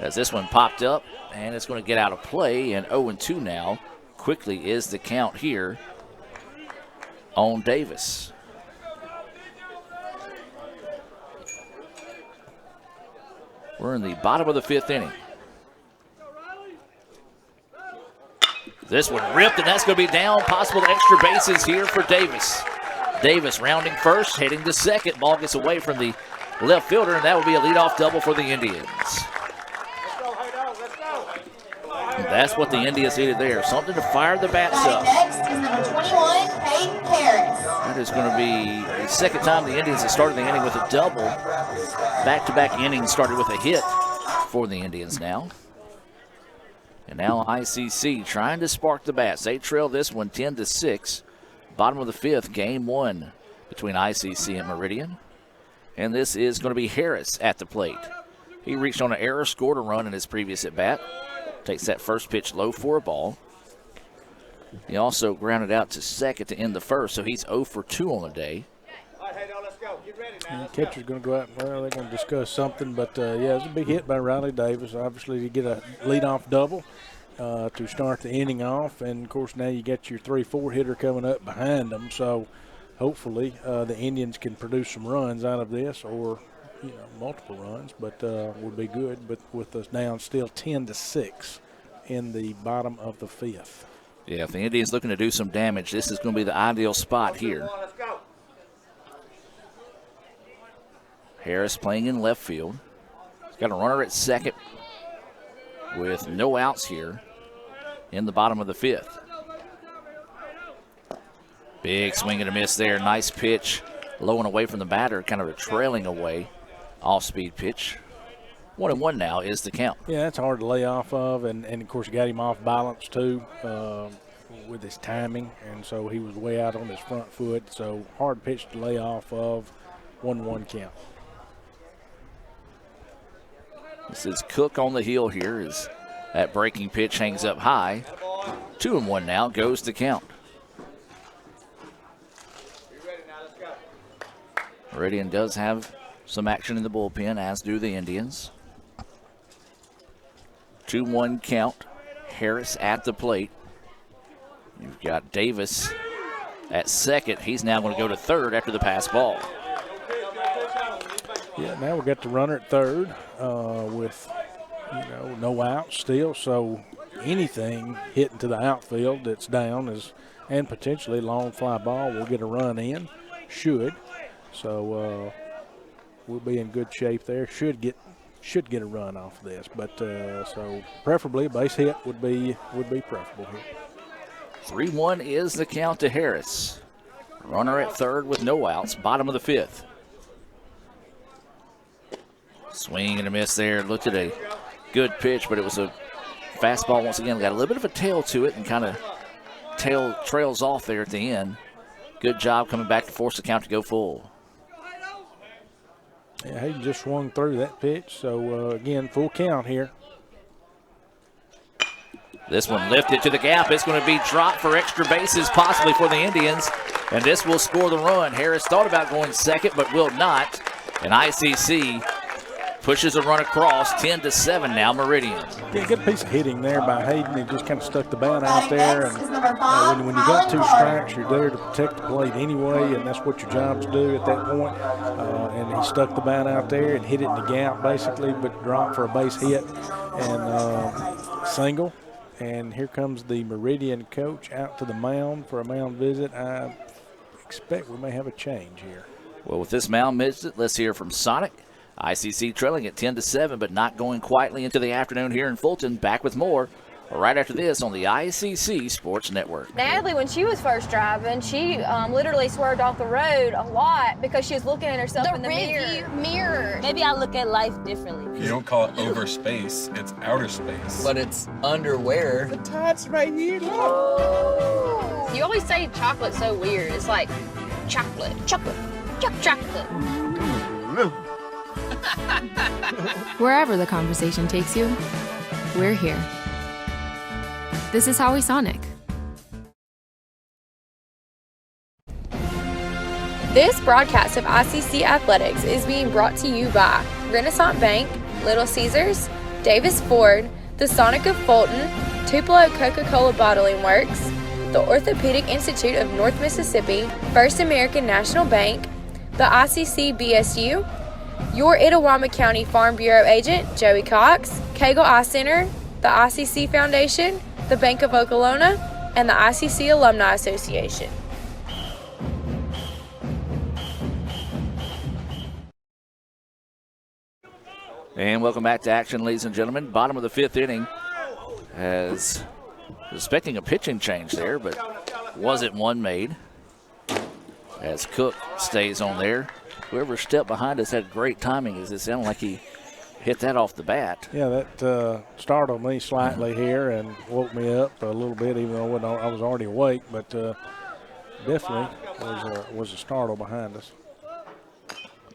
As this one popped up, and it's going to get out of play, and 0-2 now. Quickly is the count here on Davis. We're in the bottom of the fifth inning. This one ripped, and that's going to be down. Possible extra bases here for Davis. Davis rounding first, heading to second. Ball gets away from the left fielder, and that will be a leadoff double for the Indians. And that's what the Indians needed there. Something to fire the bats up. Next is number 21, Hayden Harris. That is going to be the second time the Indians have started the inning with a double. Back-to-back innings started with a hit for the Indians now. And now ICC trying to spark the bats. They trail this one 10-6. Bottom of the fifth, game one between ICC and Meridian. And this is going to be Harris at the plate. He reached on an error, scored a run in his previous at-bat. Takes that first pitch low for a ball. He also grounded out to second to end the first, so he's 0 for 2 on the day. The catcher's going to go out, well, they're going to discuss something, but yeah, it's a big hit by Riley Davis. Obviously, to get a leadoff double to start the inning off, and of course now you got your 3-4 hitter coming up behind them, so hopefully the Indians can produce some runs out of this, or multiple runs, but would be good. But with us down still 10-6 in the bottom of the fifth. Yeah, if the Indians looking to do some damage, this is going to be the ideal spot here. Harris playing in left field. He's got a runner at second with no outs here in the bottom of the fifth. Big swing and a miss there. Nice pitch. Low and away from the batter, kind of a trailing away. Off-speed pitch. 1-1 now is the count. Yeah, that's hard to lay off of, and of course, got him off balance too with his timing, and so he was way out on his front foot, so hard pitch to lay off of. 1-1 count. This is Cook on the heel here as that breaking pitch hangs up high. 2-1 now goes the count. Meridian does have some action in the bullpen, as do the Indians. 2-1 count. Harris at the plate. You've got Davis at second. He's now going to go to third after the pass ball. Yeah, now we've got the runner at third with, no outs still. So anything hitting to the outfield that's down and potentially long fly ball will get a run in. Should. So we'll be in good shape there. Should get a run off of this, but so preferably a base hit would be preferable here. 3-1 is the count to Harris. Runner at third with no outs. Bottom of the fifth. Swing and a miss there. Looked at a good pitch, but it was a fastball once again. Got a little bit of a tail to it and kind of trails off there at the end. Good job coming back to force the count to go full. Yeah, Hayden just swung through that pitch. So, again, full count here. This one lifted to the gap. It's going to be dropped for extra bases, possibly for the Indians. And this will score the run. Harris thought about going second, but will not. And ICC pushes a run across. 10-7 now, Meridian. Yeah, good piece of hitting there by Hayden. He just kind of stuck the bat out there. And when you got two strikes, you're there to protect the plate anyway, and that's what your job's do at that point. And he stuck the bat out there and hit it in the gap, basically, but dropped for a base hit and single. And here comes the Meridian coach out to the mound for a mound visit. I expect we may have a change here. Well, with this mound visit, let's hear from Sonic. ICC trailing at 10-7, but not going quietly into the afternoon here in Fulton. Back with more right after this on the ICC Sports Network. Natalie, when she was first driving, she literally swerved off the road a lot because she was looking at herself in the mirror. Maybe I look at life differently. You don't call it over space, it's outer space. But it's underwear. The tight's right here. You always say chocolate's so weird. It's like chocolate. Wherever the conversation takes you, we're here. This is Howie Sonic. This broadcast of ICC Athletics is being brought to you by Renaissance Bank, Little Caesars, Davis Ford, the Sonic of Fulton, Tupelo Coca-Cola Bottling Works, the Orthopedic Institute of North Mississippi, First American National Bank, the ICC BSU, your Itawamba County Farm Bureau agent, Joey Cox, Cagle Eye Center, the ICC Foundation, the Bank of Okolona, and the ICC Alumni Association. And welcome back to action, ladies and gentlemen. Bottom of the fifth inning. As expecting a pitching change there, but wasn't one made. As Cook stays on there. Whoever stepped behind us had great timing, as it sounded like he hit that off the bat. Yeah, that startled me slightly here and woke me up a little bit, even though I was already awake, but definitely was a startle behind us.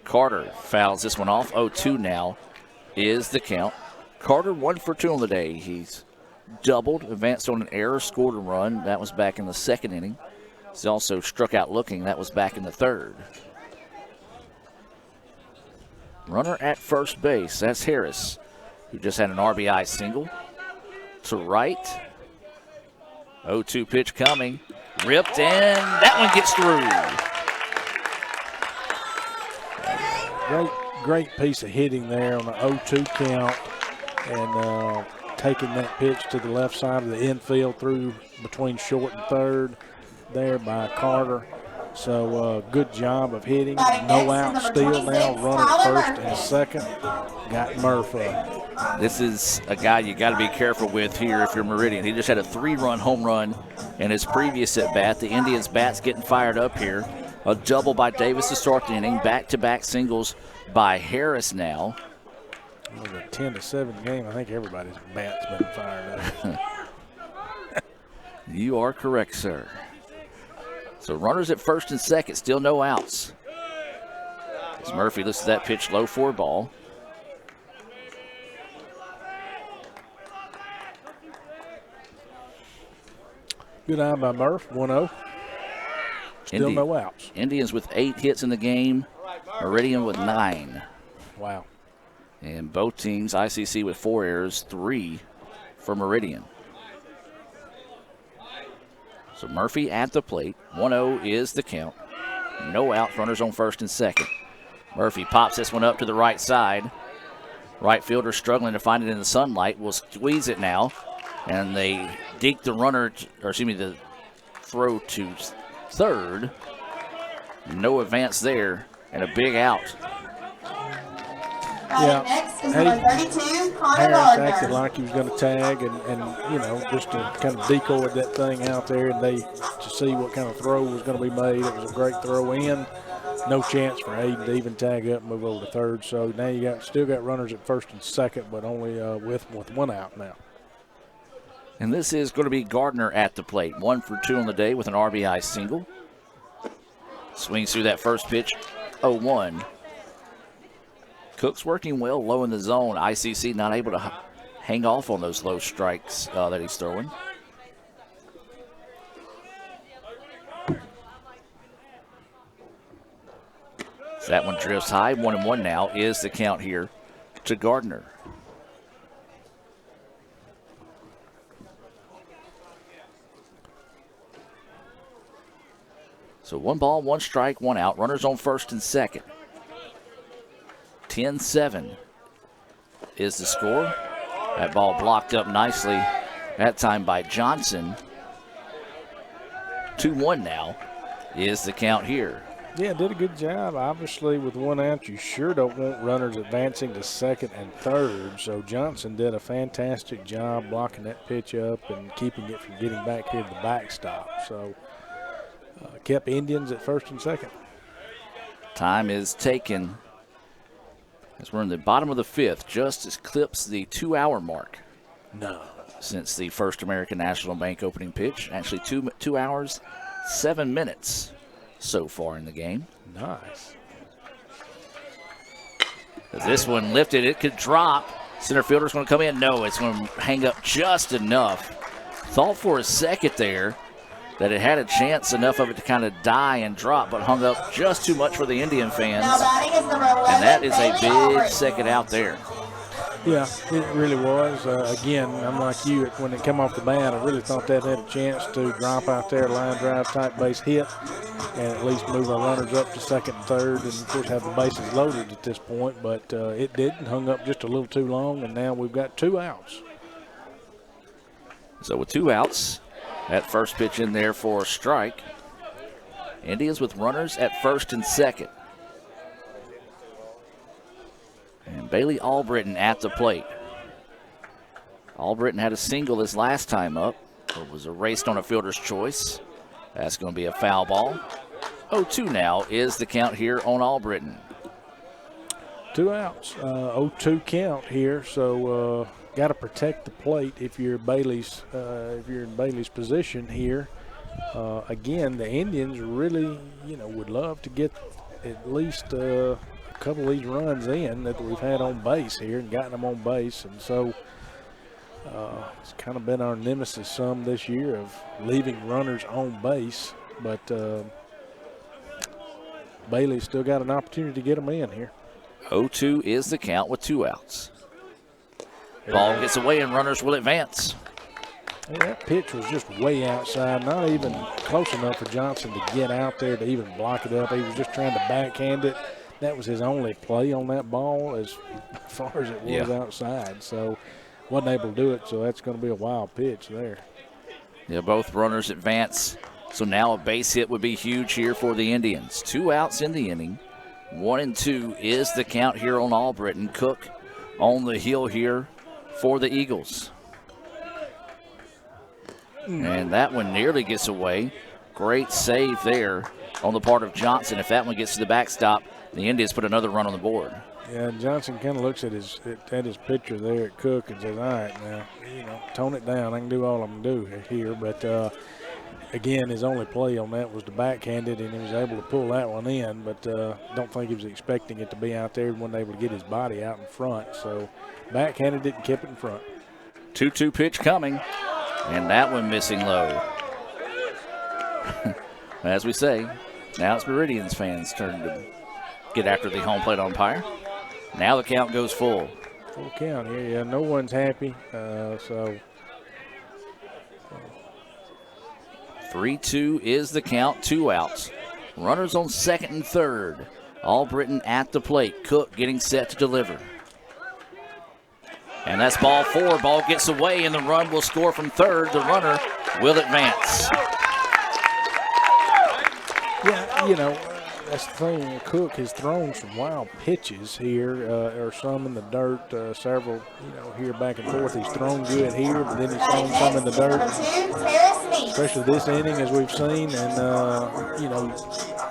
Carter fouls this one off. 0-2 now is the count. Carter 1 for 2 on the day. He's doubled, advanced on an error, scored a run. That was back in the second inning. He's also struck out looking. That was back in the third. Runner at first base. That's Harris, who just had an RBI single. To right. 0-2 pitch coming. Ripped, and that one gets through. Great piece of hitting there on the 0-2 count, and taking that pitch to the left side of the infield through between short and third there by Carter. So good job of hitting. No out still now. Runner first and second. Got Murphy. This is a guy you got to be careful with here if you're Meridian. He just had a 3-run home run in his previous at bat. The Indians' bat's getting fired up here. A double by Davis to start the inning. Back-to-back singles by Harris now. With a 10-7 game, I think everybody's bat's been fired up. You are correct, sir. So runners at first and second, still no outs. As Murphy lifts that pitch low for a ball. Good eye by Murph, 1-0. Still no outs. Indians with 8 hits in the game. Meridian with 9. Wow. And both teams, ICC with 4 errors, 3 for Meridian. So Murphy at the plate. 1-0 is the count. No outs, runners on first and second. Murphy pops this one up to the right side. Right fielder struggling to find it in the sunlight. Will squeeze it now. And they deke the runner, the throw to third. No advance there. And a big out. Yeah, next is number 32, Connor Harris Gardner. acted like he was going to tag and just to kind of decoy that thing out there and to see what kind of throw was going to be made. It was a great throw in. No chance for Aiden to even tag up and move over to third. So now you still got runners at first and second, but only with 1 out now. And this is going to be Gardner at the plate. 1 for 2 on the day with an RBI single. Swings through that first pitch. 0-1. Cook's working well low in the zone. ICC not able to hang off on those low strikes that he's throwing. So that one drifts high. 1-1 now is the count here to Gardner. So 1 ball, 1 strike, 1 out. Runners on first and second. 10-7 is the score. That ball blocked up nicely, that time by Johnson. 2-1 now is the count here. Yeah, did a good job. Obviously, with 1 out, you sure don't want runners advancing to second and third. So Johnson did a fantastic job blocking that pitch up and keeping it from getting back here to the backstop. So kept Indians at first and second. Time is taken as we're in the bottom of the 5th, just as clips the 2-hour mark. No. Since the First American National Bank opening pitch. Actually, 2 hours, 7 minutes so far in the game. Nice. As this one lifted, it could drop. Center fielder's going to come in. No, it's going to hang up just enough. Thought for a second there that it had a chance enough of it to kind of die and drop, but hung up just too much for the Indian fans. And that is a big second out there. Yeah, it really was. Again, I'm like you. When it came off the bat, I really thought that had a chance to drop out there, line drive, type base hit, and at least move our runners up to second and third, and of course have the bases loaded at this point. But it didn't. Hung up just a little too long, and now we've got 2 outs. So with 2 outs, that first pitch in there for a strike. Indians with runners at first and second. And Bailey Albritton at the plate. Albritton had a single his last time up. It was erased on a fielder's choice. That's going to be a foul ball. 0-2 now is the count here on Albritton. 2 outs, 0-2 count here. So got to protect the plate if you're Bailey's. If you're in Bailey's position here. Again, the Indians really, would love to get at least a couple of these runs in that we've had on base here and gotten them on base, and so it's kind of been our nemesis some this year of leaving runners on base, but Bailey's still got an opportunity to get them in here. 0-2 is the count with 2 outs. Ball gets away and runners will advance. Yeah, that pitch was just way outside, not even close enough for Johnson to get out there to even block it up. He was just trying to backhand it. That was his only play on that ball as far as it was outside. So wasn't able to do it, so that's going to be a wild pitch there. Yeah, both runners advance. So now a base hit would be huge here for the Indians. 2 outs in the inning. 1-2 is the count here on Albritton. Cook on the hill here for the Eagles. And that one nearly gets away. Great save there on the part of Johnson. If that one gets to the backstop, the Indians put another run on the board. Yeah, Johnson kind of looks at his picture there at Cook and says, all right, now, tone it down. I can do all I can do here. But, again, his only play on that was to backhand it, and he was able to pull that one in. But don't think he was expecting it to be out there and wasn't able to get his body out in front. So backhanded it and kept it in front. 2-2 pitch coming, and that one missing low. As we say, now it's Meridian's fans' turn to get after the home plate umpire. Now the count goes full. Full count here, yeah. No one's happy, so. 3-2 is the count, 2 outs. Runners on second and third. Albritton at the plate. Cook getting set to deliver. And that's ball 4. Ball gets away, and the run will score from third. The runner will advance. Yeah, that's the thing. Cook has thrown some wild pitches here, or some in the dirt, several, here back and forth. He's thrown good here, but then he's thrown some in the dirt, especially this inning, as we've seen. And,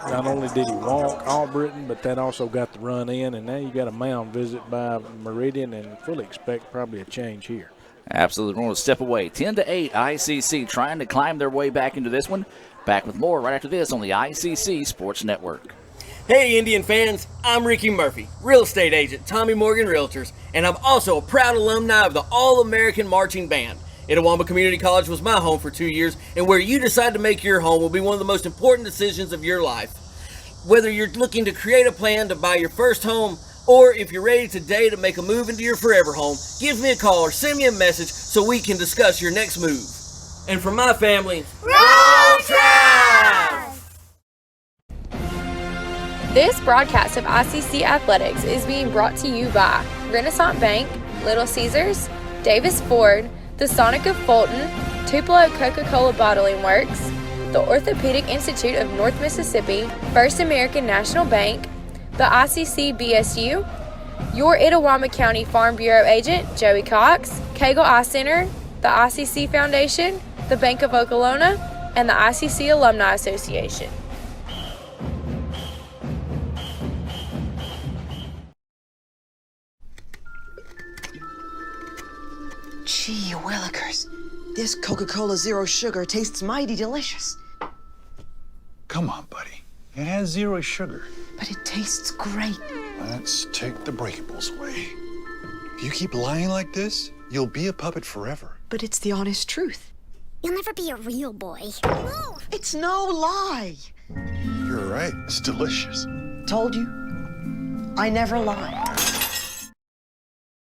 not only did he walk Albritton, but that also got the run in. And now you got a mound visit by Meridian, and fully expect probably a change here. Absolutely. We're going to step away. 10-8, ICC trying to climb their way back into this one. Back with more right after this on the ICC Sports Network. Hey, Indian fans, I'm Ricky Murphy, real estate agent, Tommy Morgan Realtors, and I'm also a proud alumni of the All-American Marching Band. Itawamba Community College was my home for 2 years, and where you decide to make your home will be one of the most important decisions of your life. Whether you're looking to create a plan to buy your first home, or if you're ready today to make a move into your forever home, give me a call or send me a message so we can discuss your next move. And for my family, Roll Tribe! This broadcast of ICC Athletics is being brought to you by Renaissance Bank, Little Caesars, Davis Ford, the Sonic of Fulton, Tupelo Coca-Cola Bottling Works, the Orthopedic Institute of North Mississippi, First American National Bank, the ICC BSU, your Itawamba County Farm Bureau agent, Joey Cox, Cagle Eye Center, the ICC Foundation, the Bank of Okolona, and the ICC Alumni Association. Gee willikers, this Coca-Cola Zero Sugar tastes mighty delicious. Come on, buddy. It has 0 sugar. But it tastes great. Let's take the breakables away. If you keep lying like this, you'll be a puppet forever. But it's the honest truth. You'll never be a real boy. It's no lie. You're right. It's delicious. Told you. I never lie.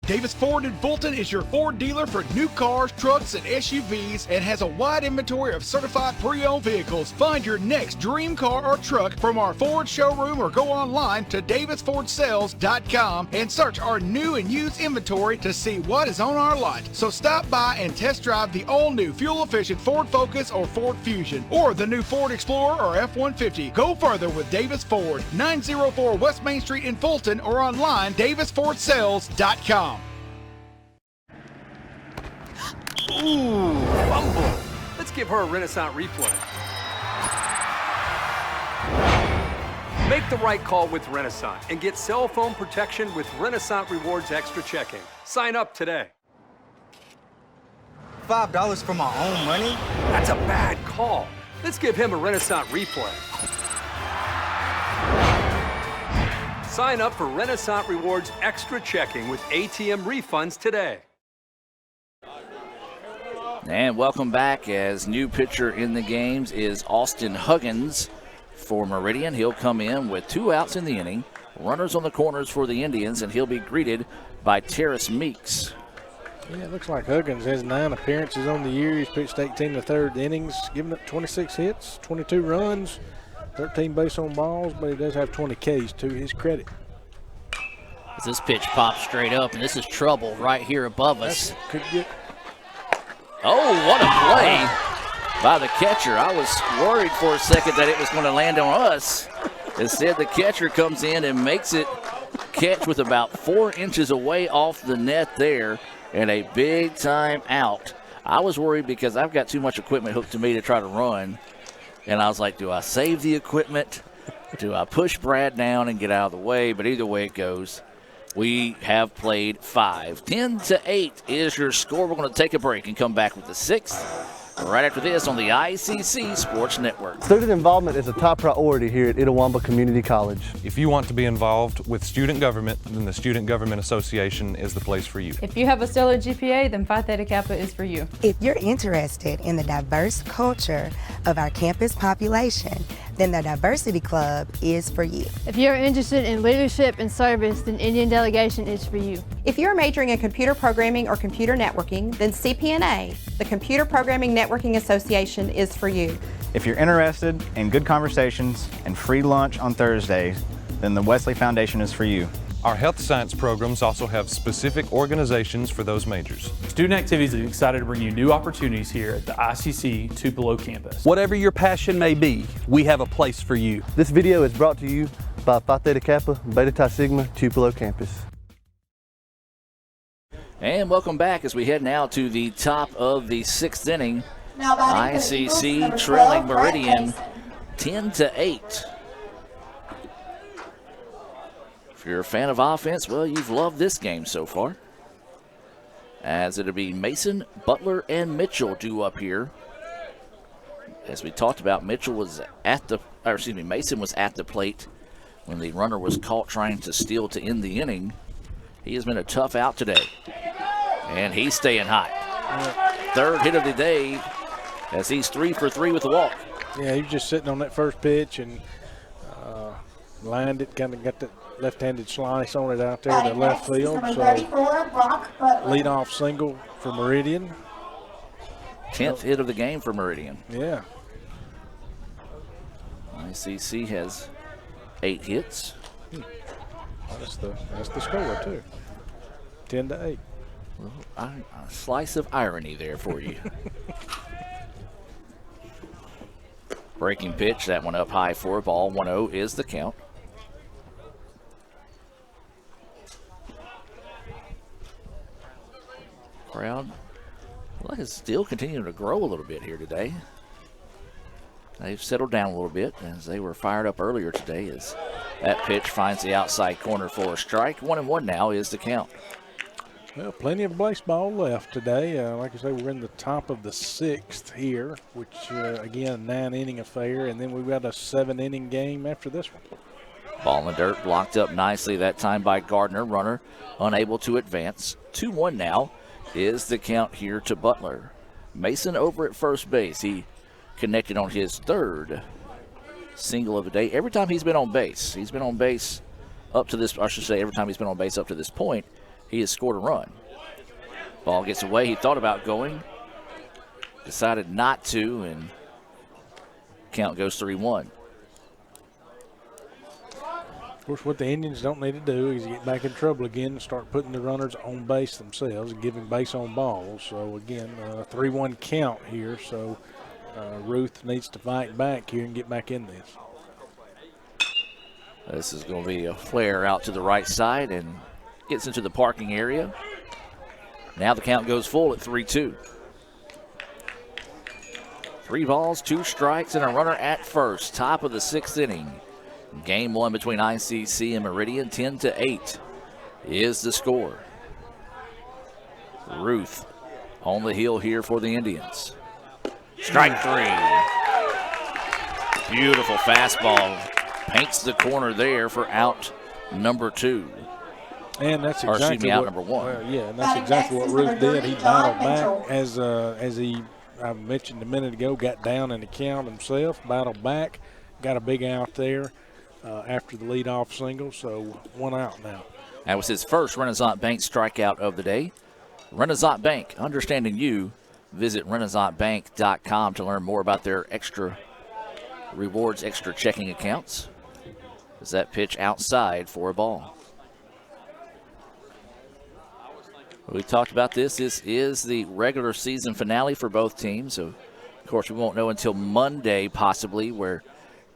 Davis Ford in Fulton is your Ford dealer for new cars, trucks, and SUVs and has a wide inventory of certified pre-owned vehicles. Find your next dream car or truck from our Ford showroom or go online to davisfordsales.com and search our new and used inventory to see what is on our lot. So stop by and test drive the all-new fuel-efficient Ford Focus or Ford Fusion or the new Ford Explorer or F-150. Go further with Davis Ford, 904 West Main Street in Fulton or online davisfordsales.com. Ooh, fumble. Let's give her a Renaissance replay. Make the right call with Renaissance and get cell phone protection with Renaissance Rewards Extra Checking. Sign up today. $5 for my own money? That's a bad call. Let's give him a Renaissance replay. Sign up for Renaissance Rewards Extra Checking with ATM refunds today. And welcome back, as new pitcher in the games is Austin Huggins for Meridian. He'll come in with 2 outs in the inning. Runners on the corners for the Indians, and he'll be greeted by Terrace Meeks. Yeah, it looks like Huggins has 9 appearances on the year. He's pitched 18 to third innings, giving up 26 hits, 22 runs, 13 base on balls, but he does have 20 Ks to his credit. As this pitch pops straight up, and this is trouble right here above us. Could get. Oh, what a play by the catcher. I was worried for a second that it was going to land on us. Instead, the catcher comes in and makes it catch with about 4 inches away off the net there, and a big time out. I was worried because I've got too much equipment hooked to me to try to run, and I was like, do I save the equipment? Do I push Brad down and get out of the way? But either way it goes, we have played 5. 10-8 is your score. We're going to take a break and come back with the 6th right after this on the ICC Sports Network. Student involvement is a top priority here at Itawamba Community College. If you want to be involved with student government, then the Student Government Association is the place for you. If you have a stellar GPA, then Phi Theta Kappa is for you. If you're interested in the diverse culture of our campus population, then the Diversity Club is for you. If you're interested in leadership and service, then Indian Delegation is for you. If you're majoring in computer programming or computer networking, then CPNA, the Computer Programming Networking Association, is for you. If you're interested in good conversations and free lunch on Thursdays, then the Wesley Foundation is for you. Our health science programs also have specific organizations for those majors. Student Activities is excited to bring you new opportunities here at the ICC Tupelo campus. Whatever your passion may be, we have a place for you. This video is brought to you by Phi Theta Kappa, Beta Chi Sigma, Tupelo campus. And welcome back as we head now to the top of the 6th inning. ICC trailing Meridian 10-8. If you're a fan of offense, well, you've loved this game so far. As it'll be Mason, Butler, and Mitchell due up here. As we talked about, Mason was at the plate when the runner was caught trying to steal to end the inning. He has been a tough out today, and he's staying hot. 3rd hit of the day as he's 3 for 3 with the walk. Yeah, he was just sitting on that first pitch and lined it, kind of got that left-handed slice on it out there to left field. So leadoff single for Meridian. 10th hit of the game for Meridian. Yeah. ICC has 8 hits. That's the score too. 10-8. Well, a slice of irony there for you. Breaking pitch, that one up high for a ball. 1-0 is the count. Crowd is still continuing to grow a little bit here today. They've settled down a little bit as they were fired up earlier today as that pitch finds the outside corner for a strike. 1-1 now is the count. Well, plenty of baseball left today. Like I say, we're in the top of the 6th here, which, again, 9-inning affair, and then we've got a 7-inning game after this one. Ball in the dirt, blocked up nicely that time by Gardner. Runner unable to advance. 2-1 now is the count here to Butler. Mason over at first base. He connected on his 3rd single of the day. Every time he's been on base up to this, I should say every time he's been on base up to this point, he has scored a run. Ball gets away. He thought about going, decided not to, and count goes 3-1. Of course, what the Indians don't need to do is get back in trouble again and start putting the runners on base themselves and giving base on balls. So, again, 3-1 count here. So, Ruth needs to fight back here and get back in this. This is going to be a flare out to the right side and gets into the parking area. Now the count goes full at 3-2. 3 balls, 2 strikes, and a runner at first. Top of the 6th inning. Game 1 between ICC and Meridian, 10-8 is the score. Ruth on the hill here for the Indians. Strike 3. Beautiful fastball. Paints the corner there for out number 2. And that's exactly out number 1. And that's exactly what Ruth did. He battled back as he, I mentioned a minute ago, got down in the count himself, battled back, got a big out there after the leadoff single, so 1 out now. That was his first Renaissance Bank strikeout of the day. Renaissance Bank, understanding you. Visit RenaissanceBank.com to learn more about their extra rewards, extra checking accounts. Is that pitch outside for a ball? We talked about this. This is the regular season finale for both teams. So, of course, we won't know until Monday, possibly, where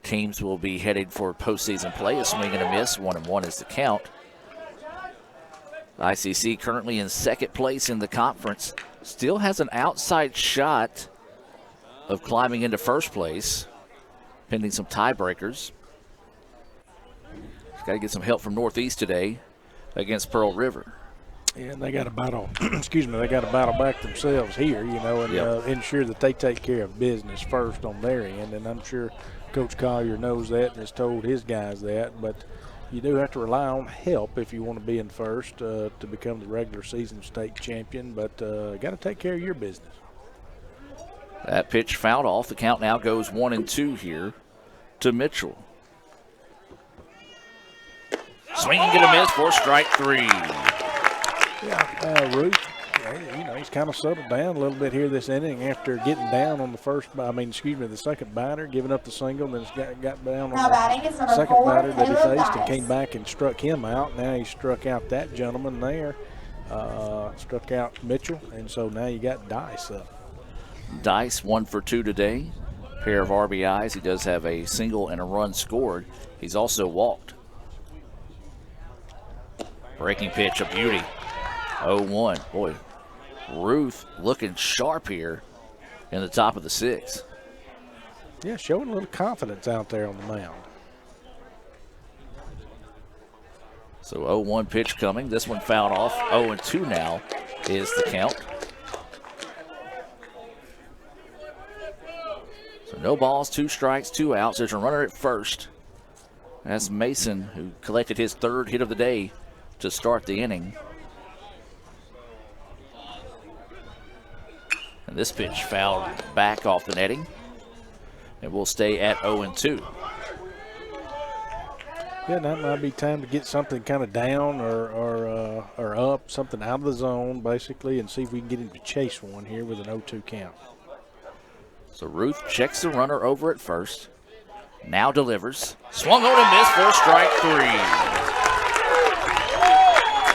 teams will be headed for postseason play. A swing and a miss. 1-1 is the count. ICC currently in 2nd place in the conference. Still has an outside shot of climbing into 1st place, pending some tiebreakers. Got to get some help from Northeast today against Pearl River. Yeah, and they got to battle. Excuse me, they got to battle back themselves here, and ensure that they take care of business first on their end. And I'm sure Coach Collier knows that and has told his guys that. But you do have to rely on help if you want to be in first to become the regular season state champion. But got to take care of your business. That pitch fouled off. The count now goes 1-2 here to Mitchell. Swing and get a miss for strike 3. Yeah, Ruth, he's kind of settled down a little bit here this inning after getting down on the second batter, giving up the single, then got down on the second batter that he faced and came back and struck him out. Now he struck out that gentleman there, struck out Mitchell, and so now you got Dice up. Dice 1 for 2 today, pair of RBIs. He does have a single and a run scored. He's also walked. Breaking pitch, a beauty. 0-1. Boy, Ruth looking sharp here in the top of the 6th. Yeah, showing a little confidence out there on the mound. So 0-1 pitch coming. This one fouled off. 0-2 now is the count. So no balls, 2 strikes, 2 outs. There's a runner at first. That's Mason, who collected his 3rd hit of the day to start the inning. And this pitch fouled back off the netting. And we'll stay at 0-2. Yeah, that might be time to get something kind of down or up, something out of the zone, basically, and see if we can get him to chase one here with an 0-2 count. So Ruth checks the runner over at first. Now delivers. Swung on and missed for strike 3.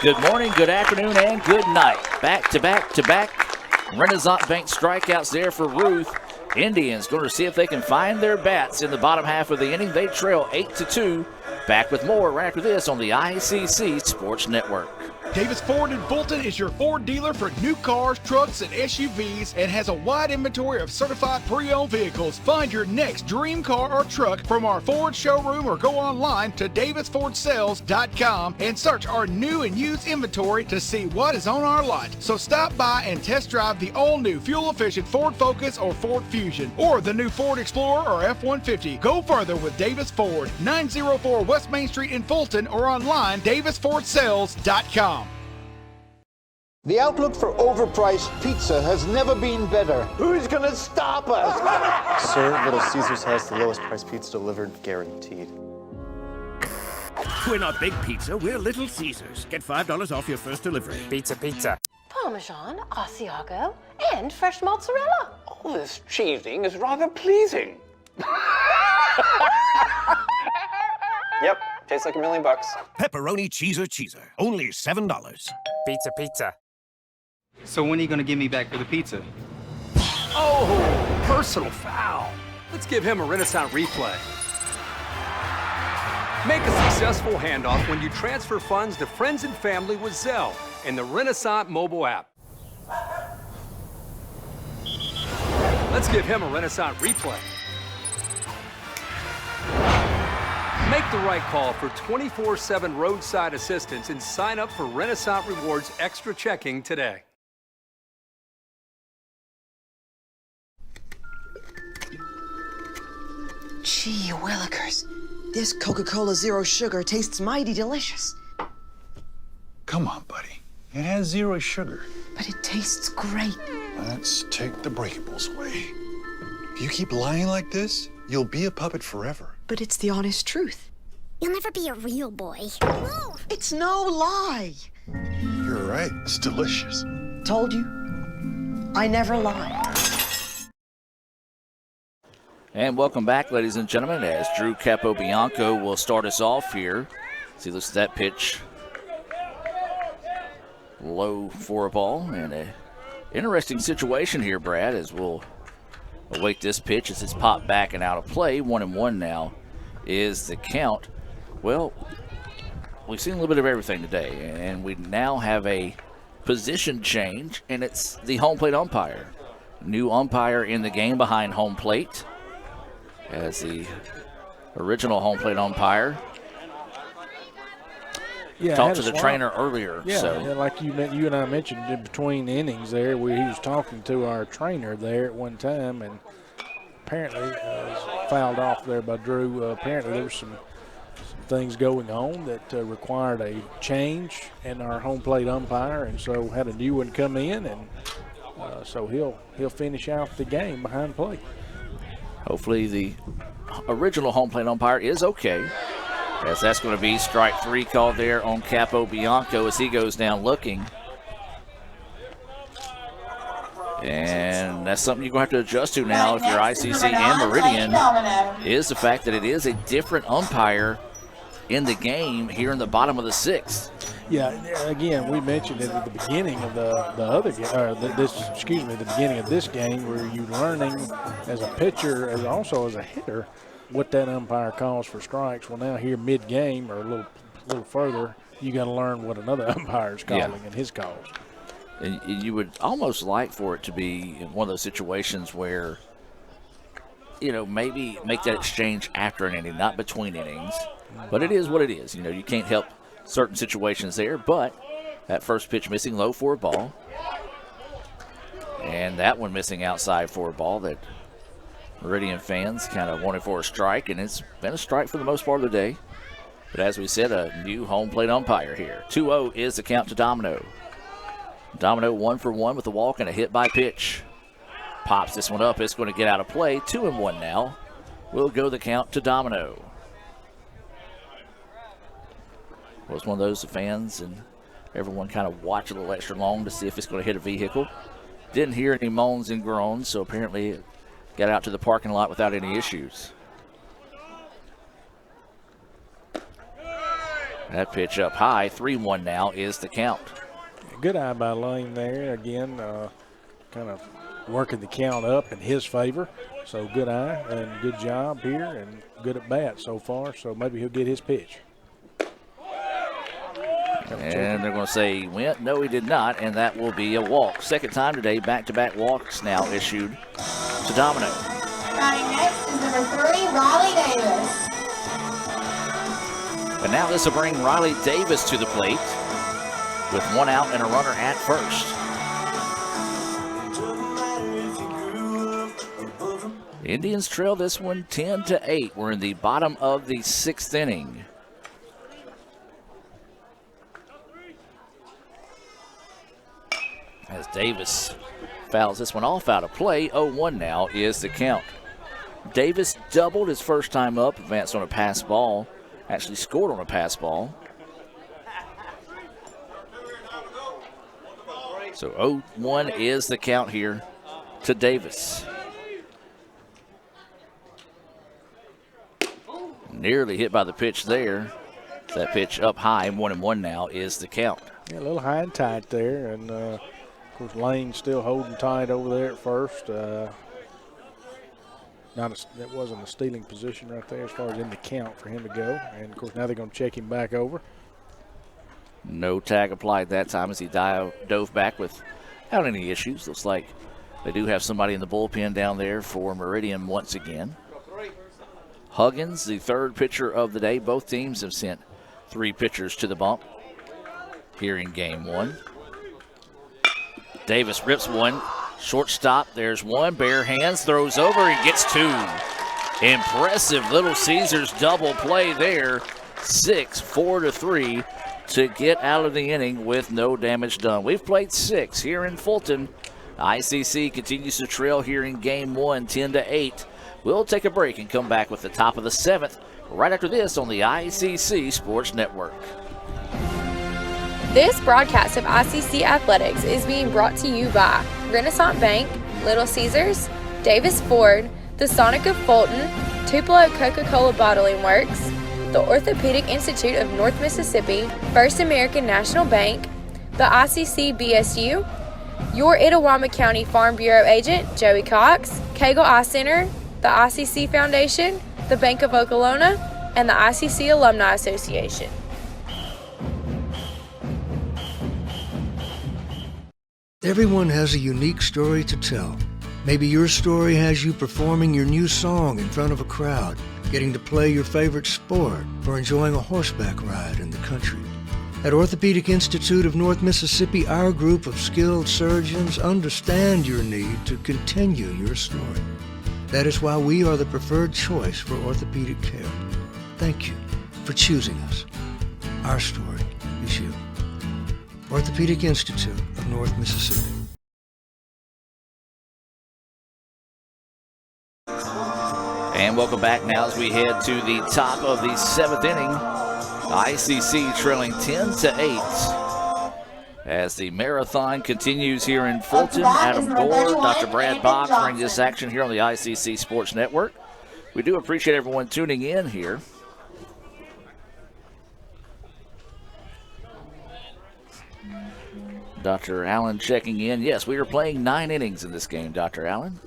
Good morning, good afternoon, and good night. Back to back to back. Renaissance Bank strikeouts there for Ruth. Indians going to see if they can find their bats in the bottom half of the inning. They trail 8-2. Back with more right after this on the ICC Sports Network. Davis Ford in Fulton is your Ford dealer for new cars, trucks, and SUVs and has a wide inventory of certified pre-owned vehicles. Find your next dream car or truck from our Ford showroom or go online to davisfordsales.com and search our new and used inventory to see what is on our lot. So stop by and test drive the all-new fuel-efficient Ford Focus or Ford Fusion or the new Ford Explorer or F-150. Go further with Davis Ford, 904 West Main Street in Fulton or online davisfordsales.com. The outlook for overpriced pizza has never been better. Who's gonna stop us? Sir, Little Caesars has the lowest price pizza delivered, guaranteed. We're not Big Pizza, we're Little Caesars. Get $5 off your first delivery. Pizza, pizza. Parmesan, Asiago, and fresh mozzarella. All this cheesing is rather pleasing. Yep, tastes like $1 million. Pepperoni cheeser, only $7. Pizza, pizza. So when are you gonna give me back for the pizza? Oh, personal foul. Let's give him a Renaissance replay. Make a successful handoff when you transfer funds to friends and family with Zelle and the Renaissance mobile app. Let's give him a Renaissance replay. Make the right call for 24/7 roadside assistance and sign up for Renaissance Rewards Extra Checking today. Gee willikers, this Coca-Cola Zero Sugar tastes mighty delicious. Come on, buddy. It has 0 sugar. But it tastes great. Let's take the breakables away. If you keep lying like this, you'll be a puppet forever. But it's the honest truth. You'll never be a real boy. No, it's no lie. You're right. It's delicious. Told you. I never lie. And welcome back, ladies and gentlemen, as Drew Capobianco will start us off here. See, looks at that pitch. Low for a ball, and a interesting situation here, Brad, as we'll await this pitch as it's popped back and out of play. 1-1 now is the count. Well, we've seen a little bit of everything today, and we now have a position change, and it's the home plate umpire. New umpire in the game behind home plate, as the original home plate umpire talked to the trainer earlier. Yeah, so. yeah, like you and I mentioned in between innings there, where he was talking to our trainer there at one time, and apparently was fouled off there by Drew. Apparently there was some things going on that required a change in our home plate umpire, and so had a new one come in, and so he'll finish out the game behind plate. Hopefully the original home plate umpire is okay, as that's going to be strike 3 called there on Capobianco as he goes down looking. And that's something you're going to have to adjust to now if you're ICC and Meridian, is the fact that it is a different umpire in the game here in the bottom of the 6th. Yeah, again, we mentioned it at the beginning of the other game, the beginning of this game, where you're learning as a pitcher, as also as a hitter, what that umpire calls for strikes. Well, now here mid-game or a little further, you got to learn what another umpire is calling and his calls. And you would almost like for it to be in one of those situations where, you know, maybe make that exchange after an inning, not between innings. But it is what it is. You know, you can't help certain situations there, but that first pitch missing low for a ball. And that one missing outside for a ball that Meridian fans kind of wanted for a strike, and it's been a strike for the most part of the day. But as we said, a new home plate umpire here. 2-0 is the count to Domino. Domino 1 for 1 with a walk and a hit by pitch. Pops this one up. It's going to get out of play. 2-1 now. We'll go the count to Domino. Was one of those the fans and everyone kind of watch a little extra long to see if it's going to hit a vehicle. Didn't hear any moans and groans, so apparently it got out to the parking lot without any issues. That pitch up high, 3-1 now is the count. Good eye by Lane there. Again, kind of working the count up in his favor. So good eye and good job here and good at bat so far. So maybe he'll get his pitch. And they're going to say he went. No, he did not, and that will be a walk. Second time today, back-to-back walks now issued to Domino. Batting next is number 3, Riley Davis. And now this will bring Riley Davis to the plate with 1 out and a runner at first. The Indians trail this one 10-8. We're in the bottom of the 6th inning. As Davis fouls this one off out of play, 0-1 now is the count. Davis doubled his first time up, advanced on a pass ball, actually scored on a pass ball. So 0-1 is the count here to Davis. Nearly hit by the pitch there. That pitch up high, 1-1 now is the count. Yeah, a little high and tight there, and of course Lane's still holding tight over there at first. That wasn't a stealing position right there as far as in the count for him to go. And of course now they're going to check him back over. No tag applied that time as he dove back without any issues. Looks like they do have somebody in the bullpen down there for Meridian once again. Huggins, the third pitcher of the day. Both teams have sent 3 pitchers to the bump here in game 1. Davis rips one. Shortstop, there's one. Bare hands, throws over, and gets 2. Impressive Little Caesars double play there. 4-3 to get out of the inning with no damage done. We've played 6 here in Fulton. ICC continues to trail here in game 1, 10-8. We'll take a break and come back with the top of the 7th right after this on the ICC Sports Network. This broadcast of ICC Athletics is being brought to you by Renaissance Bank, Little Caesars, Davis Ford, the Sonic of Fulton, Tupelo Coca-Cola Bottling Works, the Orthopedic Institute of North Mississippi, First American National Bank, the ICC BSU, your Itawamba County Farm Bureau agent, Joey Cox, Cagle Eye Center, the ICC Foundation, the Bank of Okolona, and the ICC Alumni Association. Everyone has a unique story to tell. Maybe your story has you performing your new song in front of a crowd, getting to play your favorite sport, or enjoying a horseback ride in the country. At Orthopedic Institute of North Mississippi, our group of skilled surgeons understand your need to continue your story. That is why we are the preferred choice for orthopedic care. Thank you for choosing us. Our story is you. Orthopedic Institute of North Mississippi. And welcome back now as we head to the top of the 7th inning. ICC trailing 10-8. As the marathon continues here in Fulton, Adam Gore, Dr. Brad Boggs bring this action here on the ICC Sports Network. We do appreciate everyone tuning in here. Dr. Allen checking in. Yes, we are playing 9 innings in this game, Dr. Allen.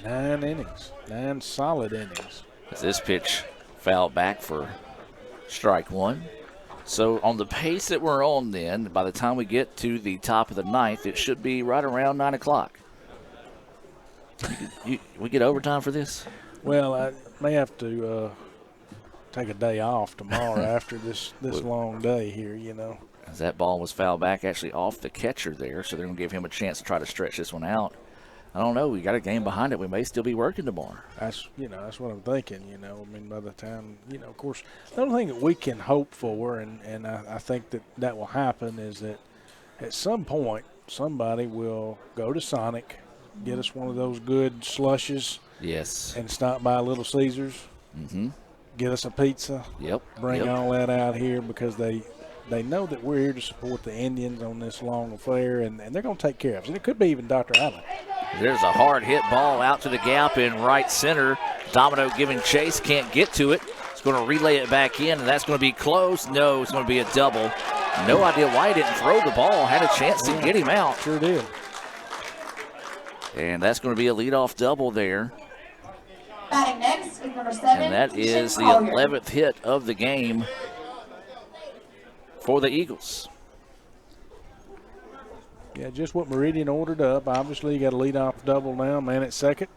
9 innings, 9 solid innings. As this pitch fouled back for strike 1. So on the pace that we're on then, by the time we get to the top of the 9th, it should be right around 9 o'clock. We get overtime for this? Well, I may have to take a day off tomorrow after this long day here, you know. As that ball was fouled back actually off the catcher there, so they're going to give him a chance to try to stretch this one out. I don't know. We got a game behind it. We may still be working tomorrow. That's what I'm thinking, I mean, by the time, of course, the only thing that we can hope for, and I think that will happen, is that at some point somebody will go to Sonic, get us one of those good slushes. Yes. And stop by Little Caesars. Mm-hmm. Get us a pizza. Yep. Bring all that out here because they know that we're here to support the Indians on this long affair, and they're going to take care of us. And it could be even Dr. Allen. There's a hard hit ball out to the gap in right center. Domino giving chase, can't get to it. It's going to relay it back in, and that's going to be close. No, it's going to be a double. No idea why he didn't throw the ball. Had a chance to get him out. Sure did. And that's going to be a leadoff double there. Batting next is number 7. And that is the Collier. 11th hit of the game for the Eagles. Yeah, just what Meridian ordered up. Obviously, you got a leadoff double now, man at second,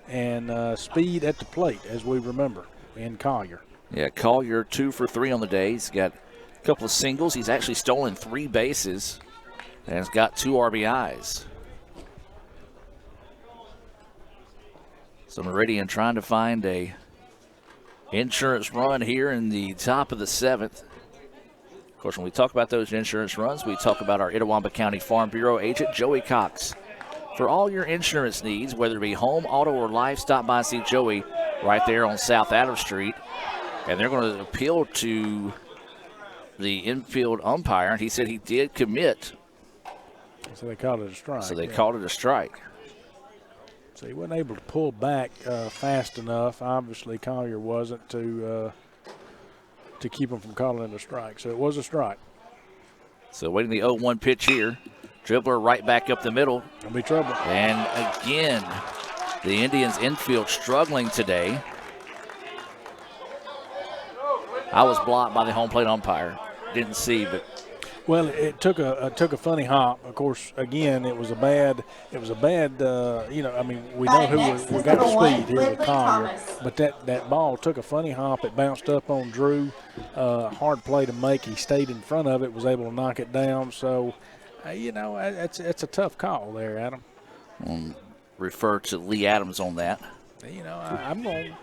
and speed at the plate, as we remember, in Collier. Yeah, Collier 2 for 3 on the day. He's got a couple of singles. He's actually stolen 3 bases and has got 2 RBIs. So Meridian trying to find a insurance run here in the top of the 7th. Of course, when we talk about those insurance runs, we talk about our Itawamba County Farm Bureau agent, Joey Cox. For all your insurance needs, whether it be home, auto, or life, stop by and see Joey right there on South Adams Street. And they're going to appeal to the infield umpire, and he said he did commit. So they called it a strike. So they called it a strike. So he wasn't able to pull back fast enough. Obviously, Collier wasn't to keep him from calling it a strike. So it was a strike. So waiting the 0-1 pitch here. Dribbler right back up the middle. That'll be trouble. And again, the Indians infield struggling today. I was blocked by the home plate umpire. Didn't see, but. Well, it took a funny hop. Of course, again, it was a bad. I mean, we know we got the speed here with Collier, but that ball took a funny hop. It bounced up on Drew. Hard play to make. He stayed in front of it, was able to knock it down. So, it's a tough call there, Adam. Refer to Lee Adams on that. I'm going.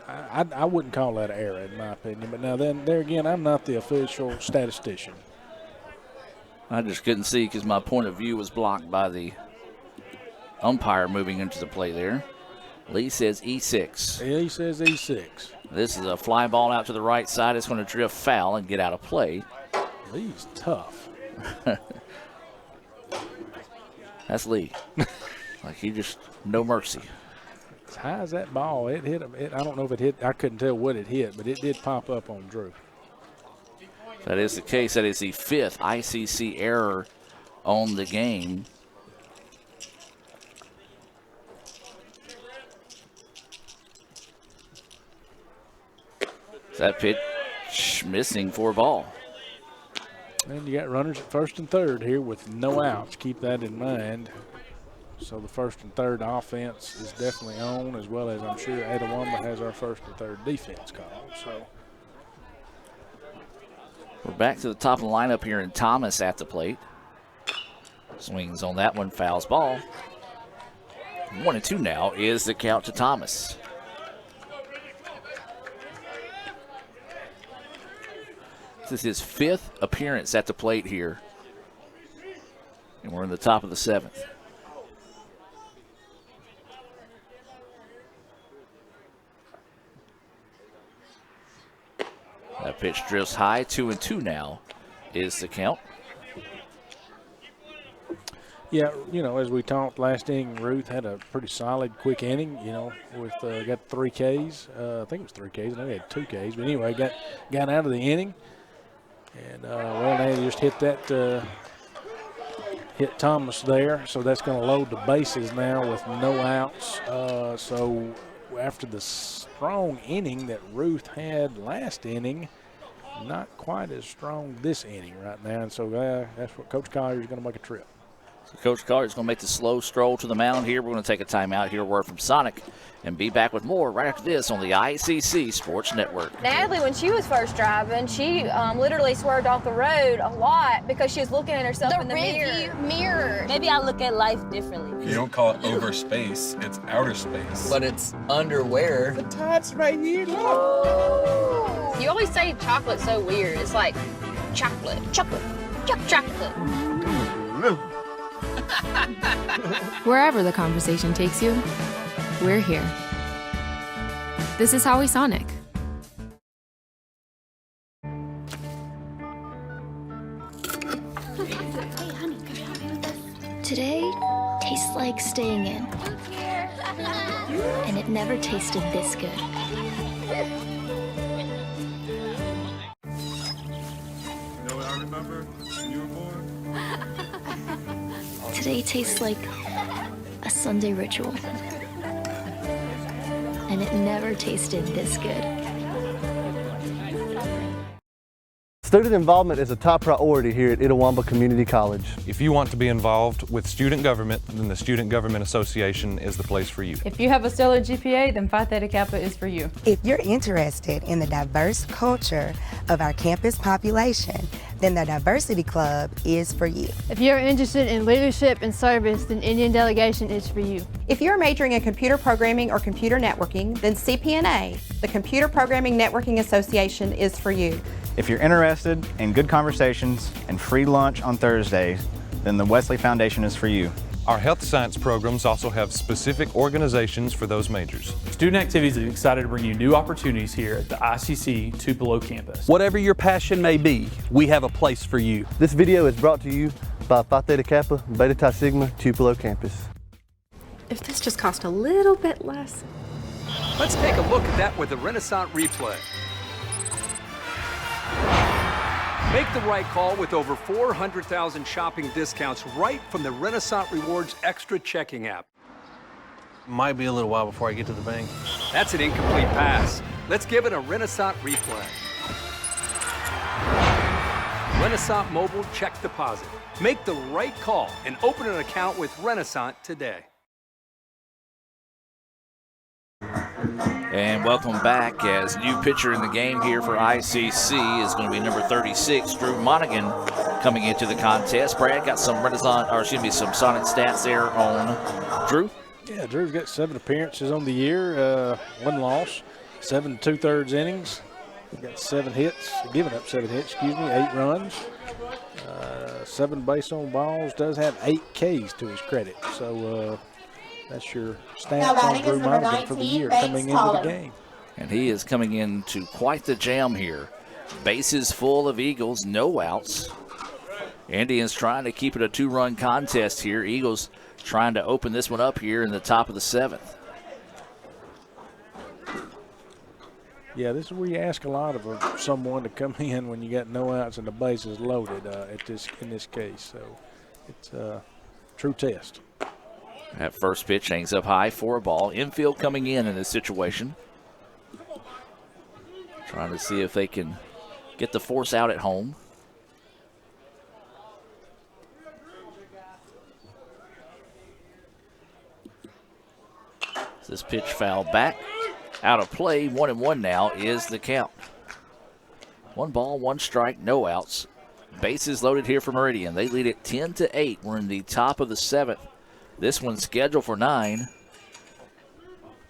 I wouldn't call that an error in my opinion. But now there again, I'm not the official statistician. I just couldn't see because my point of view was blocked by the umpire moving into the play there. Lee says E6. Yeah, he says E6. This is a fly ball out to the right side. It's going to drift foul and get out of play. Lee's tough. That's Lee. Like he just, no mercy. As high as that ball, it hit him. I don't know if it hit. I couldn't tell what it hit, but it did pop up on Drew. That is the case. That is the 5th ICC error on the game. That pitch missing for a ball. And you got runners at first and third here with no outs. Keep that in mind. So the first and third offense is definitely on, as well as I'm sure Itawamba has our first and third defense called. So we're back to the top of the lineup here, and Thomas at the plate. Swings on that one, fouls ball. 1-2 now is the count to Thomas. This is his 5th appearance at the plate here. And we're in the top of the 7th. That pitch drifts high, 2-2 now is the count. Yeah, as we talked last inning, Ruth had a pretty solid, quick inning, with got 3 Ks. I think it was 3 Ks. I know he had 2 Ks. But anyway, got out of the inning. And, they just hit Thomas there. So that's going to load the bases now with no outs. So after the strong inning that Ruth had last inning, not quite as strong this inning right now. And so that's what Coach Collier is going to make a trip. So Coach Collier is going to make the slow stroll to the mound here. We're going to take a timeout, hear a word from Sonic, and be back with more right after this on the ICC Sports Network. Natalie, when she was first driving, she literally swerved off the road a lot because she was looking at herself in the mirror. Maybe I look at life differently. You don't call it over space, it's outer space. But it's underwear. The top's right here, look. You always say chocolate's so weird. It's like chocolate. Wherever the conversation takes you, we're here. This is Howie Sonic. Today tastes like staying in. And it never tasted this good. You know what I remember when you were born? Today tastes like a Sunday ritual. And it never tasted this good. Student involvement is a top priority here at Itawamba Community College. If you want to be involved with student government, then the Student Government Association is the place for you. If you have a stellar GPA, then Phi Theta Kappa is for you. If you're interested in the diverse culture of our campus population, then the Diversity Club is for you. If you're interested in leadership and service, then Indian Delegation is for you. If you're majoring in computer programming or computer networking, then CPNA, the Computer Programming Networking Association, is for you. If you're interested in good conversations and free lunch on Thursdays, then the Wesley Foundation is for you. Our health science programs also have specific organizations for those majors. Student Activities is excited to bring you new opportunities here at the ICC Tupelo campus. Whatever your passion may be, we have a place for you. This video is brought to you by Phi Theta Kappa, Beta Chi Sigma, Tupelo campus. If this just cost a little bit less. Let's take a look at that with the Renaissance replay. Make the right call with over 400,000 shopping discounts right from the Renaissance Rewards Extra checking app. Might be a little while before I get to the bank. That's an incomplete pass. Let's give it a Renaissance replay. Renaissance Mobile Check Deposit. Make the right call and open an account with Renaissance today. And welcome back, as new pitcher in the game here for ICC is going to be number 36, Drew Monaghan, coming into the contest. Brad got some some Sonic stats there on Drew. Yeah, Drew's got 7 appearances on the year, 1 loss, 7 2/3 innings. Got 7 hits, giving up 7 hits, 8 runs, 7 base on balls. Does have 8 Ks to his credit. So that's your stats on Drew Monaghan for the year coming into the game. And he is coming into quite the jam here. Bases full of Eagles, no outs. Indians trying to keep it a 2-run contest here. Eagles trying to open this one up here in the top of the 7th. Yeah, this is where you ask a lot of someone to come in when you got no outs and the bases loaded in this case. So it's a true test. That first pitch hangs up high for a ball. Infield coming in this situation. Trying to see if they can get the force out at home. This pitch fouled back. Out of play, 1-1 now is the count. 1 ball, 1 strike, no outs. Bases loaded here for Meridian. They lead it 10-8. We're in the top of the 7th. This one's scheduled for 9.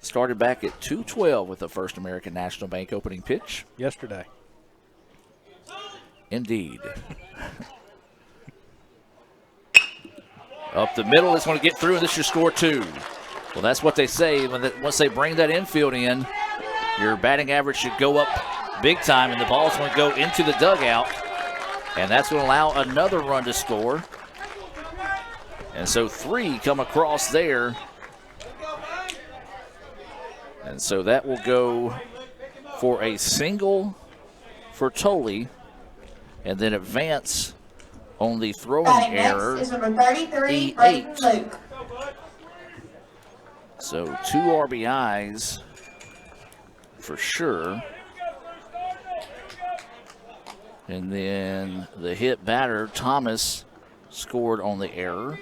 Started back at 2:12 with the First American National Bank opening pitch. Yesterday. Indeed. Up the middle, it's going to get through, and this should score 2. Well, that's what they say. Once they bring that infield in, your batting average should go up big time, and the ball's going to go into the dugout, and that's going to allow another run to score. And so 3 come across there. And so that will go for a single for Tolley, and then advance on the throwing error. Next is number 33, Brayton Luke. So 2 RBIs for sure. And then the hit batter, Thomas, scored on the error.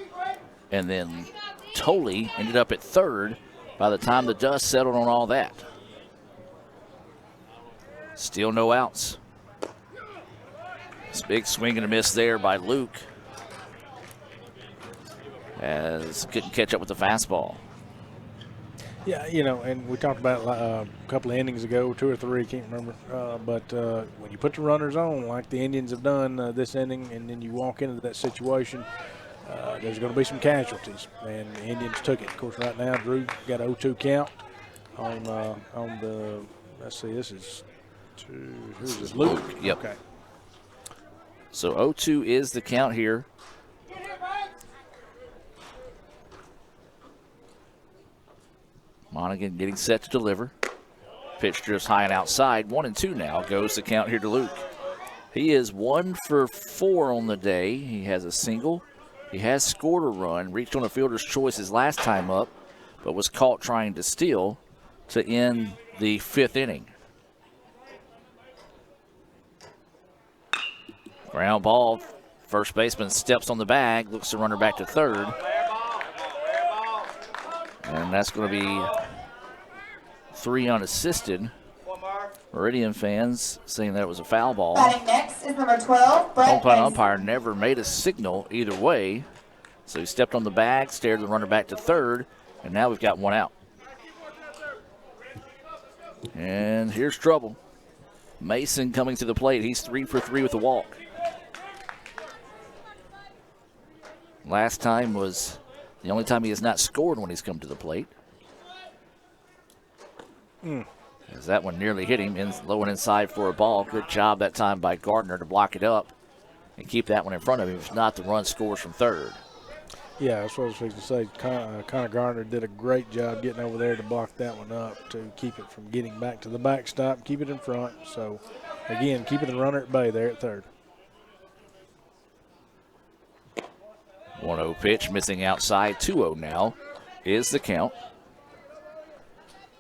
And then Tolley ended up at 3rd by the time the dust settled on all that. Still no outs. It's a big swing and a miss there by Luke, as couldn't catch up with the fastball. Yeah, and we talked about a couple of innings ago, 2 or 3, can't remember. But when you put the runners on, like the Indians have done this inning, and then you walk into that situation, there's going to be some casualties, and the Indians took it. Of course, right now, Drew got an 0-2 count on the. Let's see, this is who's this? Luke. Yep. Okay. So 0-2 is the count here. Monaghan getting set to deliver. Pitch just high and outside. 1-2 now goes the count here to Luke. He is 1 for 4 on the day. He has a single, He has scored a run, reached on a fielder's choice his last time up, but was caught trying to steal to end the 5th inning. Ground ball. First baseman steps on the bag, looks to runner back to third. And that's going to be 3 unassisted. Meridian fans saying that it was a foul ball. Batting next is number 12, Brett Home plate Mason. umpire never made a signal either way. So he stepped on the bag, stared the runner back to third, and now we've got 1 out. And here's trouble. Mason coming to the plate. He's 3 for 3 with a walk. Last time was the only time he has not scored when he's come to the plate. As that one nearly hit him, low and inside for a ball. Good job that time by Gardner to block it up and keep that one in front of him. If not, the run scores from third. Yeah, that's what I was going to say. Connor Gardner did a great job getting over there to block that one up to keep it from getting back to the backstop, keep it in front. So, again, keeping the runner at bay there at third. 1-0 pitch, missing outside. 2-0 now is the count.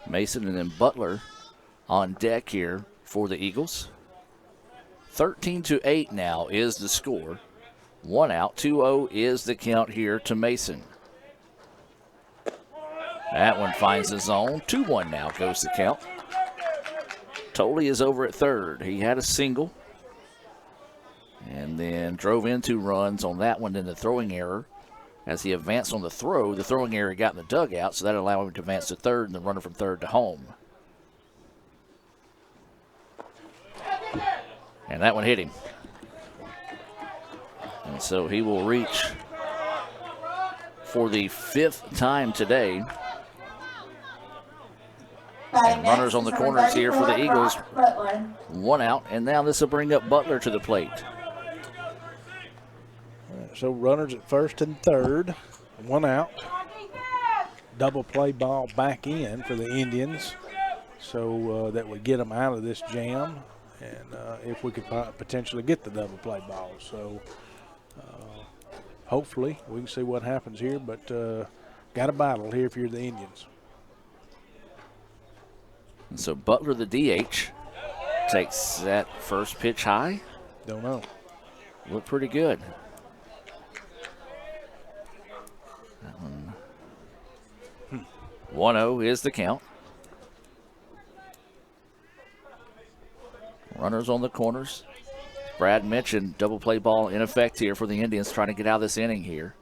Mason and then Butler on deck here for the Eagles. 13-8 now is the score. 1 out, 2-0 is the count here to Mason. That one finds the zone. 2-1 now goes the count. Tolley is over at third. He had a single and then drove in 2 runs on that one in the throwing error. As he advanced on the throw, the throwing error got in the dugout, so that allowed him to advance to third and the runner from third to home. And that one hit him. And so he will reach for the 5th time today. And runners on the corners here for the Eagles. 1 out, and now this will bring up Butler to the plate. So runners at first and third, 1 out. Double play ball back in for the Indians. So that would get them out of this jam. And if we could potentially get the double play ball. So hopefully we can see what happens here. But got a battle here if you're the Indians. And so Butler, the DH, takes that first pitch high. Don't know. Looked pretty good. That one. 1-0 is the count. Runners on the corners. Brad mentioned double play ball in effect here for the Indians, trying to get out of this inning here.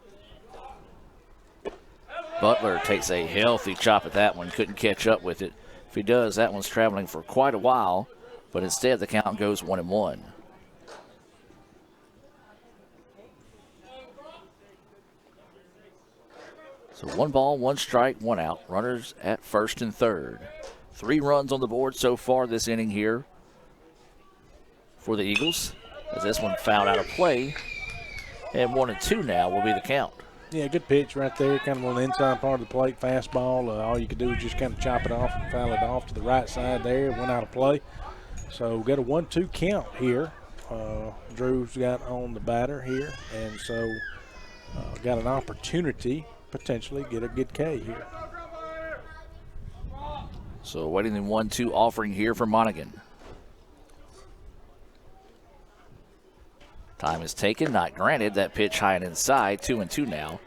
Butler takes a healthy chop at that one. Couldn't catch up with it. If he does, that one's traveling for quite a while, but instead the count goes 1-1. So 1 ball, 1 strike, 1 out. Runners at first and third. 3 runs on the board so far this inning here for the Eagles, as this one fouled out of play. And 1-2 now will be the count. Yeah, good pitch right there, kind of on the inside part of the plate, fastball. All you could do is just kind of chop it off and foul it off to the right side there. It went out of play. So we got a 1-2 count here. Drew's got on the batter here, and so got an opportunity potentially get a good K here. So waiting the 1-2 offering here for Monaghan. Time is taken, not granted. That pitch high and inside. 2-2 now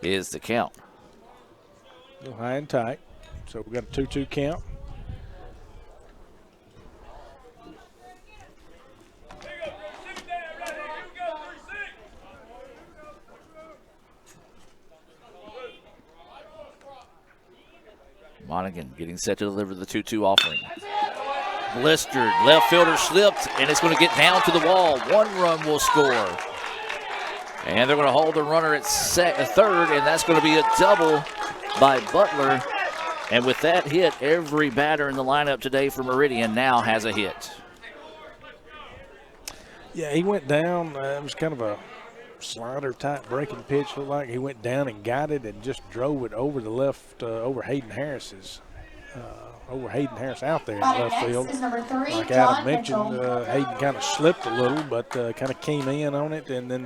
is the count. A little high and tight. So we got a 2-2 count. Monaghan getting set to deliver the 2-2 offering. Blistered, left fielder slipped, and it's going to get down to the wall. 1 run will score. And they're going to hold the runner at third, and that's going to be a double by Butler. And with that hit, every batter in the lineup today for Meridian now has a hit. Yeah, he went down. It was kind of a slider-type breaking pitch. Looked like he went down and got it and just drove it over the left, over Hayden Harris's. Over Hayden Harris out there in the left field. Like Adam mentioned, Hayden kind of slipped a little, but kind of came in on it and then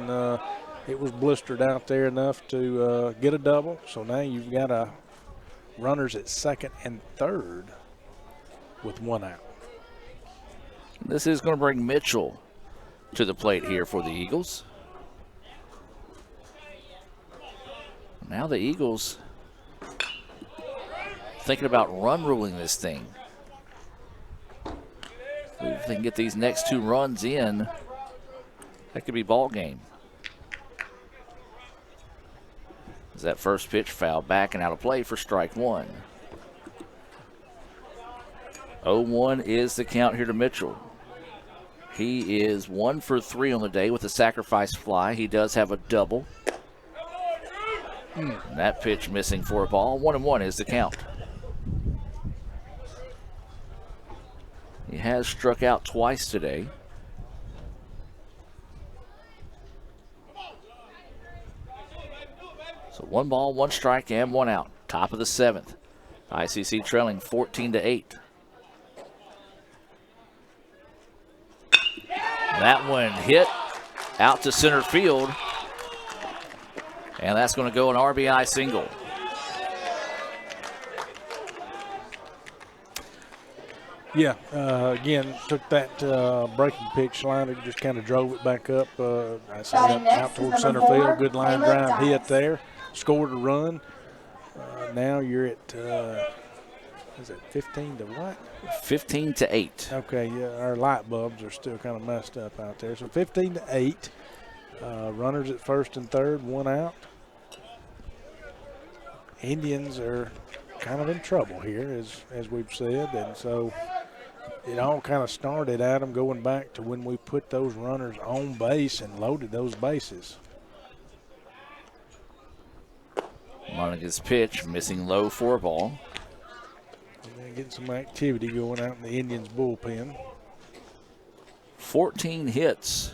it was blistered out there enough to get a double. So now you've got runners at second and third with one out. This is going to bring Mitchell to the plate here for the Eagles. Now the Eagles thinking about run ruling this thing. If they can get these next 2 runs in, that could be ball game. As that first pitch foul back and out of play for strike 1. 0-1 is the count here to Mitchell. He is 1 for 3 on the day with a sacrifice fly. He does have a double. And that pitch missing for a ball. 1-1 is the count. He has struck out twice today. So 1 ball, 1 strike, and 1 out. Top of the 7th. ICC trailing 14-8. That one hit out to center field. And that's going to go an RBI single. Yeah, again, took that breaking pitch line and just kind of drove it back up. I said out towards center field. Good line drive hit there. Scored a run. Now you're at, is it 15 to what? 15-8. Okay, yeah, our light bulbs are still kind of messed up out there. So 15-8. Runners at first and third, 1 out. Indians are kind of in trouble here, as we've said, and so it all kind of started, Adam, going back to when we put those runners on base and loaded those bases. Monaghan's pitch missing low for a ball. And then getting some activity going out in the Indians bullpen. 14 hits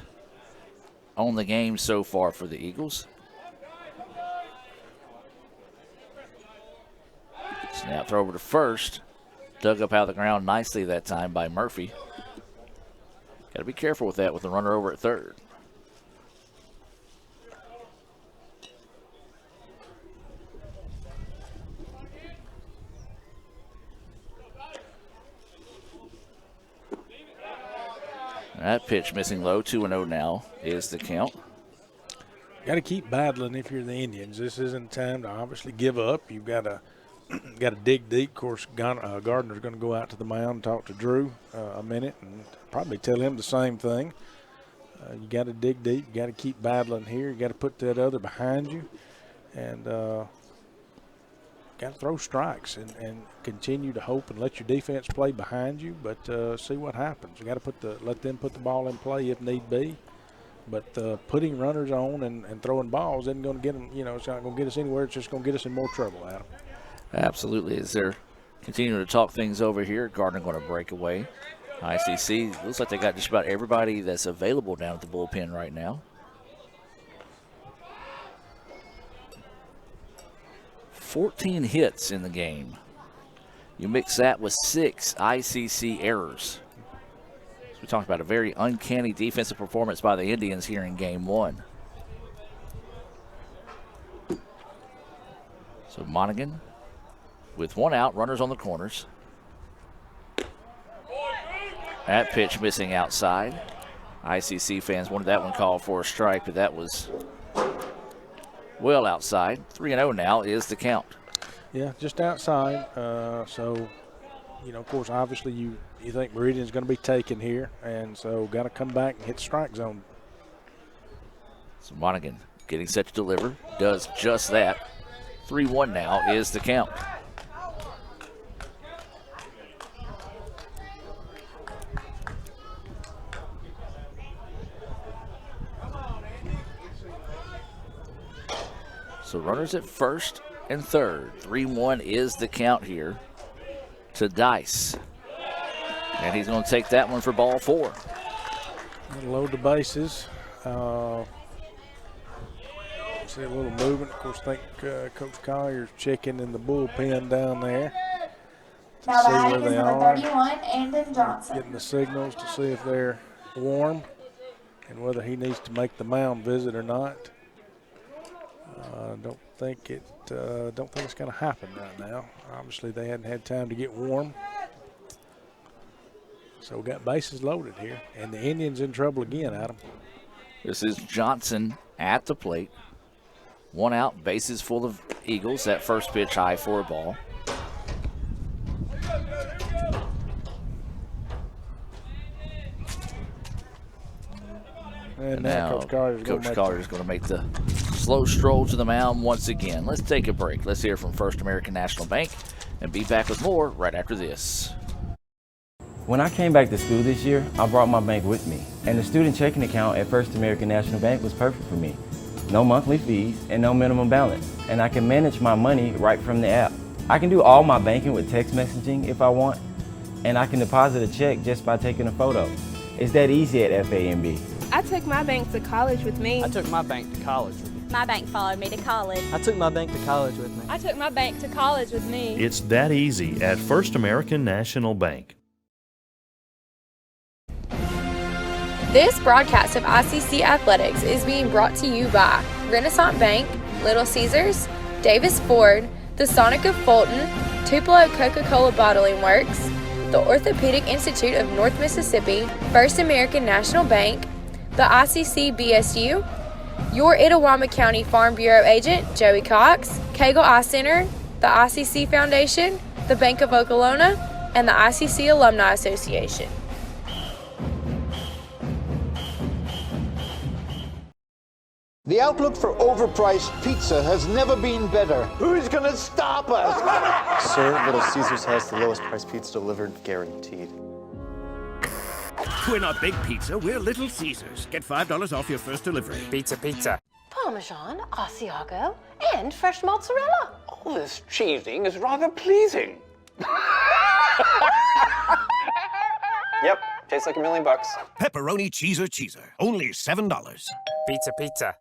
on the game so far for the Eagles. Snap throw over to first. Dug up out of the ground nicely that time by Murphy. Got to be careful with that with the runner over at third. That pitch missing low, 2-0 now is the count. Got to keep battling if you're the Indians. This isn't time to obviously give up. You've got to dig deep. Of course, Gardner's going to go out to the mound and talk to Drew a minute and probably tell him the same thing. You got to dig deep. You got to keep battling here. You got to put that other behind you, and got to throw strikes and continue to hope and let your defense play behind you. But see what happens. You got to let them put the ball in play if need be. But putting runners on and throwing balls isn't going to get them. You know, it's not going to get us anywhere. It's just going to get us in more trouble, Adam. Absolutely. As they're continuing to talk things over here, Gardner going to break away. ICC, looks like they got just about everybody that's available down at the bullpen right now. 14 hits in the game. You mix that with 6 ICC errors. So we talked about a very uncanny defensive performance by the Indians here in game 1. So Monaghan with 1 out, runners on the corners. That pitch missing outside. ICC fans wanted that one called for a strike, but that was well outside. 3-0 now is the count. Yeah, just outside. So, you know, of course, obviously you think Meridian's going to be taken here, and so got to come back and hit strike zone. So Monaghan getting set to deliver, does just that. 3-1 now is the count. So runners at first and third. 3-1 is the count here to Dice. And he's going to take that one for ball 4. Load the bases. See a little movement. Of course, I think Coach Collier's checking in the bullpen down there to Now see batting where is they number are. 31, Anthem Johnson. Getting the signals to see if they're warm and whether he needs to make the mound visit or not. Don't think it's going to happen right now. Obviously, they hadn't had time to get warm. So we got bases loaded here, and the Indians in trouble again, Adam. This is Johnson at the plate. 1 out, bases full of Eagles. That first pitch high for a ball. And now Coach Carter's going to make the slow stroll to the mound once again. Let's take a break. Let's hear from First American National Bank and be back with more right after this. When I came back to school this year, I brought my bank with me, and the student checking account at First American National Bank was perfect for me. No monthly fees and no minimum balance, and I can manage my money right from the app. I can do all my banking with text messaging if I want, and I can deposit a check just by taking a photo. It's that easy at FAMB. I took my bank to college with me. I took my bank to college with me. My bank followed me to college. I took my bank to college with me. I took my bank to college with me. It's that easy at First American National Bank. This broadcast of ICC Athletics is being brought to you by Renaissance Bank, Little Caesars, Davis Ford, the Sonic of Fulton, Tupelo Coca-Cola Bottling Works, the Orthopedic Institute of North Mississippi, First American National Bank, the ICC BSU, your Itawamba County Farm Bureau agent, Joey Cox, Cagle Eye Center, the ICC Foundation, the Bank of Okolona, and the ICC Alumni Association. The outlook for overpriced pizza has never been better. Who's gonna stop us? Sir, Little Caesars has the lowest price pizza delivered, guaranteed. We're not big pizza, we're Little Caesars. Get $5 off your first delivery. Pizza, pizza. Parmesan, Asiago, and fresh mozzarella. All this cheesing is rather pleasing. Yep, tastes like $1,000,000. Pepperoni cheeser. Only $7. Pizza, pizza.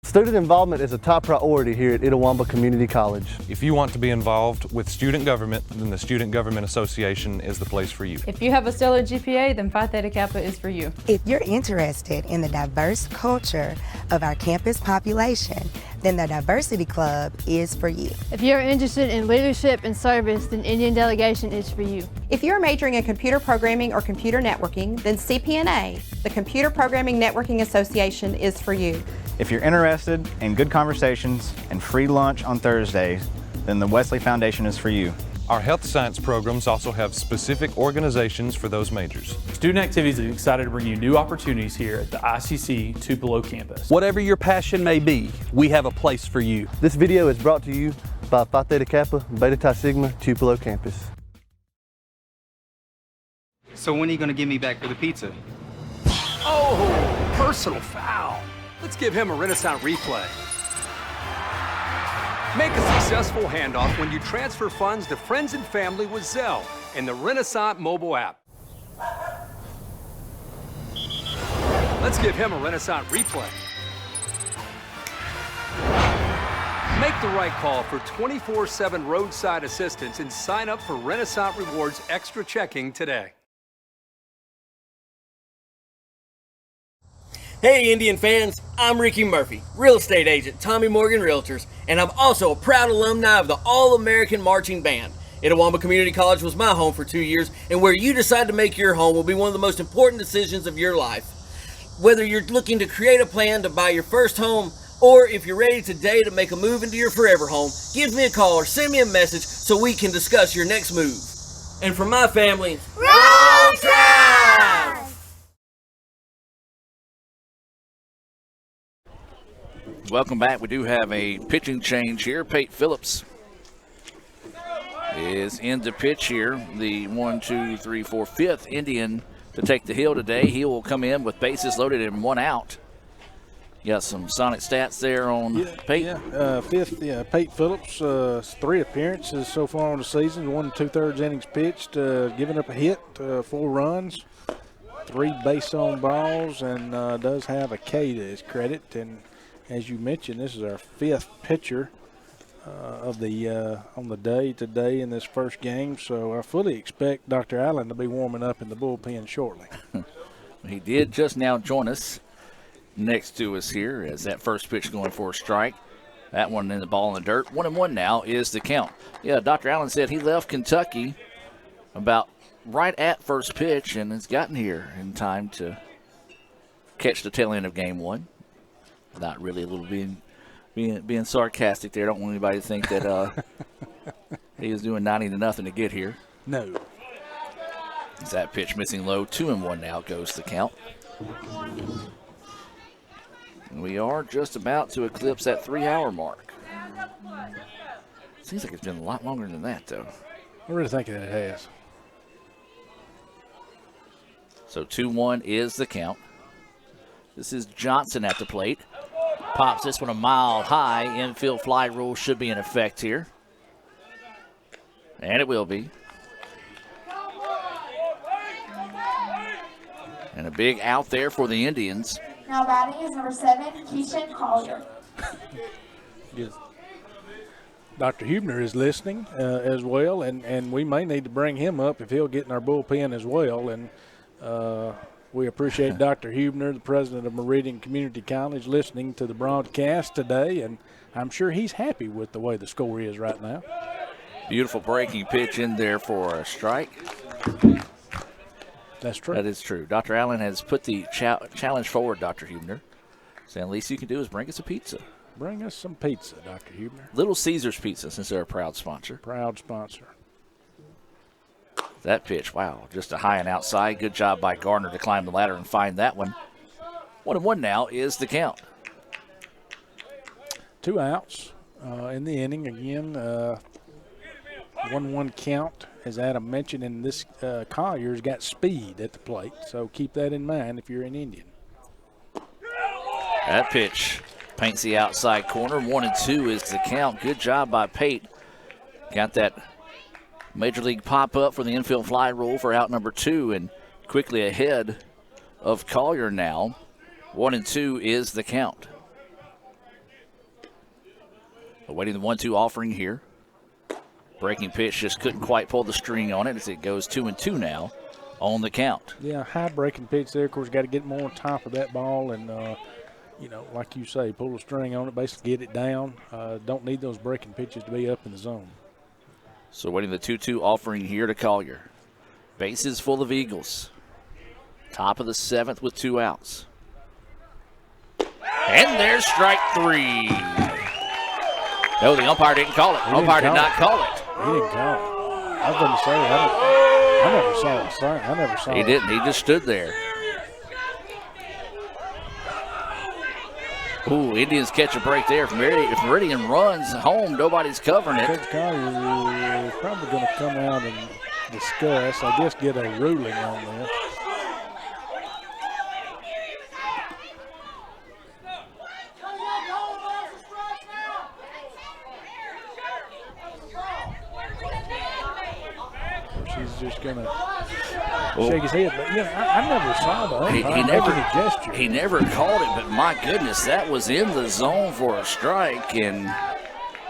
Student involvement is a top priority here at Itawamba Community College. If you want to be involved with student government, then the Student Government Association is the place for you. If you have a stellar GPA, then Phi Theta Kappa is for you. If you're interested in the diverse culture of our campus population, then the Diversity Club is for you. If you're interested in leadership and service, then Indian Delegation is for you. If you're majoring in computer programming or computer networking, then CPNA, the Computer Programming Networking Association, is for you. If you're interested in good conversations and free lunch on Thursdays, then the Wesley Foundation is for you. Our health science programs also have specific organizations for those majors. Student Activities is excited to bring you new opportunities here at the ICC Tupelo campus. Whatever your passion may be, we have a place for you. This video is brought to you by Phi Theta Kappa, Beta Chi Sigma, Tupelo campus. So when are you going to give me back for the pizza? Oh, personal foul. Let's give him a Renaissance replay. Make a successful handoff when you transfer funds to friends and family with Zelle and the Renaissance mobile app. Let's give him a Renaissance replay. Make the right call for 24/7 roadside assistance and sign up for Renaissance Rewards Extra Checking today. Hey Indian fans, I'm Ricky Murphy, real estate agent, Tommy Morgan Realtors, and I'm also a proud alumni of the All-American Marching Band. Itawamba Community College was my home for 2 years, and where you decide to make your home will be one of the most important decisions of your life. Whether you're looking to create a plan to buy your first home, or if you're ready today to make a move into your forever home, give me a call or send me a message so we can discuss your next move. And for my family, Roll Tide! Welcome back. We do have a pitching change here. Pate Phillips is in to pitch here. The 5th Indian to take the hill today. He will come in with bases loaded and 1 out. You got some Sonic stats there on Pate? Fifth, Pate Phillips, 3 appearances so far on the season, 1 2/3 innings pitched, giving up a hit, 4 runs, 3 base on balls, and does have a K to his credit. And as you mentioned, this is our 5th pitcher of the on the day today in this first game. So I fully expect Dr. Allen to be warming up in the bullpen shortly. He did just now join us next to us here as that first pitch going for a strike. That one in the ball in the dirt. 1-1 now is the count. Yeah, Dr. Allen said he left Kentucky about right at first pitch and has gotten here in time to catch the tail end of game one. Not really a little being sarcastic there. Don't want anybody to think that he was doing 90-0 to get here. No. Is that pitch missing low? 2-1 now goes the count. And we are just about to eclipse that 3-hour mark. Seems like it's been a lot longer than that, though. I really think that it has. So 2-1 is the count. This is Johnson at the plate. Pops this one a mile high. Infield fly rule should be in effect here. And it will be. And a big out there for the Indians. Now batting is number 7, Keishan Collier. Yes. Dr. Hubner is listening as well, and we may need to bring him up if he'll get in our bullpen as well. And we appreciate Dr. Hubner, the president of Meridian Community College, listening to the broadcast today, and I'm sure he's happy with the way the score is right now. Beautiful breaking pitch in there for a strike. That's true. That is true. Dr. Allen has put the challenge forward, Dr. Hubner. Saying the least you can do is bring us a pizza. Bring us some pizza, Dr. Hubner. Little Caesars Pizza, since they're a proud sponsor. Proud sponsor. That pitch, wow, just a high and outside. Good job by Gardner to climb the ladder and find that one. 1-1 now is the count. 2 outs in the inning. Again, 1-1 count. As Adam mentioned, and this Collier's got speed at the plate, so keep that in mind if you're an Indian. That pitch paints the outside corner. 1-2 is the count. Good job by Pate. Got that major league pop-up for the infield fly rule for out number 2, and quickly ahead of Collier now. 1-2 is the count. Awaiting the 1-2 offering here. Breaking pitch just couldn't quite pull the string on it as it goes 2-2 now on the count. Yeah, high breaking pitch there. Of course, got to get more on top of that ball and, you know, like you say, pull the string on it, basically get it down. Don't need those breaking pitches to be up in the zone. So waiting the 2-2 offering here to Collier. Bases full of Eagles. Top of the 7th with 2 outs. And there's strike 3. No, the umpire didn't call it. Umpire did not call it. He didn't call it. I was going to say, I never saw it. I never saw it. He didn't. He just stood there. Ooh, Indians catch a break there. If Meridian runs home, nobody's covering it. Coach Collier is probably going to come out and discuss, I guess, get a ruling on this. He's just going to shake his head. But, I never saw the umpire. He never called it, but my goodness, that was in the zone for a strike, and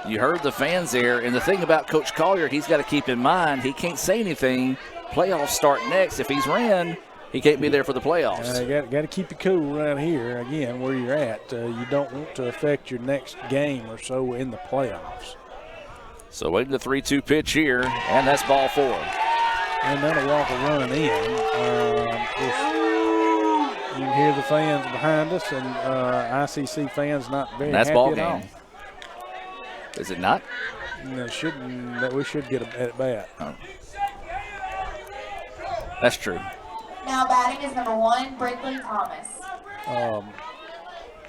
you heard the fans there. And the thing about Coach Collier, he's got to keep in mind, he can't say anything. Playoffs start next. If he's ran, he can't be there for the playoffs. Got to keep you cool right here, again, where you're at. You don't want to affect your next game or so in the playoffs. So waiting the 3-2 pitch here, and that's ball 4. And that'll walk a run in. You can hear the fans behind us, and ICC fans not very that's happy ball at game. all. Is it not? No, we should get a at bat. Oh. That's true. Now batting is number 1, Brickley Thomas.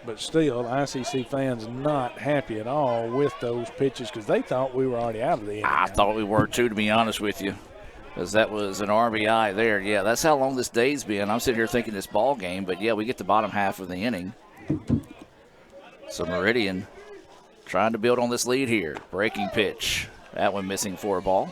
But still, ICC fans not happy at all with those pitches because they thought we were already out of the inning. I thought we were too, to be honest with you, because that was an RBI there. Yeah, that's how long this day's been. I'm sitting here thinking this ball game, but yeah, we get the bottom half of the inning. So Meridian trying to build on this lead here. Breaking pitch. That one missing for a ball.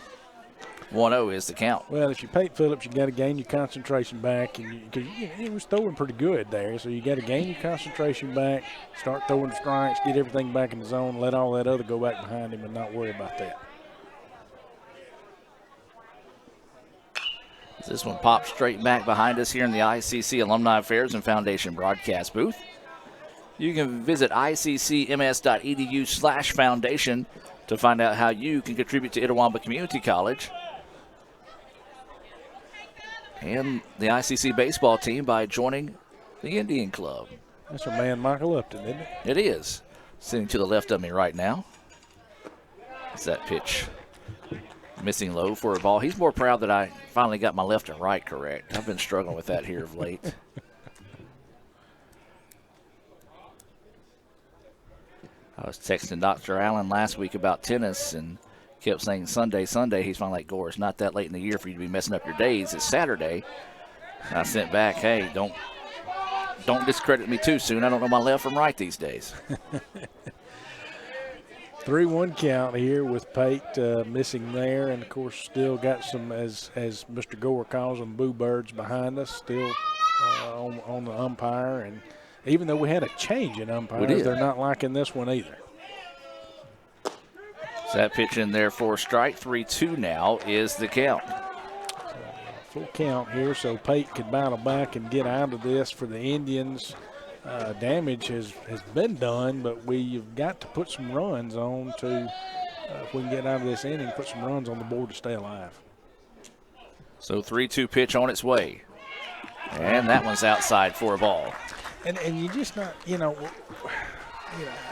1-0 is the count. Well, if you're Pate Phillips, you got to gain your concentration back, and because he was throwing pretty good there, so you got to gain your concentration back, start throwing strikes, get everything back in the zone, let all that other go back behind him, and not worry about that. This one pops straight back behind us here in the ICC Alumni Affairs and Foundation broadcast booth. You can visit iccms.edu/foundation to find out how you can contribute to Itawamba Community College and the ICC baseball team by joining the Indian Club. That's our man Michael Upton, isn't it? It is. Sitting to the left of me right now. It's that pitch. Missing low for a ball. He's more proud that I finally got my left and right correct. I've been struggling with that here of late. I was texting Dr. Allen last week about tennis and kept saying Sunday, Sunday. He's finally like, Gore, it's not that late in the year for you to be messing up your days. It's Saturday. And I sent back, hey, don't discredit me too soon. I don't know my left from right these days. 3-1 count here with Pate missing there, and of course still got some, as Mr. Gore calls them, boo birds behind us, still on the umpire. And even though we had a change in umpires, they're not liking this one either. So that pitch in there for a strike. 3-2 now is the count. Full count here, so Pate could battle back and get out of this for the Indians. Damage has been done, but we've got to put some runs on to, if we can get out of this inning, put some runs on the board to stay alive. So 3-2 pitch on its way. And that one's outside for a ball. And you just not,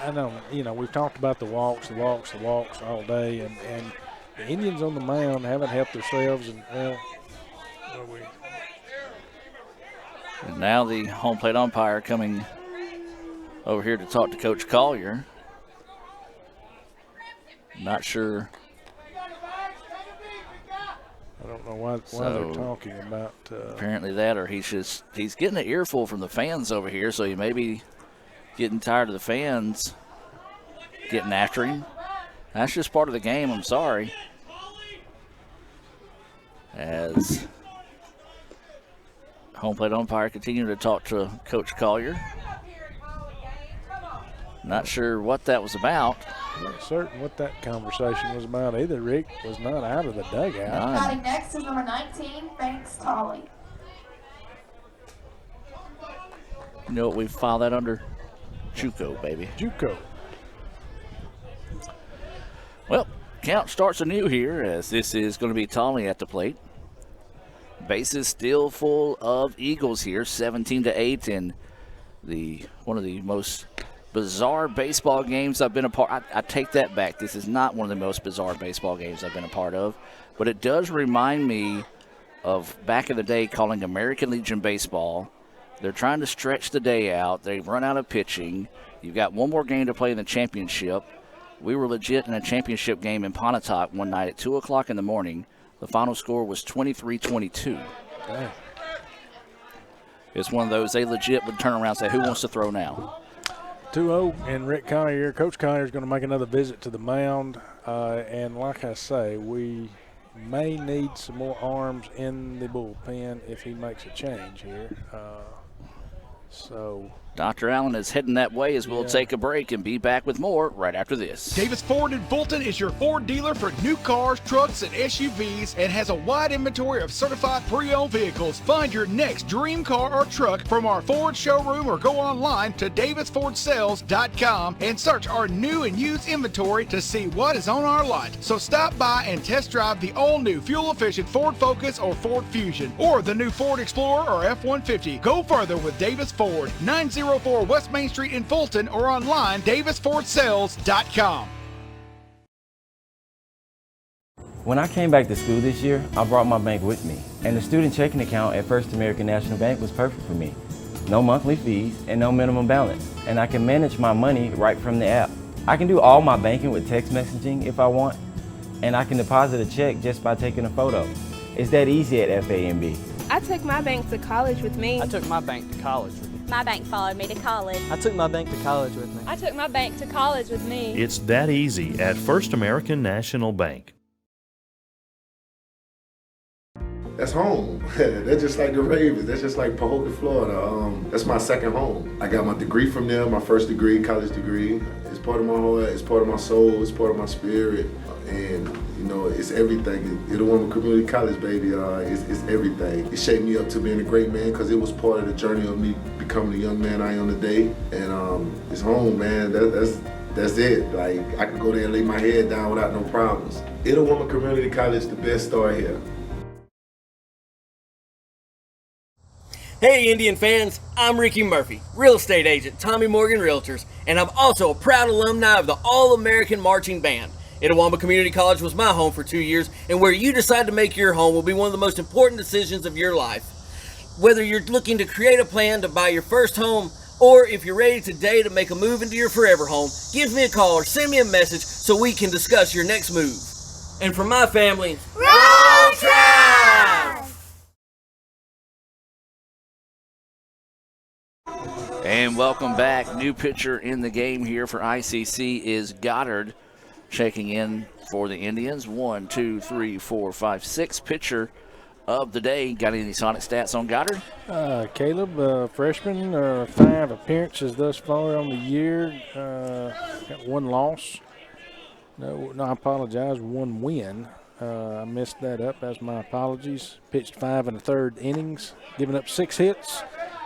I know, we've talked about the walks all day, and the Indians on the mound haven't helped themselves, and And now the home plate umpire coming over here to talk to Coach Collier. Not sure. I don't know why they're talking about. Apparently that, or he's getting an earful from the fans over here, so he may be getting tired of the fans getting after him. That's just part of the game, I'm sorry. As home plate umpire continuing to talk to Coach Collier. Not sure what that was about. Not certain what that conversation was about either. Rick was not out of the dugout. Batting next is number 19, Banks Tolley. You know what we file that under? JUCO, baby. JUCO. Well, count starts anew here as this is going to be Tolley at the plate. Bases still full of Eagles here, 17-8, in one of the most bizarre baseball games I've been a part. I take that back. This is not one of the most bizarre baseball games I've been a part of, but it does remind me of back in the day calling American Legion baseball. They're trying to stretch the day out. They've run out of pitching. You've got one more game to play in the championship. We were legit in a championship game in Pontotoc one night at 2 o'clock in the morning. The final score was 23-22. Damn. It's one of those they legit would turn around and say, who wants to throw now? 2-0, and Rick Collier, Coach Collier is going to make another visit to the mound. And like I say, we may need some more arms in the bullpen if he makes a change here. Dr. Allen is heading that way as we'll take a break and be back with more right after this. Davis Ford in Fulton is your Ford dealer for new cars, trucks, and SUVs and has a wide inventory of certified pre-owned vehicles. Find your next dream car or truck from our Ford showroom or go online to davisfordsales.com and search our new and used inventory to see what is on our lot. So stop by and test drive the all-new fuel-efficient Ford Focus or Ford Fusion or the new Ford Explorer or F-150. Go further with Davis Ford, 904 West Main Street in Fulton or online davisfordsales.com. When I came back to school this year, I brought my bank with me, and the student checking account at First American National Bank was perfect for me. No monthly fees and no minimum balance, and I can manage my money right from the app. I can do all my banking with text messaging if I want, and I can deposit a check just by taking a photo. It's that easy at FAMB. I took my bank to college with me. I took my bank to college with me. My bank followed me to college. I took my bank to college with me. I took my bank to college with me. It's that easy at First American National Bank. That's home. That's just like the Ravens. That's just like Pahokee, Florida. That's my second home. I got my degree from there, my first degree, college degree. It's part of my heart, it's part of my soul, it's part of my spirit. And You know, it's everything. Itawamba Community College, baby, it's everything. It shaped me up to being a great man because it was part of the journey of me becoming the young man I am today. And it's home, man. That's it. Like, I can go there and lay my head down without no problems. Itawamba Community College, the best start here. Hey Indian fans, I'm Ricky Murphy, real estate agent, Tommy Morgan Realtors, and I'm also a proud alumni of the All-American Marching Band. Itawamba Community College was my home for 2 years, and where you decide to make your home will be one of the most important decisions of your life. Whether you're looking to create a plan to buy your first home, or if you're ready today to make a move into your forever home, give me a call or send me a message so we can discuss your next move. And for my family, Roll Tribe! And welcome back. New pitcher in the game here for ICC is Goddard, checking in for the Indians. 1, 2, 3, 4, 5, 6 pitcher of the day. Got any Sonic stats on Goddard? Caleb, freshman, 5 appearances thus far on the year. Got 1 loss. No, I apologize, 1 win. I messed that up. That's my apologies. Pitched 5 1/3 innings, giving up 6 hits,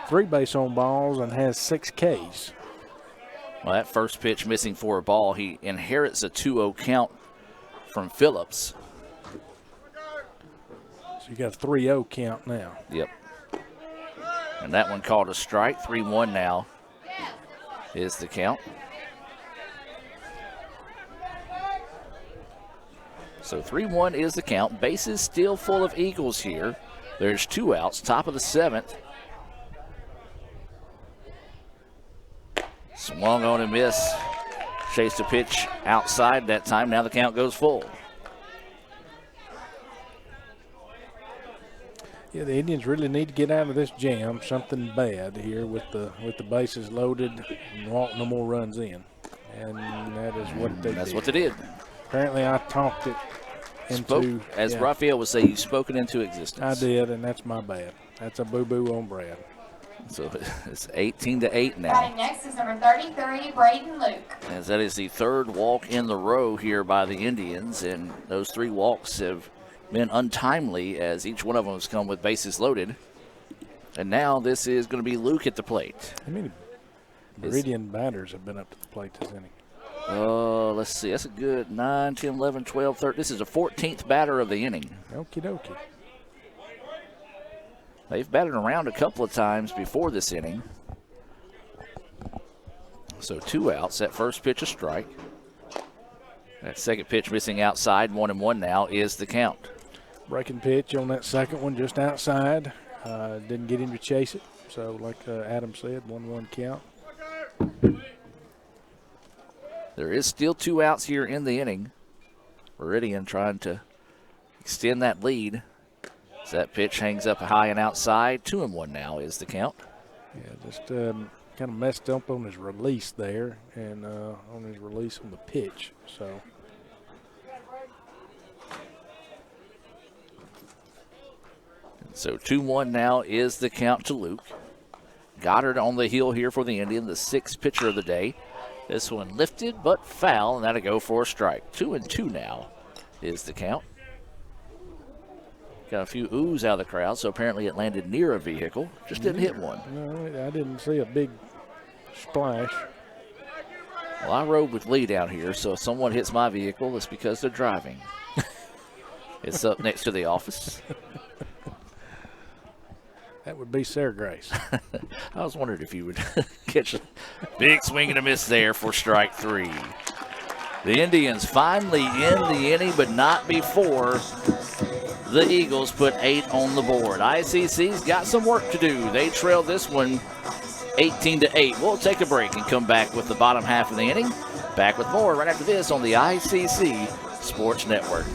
3 base on balls, and has 6 Ks. Well, that first pitch missing for a ball. He inherits a 2-0 count from Phillips. So you got a 3-0 count now. Yep. And that one called a strike. 3-1 now is the count. So 3-1 is the count. Bases still full of Eagles here. There's 2 outs, top of the 7th. Swung on and missed. Chased a pitch outside that time. Now the count goes full. Yeah, the Indians really need to get out of this jam. Something bad here with the bases loaded and walk no more runs in. And that is what they did. That's what they did. Apparently I talked it into. As Raphael would say, you spoke it into existence. I did, and that's my bad. That's a boo-boo on Brad. So it's 18-8 now. Batting next is number 33, Braden Luke. As that is the 3rd walk in the row here by the Indians, and those 3 walks have been untimely as each one of them has come with bases loaded. And now this is going to be Luke at the plate. How many Meridian batters have been up to the plate this inning? Let's see. That's a good 9, 10, 11, 12, 13. This is the 14th batter of the inning. Okie dokie. They've batted around a couple of times before this inning. So 2 outs. That first pitch a strike. That second pitch missing outside. 1-1 now is the count. Breaking pitch on that second one just outside. Didn't get him to chase it. So like Adam said, 1-1 count. There is still 2 outs here in the inning. Meridian trying to extend that lead. So that pitch hangs up high and outside. 2-1 now is the count. Yeah, just kind of messed up on his release there and on his release on the pitch. So So 2-1 now is the count to Luke. Goddard on the heel here for the Indian, the 6th pitcher of the day. This one lifted but foul, and that'll go for a strike. 2-2 now is the count. Got a few oohs out of the crowd, so apparently it landed near a vehicle. Just didn't hit one. No, I didn't see a big splash. Well, I rode with Lee down here, so if someone hits my vehicle, it's because they're driving. It's up next to the office. That would be Sarah Grace. I was wondering if you would catch a big swing and a miss there for strike 3. The Indians finally in the inning, but not before the Eagles put 8 on the board. ICC's got some work to do. They trail this one 18-8. We'll take a break and come back with the bottom half of the inning. Back with more right after this on the ICC Sports Network.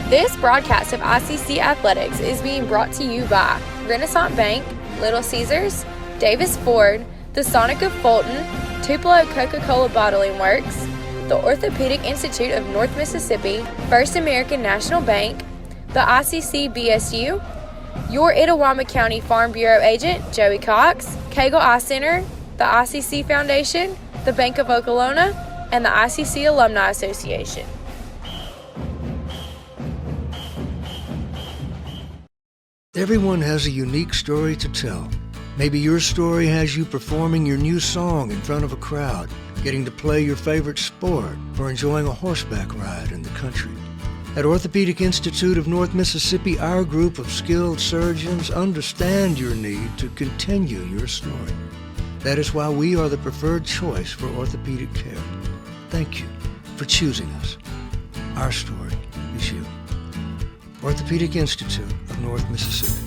This broadcast of ICC Athletics is being brought to you by Renaissance Bank, Little Caesars, Davis Ford, the Sonic of Fulton, Tupelo Coca-Cola Bottling Works, the Orthopedic Institute of North Mississippi, First American National Bank, the ICC BSU, your Itawamba County Farm Bureau agent, Joey Cox, Cagle Eye Center, the ICC Foundation, the Bank of Okolona, and the ICC Alumni Association. Everyone has a unique story to tell. Maybe your story has you performing your new song in front of a crowd, getting to play your favorite sport, or enjoying a horseback ride in the country. At Orthopedic Institute of North Mississippi, our group of skilled surgeons understand your need to continue your story. That is why we are the preferred choice for orthopedic care. Thank you for choosing us. Our story is you. Orthopedic Institute of North Mississippi.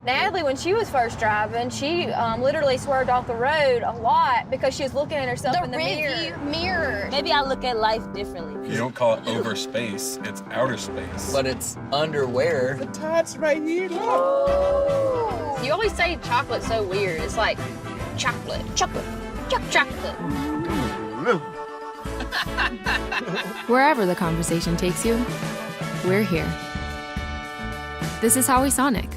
Natalie, when she was first driving, she literally swerved off the road a lot because she was looking at herself in the mirror. Maybe I look at life differently. You don't call it over space, it's outer space. But it's underwear. The top's right here, look. You always say chocolate's so weird. It's like chocolate. Wherever the conversation takes you, we're here. This is Howie Sonic.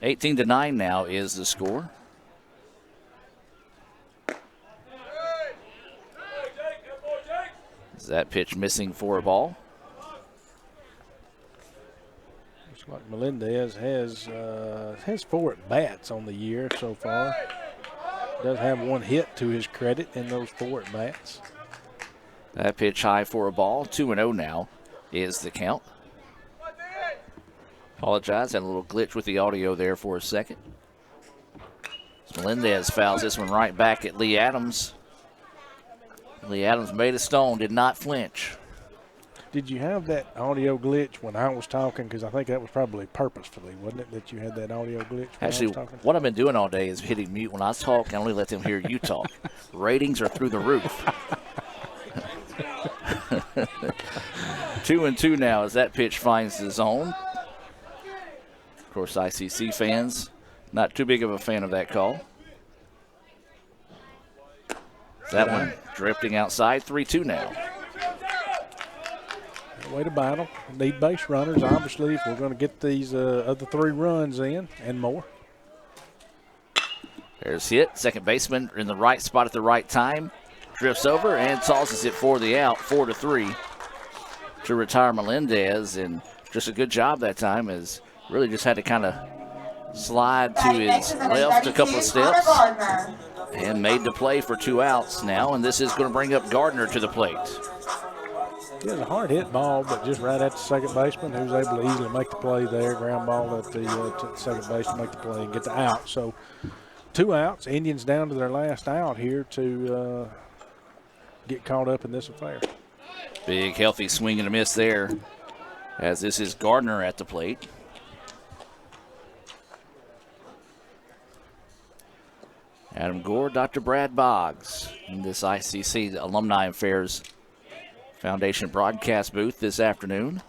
Eighteen to 9 now is the score. Is that pitch missing for a ball? Looks like Melendez has 4 at-bats on the year so far. Does have 1 hit to his credit in those 4 at-bats. That pitch high for a ball. 2-0 now is the count. Apologize, had a little glitch with the audio there for a second. Melendez fouls this one right back at Lee Adams. Lee Adams made a stone, did not flinch. Did you have that audio glitch when I was talking? Because I think that was probably purposefully, wasn't it, that you had that audio glitch when Actually, I was talking? what I've been doing all day is hitting mute when I talk. I only let them hear you talk. Ratings are through the roof. 2-2 now as that pitch finds the zone. Of course, ICC fans, not too big of a fan of that call. That one drifting outside, 3-2 now. Way to battle. Need base runners, obviously, if we're going to get these other 3 runs in and more. There's hit. Second baseman in the right spot at the right time. Drifts over and tosses it for the out, 4-3 to retire Melendez. And just a good job that time, as really just had to kind of slide to his left a couple of steps and made the play for 2 outs now, and this is going to bring up Gardner to the plate. It was a hard hit ball, but just right at the second baseman, who was able to easily make the play there, ground ball at the to the second base to make the play and get the out. So 2 outs, Indians down to their last out here to get caught up in this affair. Big healthy swing and a miss there, as this is Gardner at the plate. Adam Gore, Dr. Brad Boggs in this ICC, the Alumni Affairs Foundation broadcast booth this afternoon,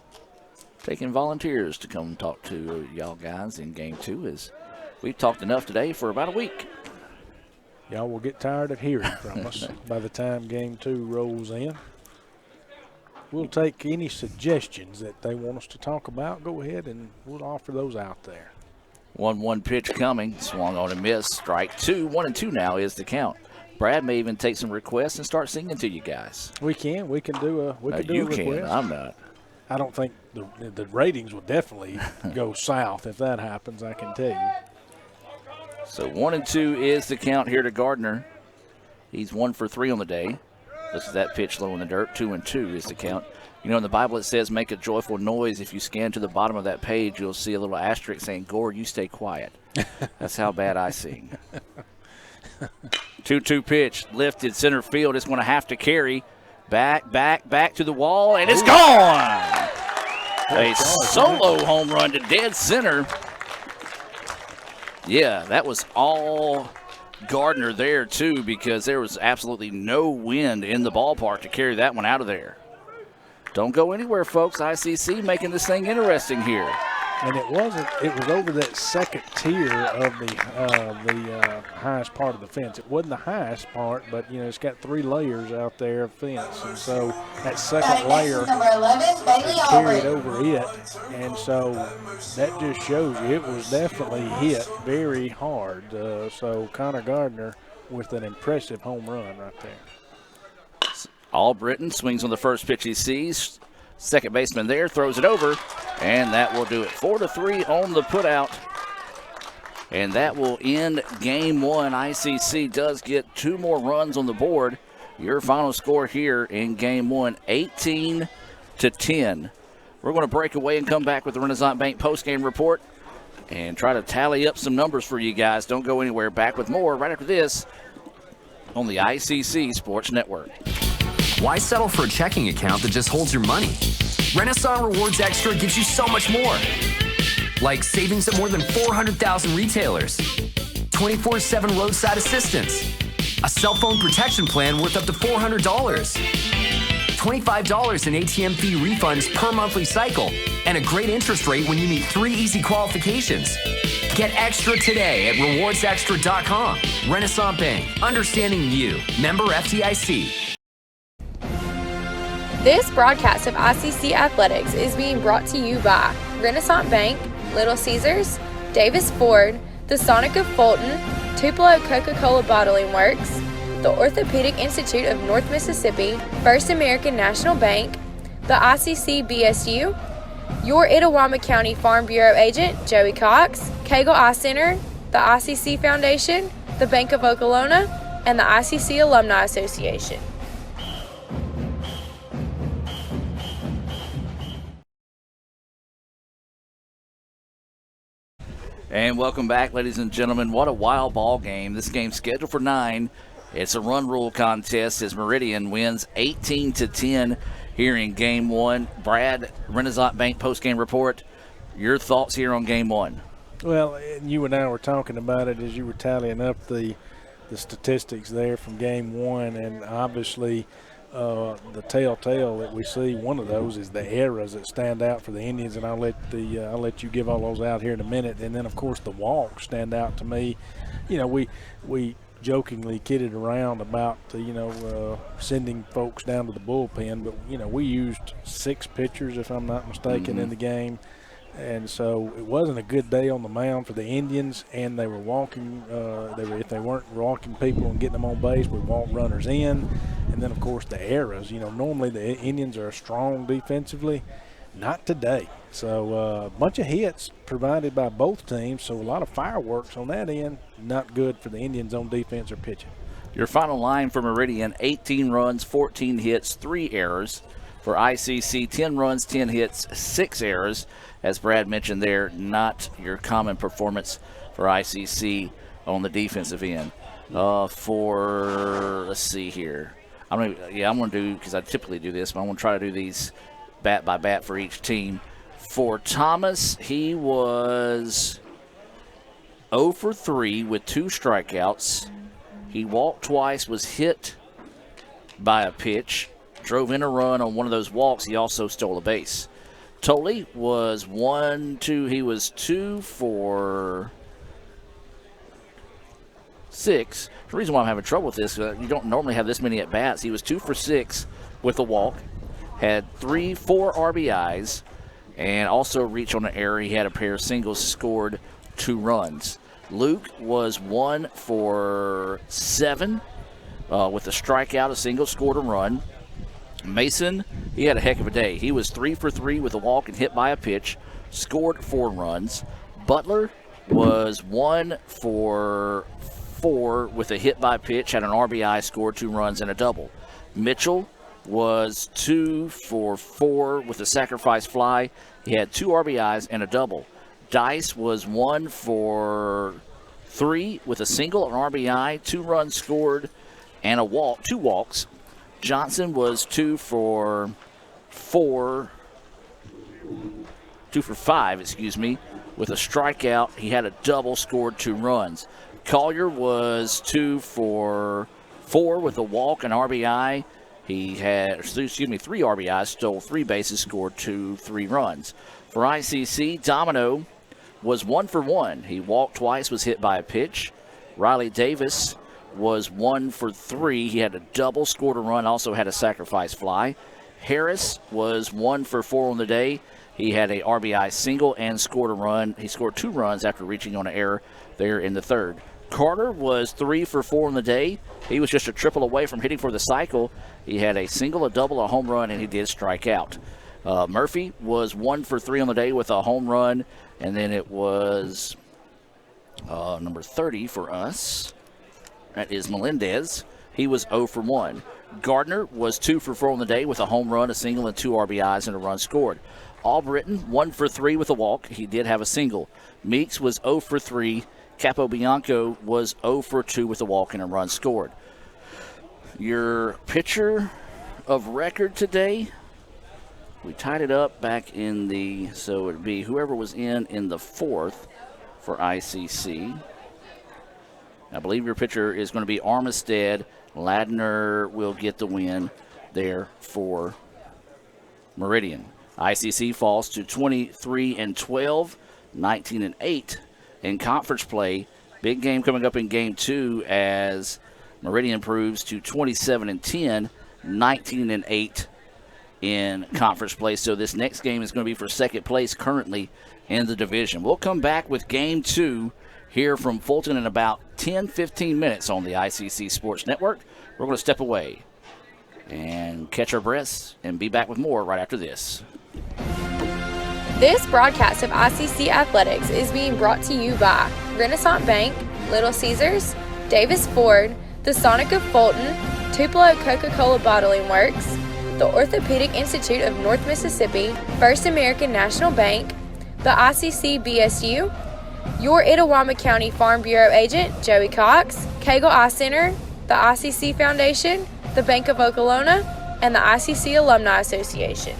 taking volunteers to come talk to y'all guys in Game 2, as we've talked enough today for about a week. Y'all will get tired of hearing from us by the time Game 2 rolls in. We'll take any suggestions that they want us to talk about. Go ahead and we'll offer those out there. 1-1 pitch coming, swung on and missed. Strike 2, 1-2 now is the count. Brad may even take some requests and start singing to you guys. We can do a request. You can. I'm not. I don't think the ratings will definitely go south if that happens, I can tell you. So 1-2 is the count here to Gardner. He's 1 for 3 on the day. This is that pitch low in the dirt. 2-2 is the count. You know, in the Bible it says make a joyful noise. If you scan to the bottom of that page, you'll see a little asterisk saying, Gore, you stay quiet. That's how bad I sing. 2-2 pitch, lifted center field. It's going to have to carry. Back to the wall, and it's gone! A solo home run to dead center. Yeah, that was all Gardner there, too, because there was absolutely no wind in the ballpark to carry that one out of there. Don't go anywhere, folks. ICC making this thing interesting here. And it was over that second tier of the highest part of the fence. It wasn't the highest part, but, you know, it's got 3 layers out there of fence. And so that second layer carried over it. And so that just shows you it was definitely hit very hard. So Connor Gardner with an impressive home run right there. Albritton swings on the first pitch he sees. Second baseman there throws it over, and that will do it. 4-3 on the putout, and that will end Game 1. ICC does get 2 more runs on the board. Your final score here in Game 1, 18-10. We're going to break away and come back with the Renaissance Bank postgame report and try to tally up some numbers for you guys. Don't go anywhere. Back with more right after this on the ICC Sports Network. Why settle for a checking account that just holds your money? Renaissance Rewards Extra gives you so much more. Like savings at more than 400,000 retailers, 24/7 roadside assistance, a cell phone protection plan worth up to $400, $25 in ATM fee refunds per monthly cycle, and a great interest rate when you meet 3 easy qualifications. Get extra today at rewardsextra.com. Renaissance Bank, understanding you. Member FDIC. This broadcast of ICC Athletics is being brought to you by Renaissance Bank, Little Caesars, Davis Ford, the Sonic of Fulton, Tupelo Coca-Cola Bottling Works, the Orthopedic Institute of North Mississippi, First American National Bank, the ICC BSU, your Itawamba County Farm Bureau agent, Joey Cox, Cagle Eye Center, the ICC Foundation, the Bank of Okolona, and the ICC Alumni Association. And welcome back, ladies and gentlemen. What a wild ball game. This game's scheduled for 9. It's a run rule contest as Meridian wins 18-10 here in Game 1. Brad, Renaissance Bank postgame report. Your thoughts here on Game 1? Well, you and I were talking about it as you were tallying up the statistics there from Game 1, and obviously the telltale that we see, one of those is the errors that stand out for the Indians, and I'll let you give all those out here in a minute. And then, of course, the walks stand out to me. You know, we jokingly kidded around about sending folks down to the bullpen, but you know, we used 6 pitchers, if I'm not mistaken, in the game. And so it wasn't a good day on the mound for the Indians, and they were walking. If they weren't walking people and getting them on base, we walked runners in. And then, of course, the errors. You know, normally the Indians are strong defensively, Not today. So a bunch of hits provided by both teams, so a lot of fireworks on that end. Not good for the Indians on defense or pitching. Your final line for Meridian, 18 runs, 14 hits, 3 errors. For ICC, 10 runs, 10 hits, 6 errors. As Brad mentioned there, not your common performance for ICC on the defensive end. Let's see here. I'm going to do, because I typically do this, but I'm going to try to do these bat by bat for each team. For Thomas, he was 0 for 3 with 2 strikeouts. He walked twice, was hit by a pitch, drove in a run on one of those walks. He also stole a base. Tolley was 2 for 6. The reason why I'm having trouble with this, you don't normally have this many at bats. He was 2 for 6 with a walk, had 4 RBIs, and also reached on an error. He had a pair of singles, scored 2 runs. Luke was 1 for 7 with a strikeout, a single, scored a run. Mason, he had a heck of a day. He was 3 for 3 with a walk and hit by a pitch, scored 4 runs. Butler was 1 for 4 with a hit by pitch, had an RBI, scored 2 runs and a double. Mitchell was 2 for 4 with a sacrifice fly. He had 2 RBIs and a double. Dice was 1 for 3 with a single, an RBI, 2 runs scored, and a walk, 2 walks. Johnson was 2 for 5, with a strikeout. He had a double, scored 2 runs. Collier was 2 for 4 with a walk and RBI. He had, 3 RBIs, stole 3 bases, scored 3 runs. For ICC, Domino was 1 for 1. He walked twice, was hit by a pitch. Riley Davis was 1 for 3. He had a double, scored a run, also had a sacrifice fly. Harris was 1 for 4 on the day. He had a RBI single and scored a run. He scored 2 runs after reaching on an error there in the third. Carter was 3 for 4 on the day. He was just a triple away from hitting for the cycle. He had a single, a double, a home run, and he did strike out. Murphy was 1 for 3 on the day with a home run, and then it was number 30 for us. That is Melendez. He was 0 for 1. Gardner was 2 for 4 on the day with a home run, a single, and 2 RBIs and a run scored. Albritton, 1 for 3 with a walk. He did have a single. Meeks was 0 for 3. Capobianco was 0 for 2 with a walk and a run scored. Your pitcher of record today, we tied it up back in so it would be whoever was in the 4th for ICC. I believe your pitcher is going to be Armistead. Ladner will get the win there for Meridian. ICC falls to 23-12, 19-8 in conference play. Big game coming up in game 2 as Meridian improves to 27-10, 19-8 in conference play. So this next game is going to be for second place currently in the division. We'll come back with game 2 here from Fulton in about 10-15 minutes on the ICC Sports Network. We're going to step away and catch our breaths and be back with more right after this. This broadcast of ICC Athletics is being brought to you by Renaissance Bank, Little Caesars, Davis Ford, the Sonic of Fulton, Tupelo Coca-Cola Bottling Works, the Orthopedic Institute of North Mississippi, First American National Bank, the ICC BSU, your Itawamba County Farm Bureau agent, Joey Cox, Cagle Eye Center, the ICC Foundation, the Bank of Okolona, and the ICC Alumni Association.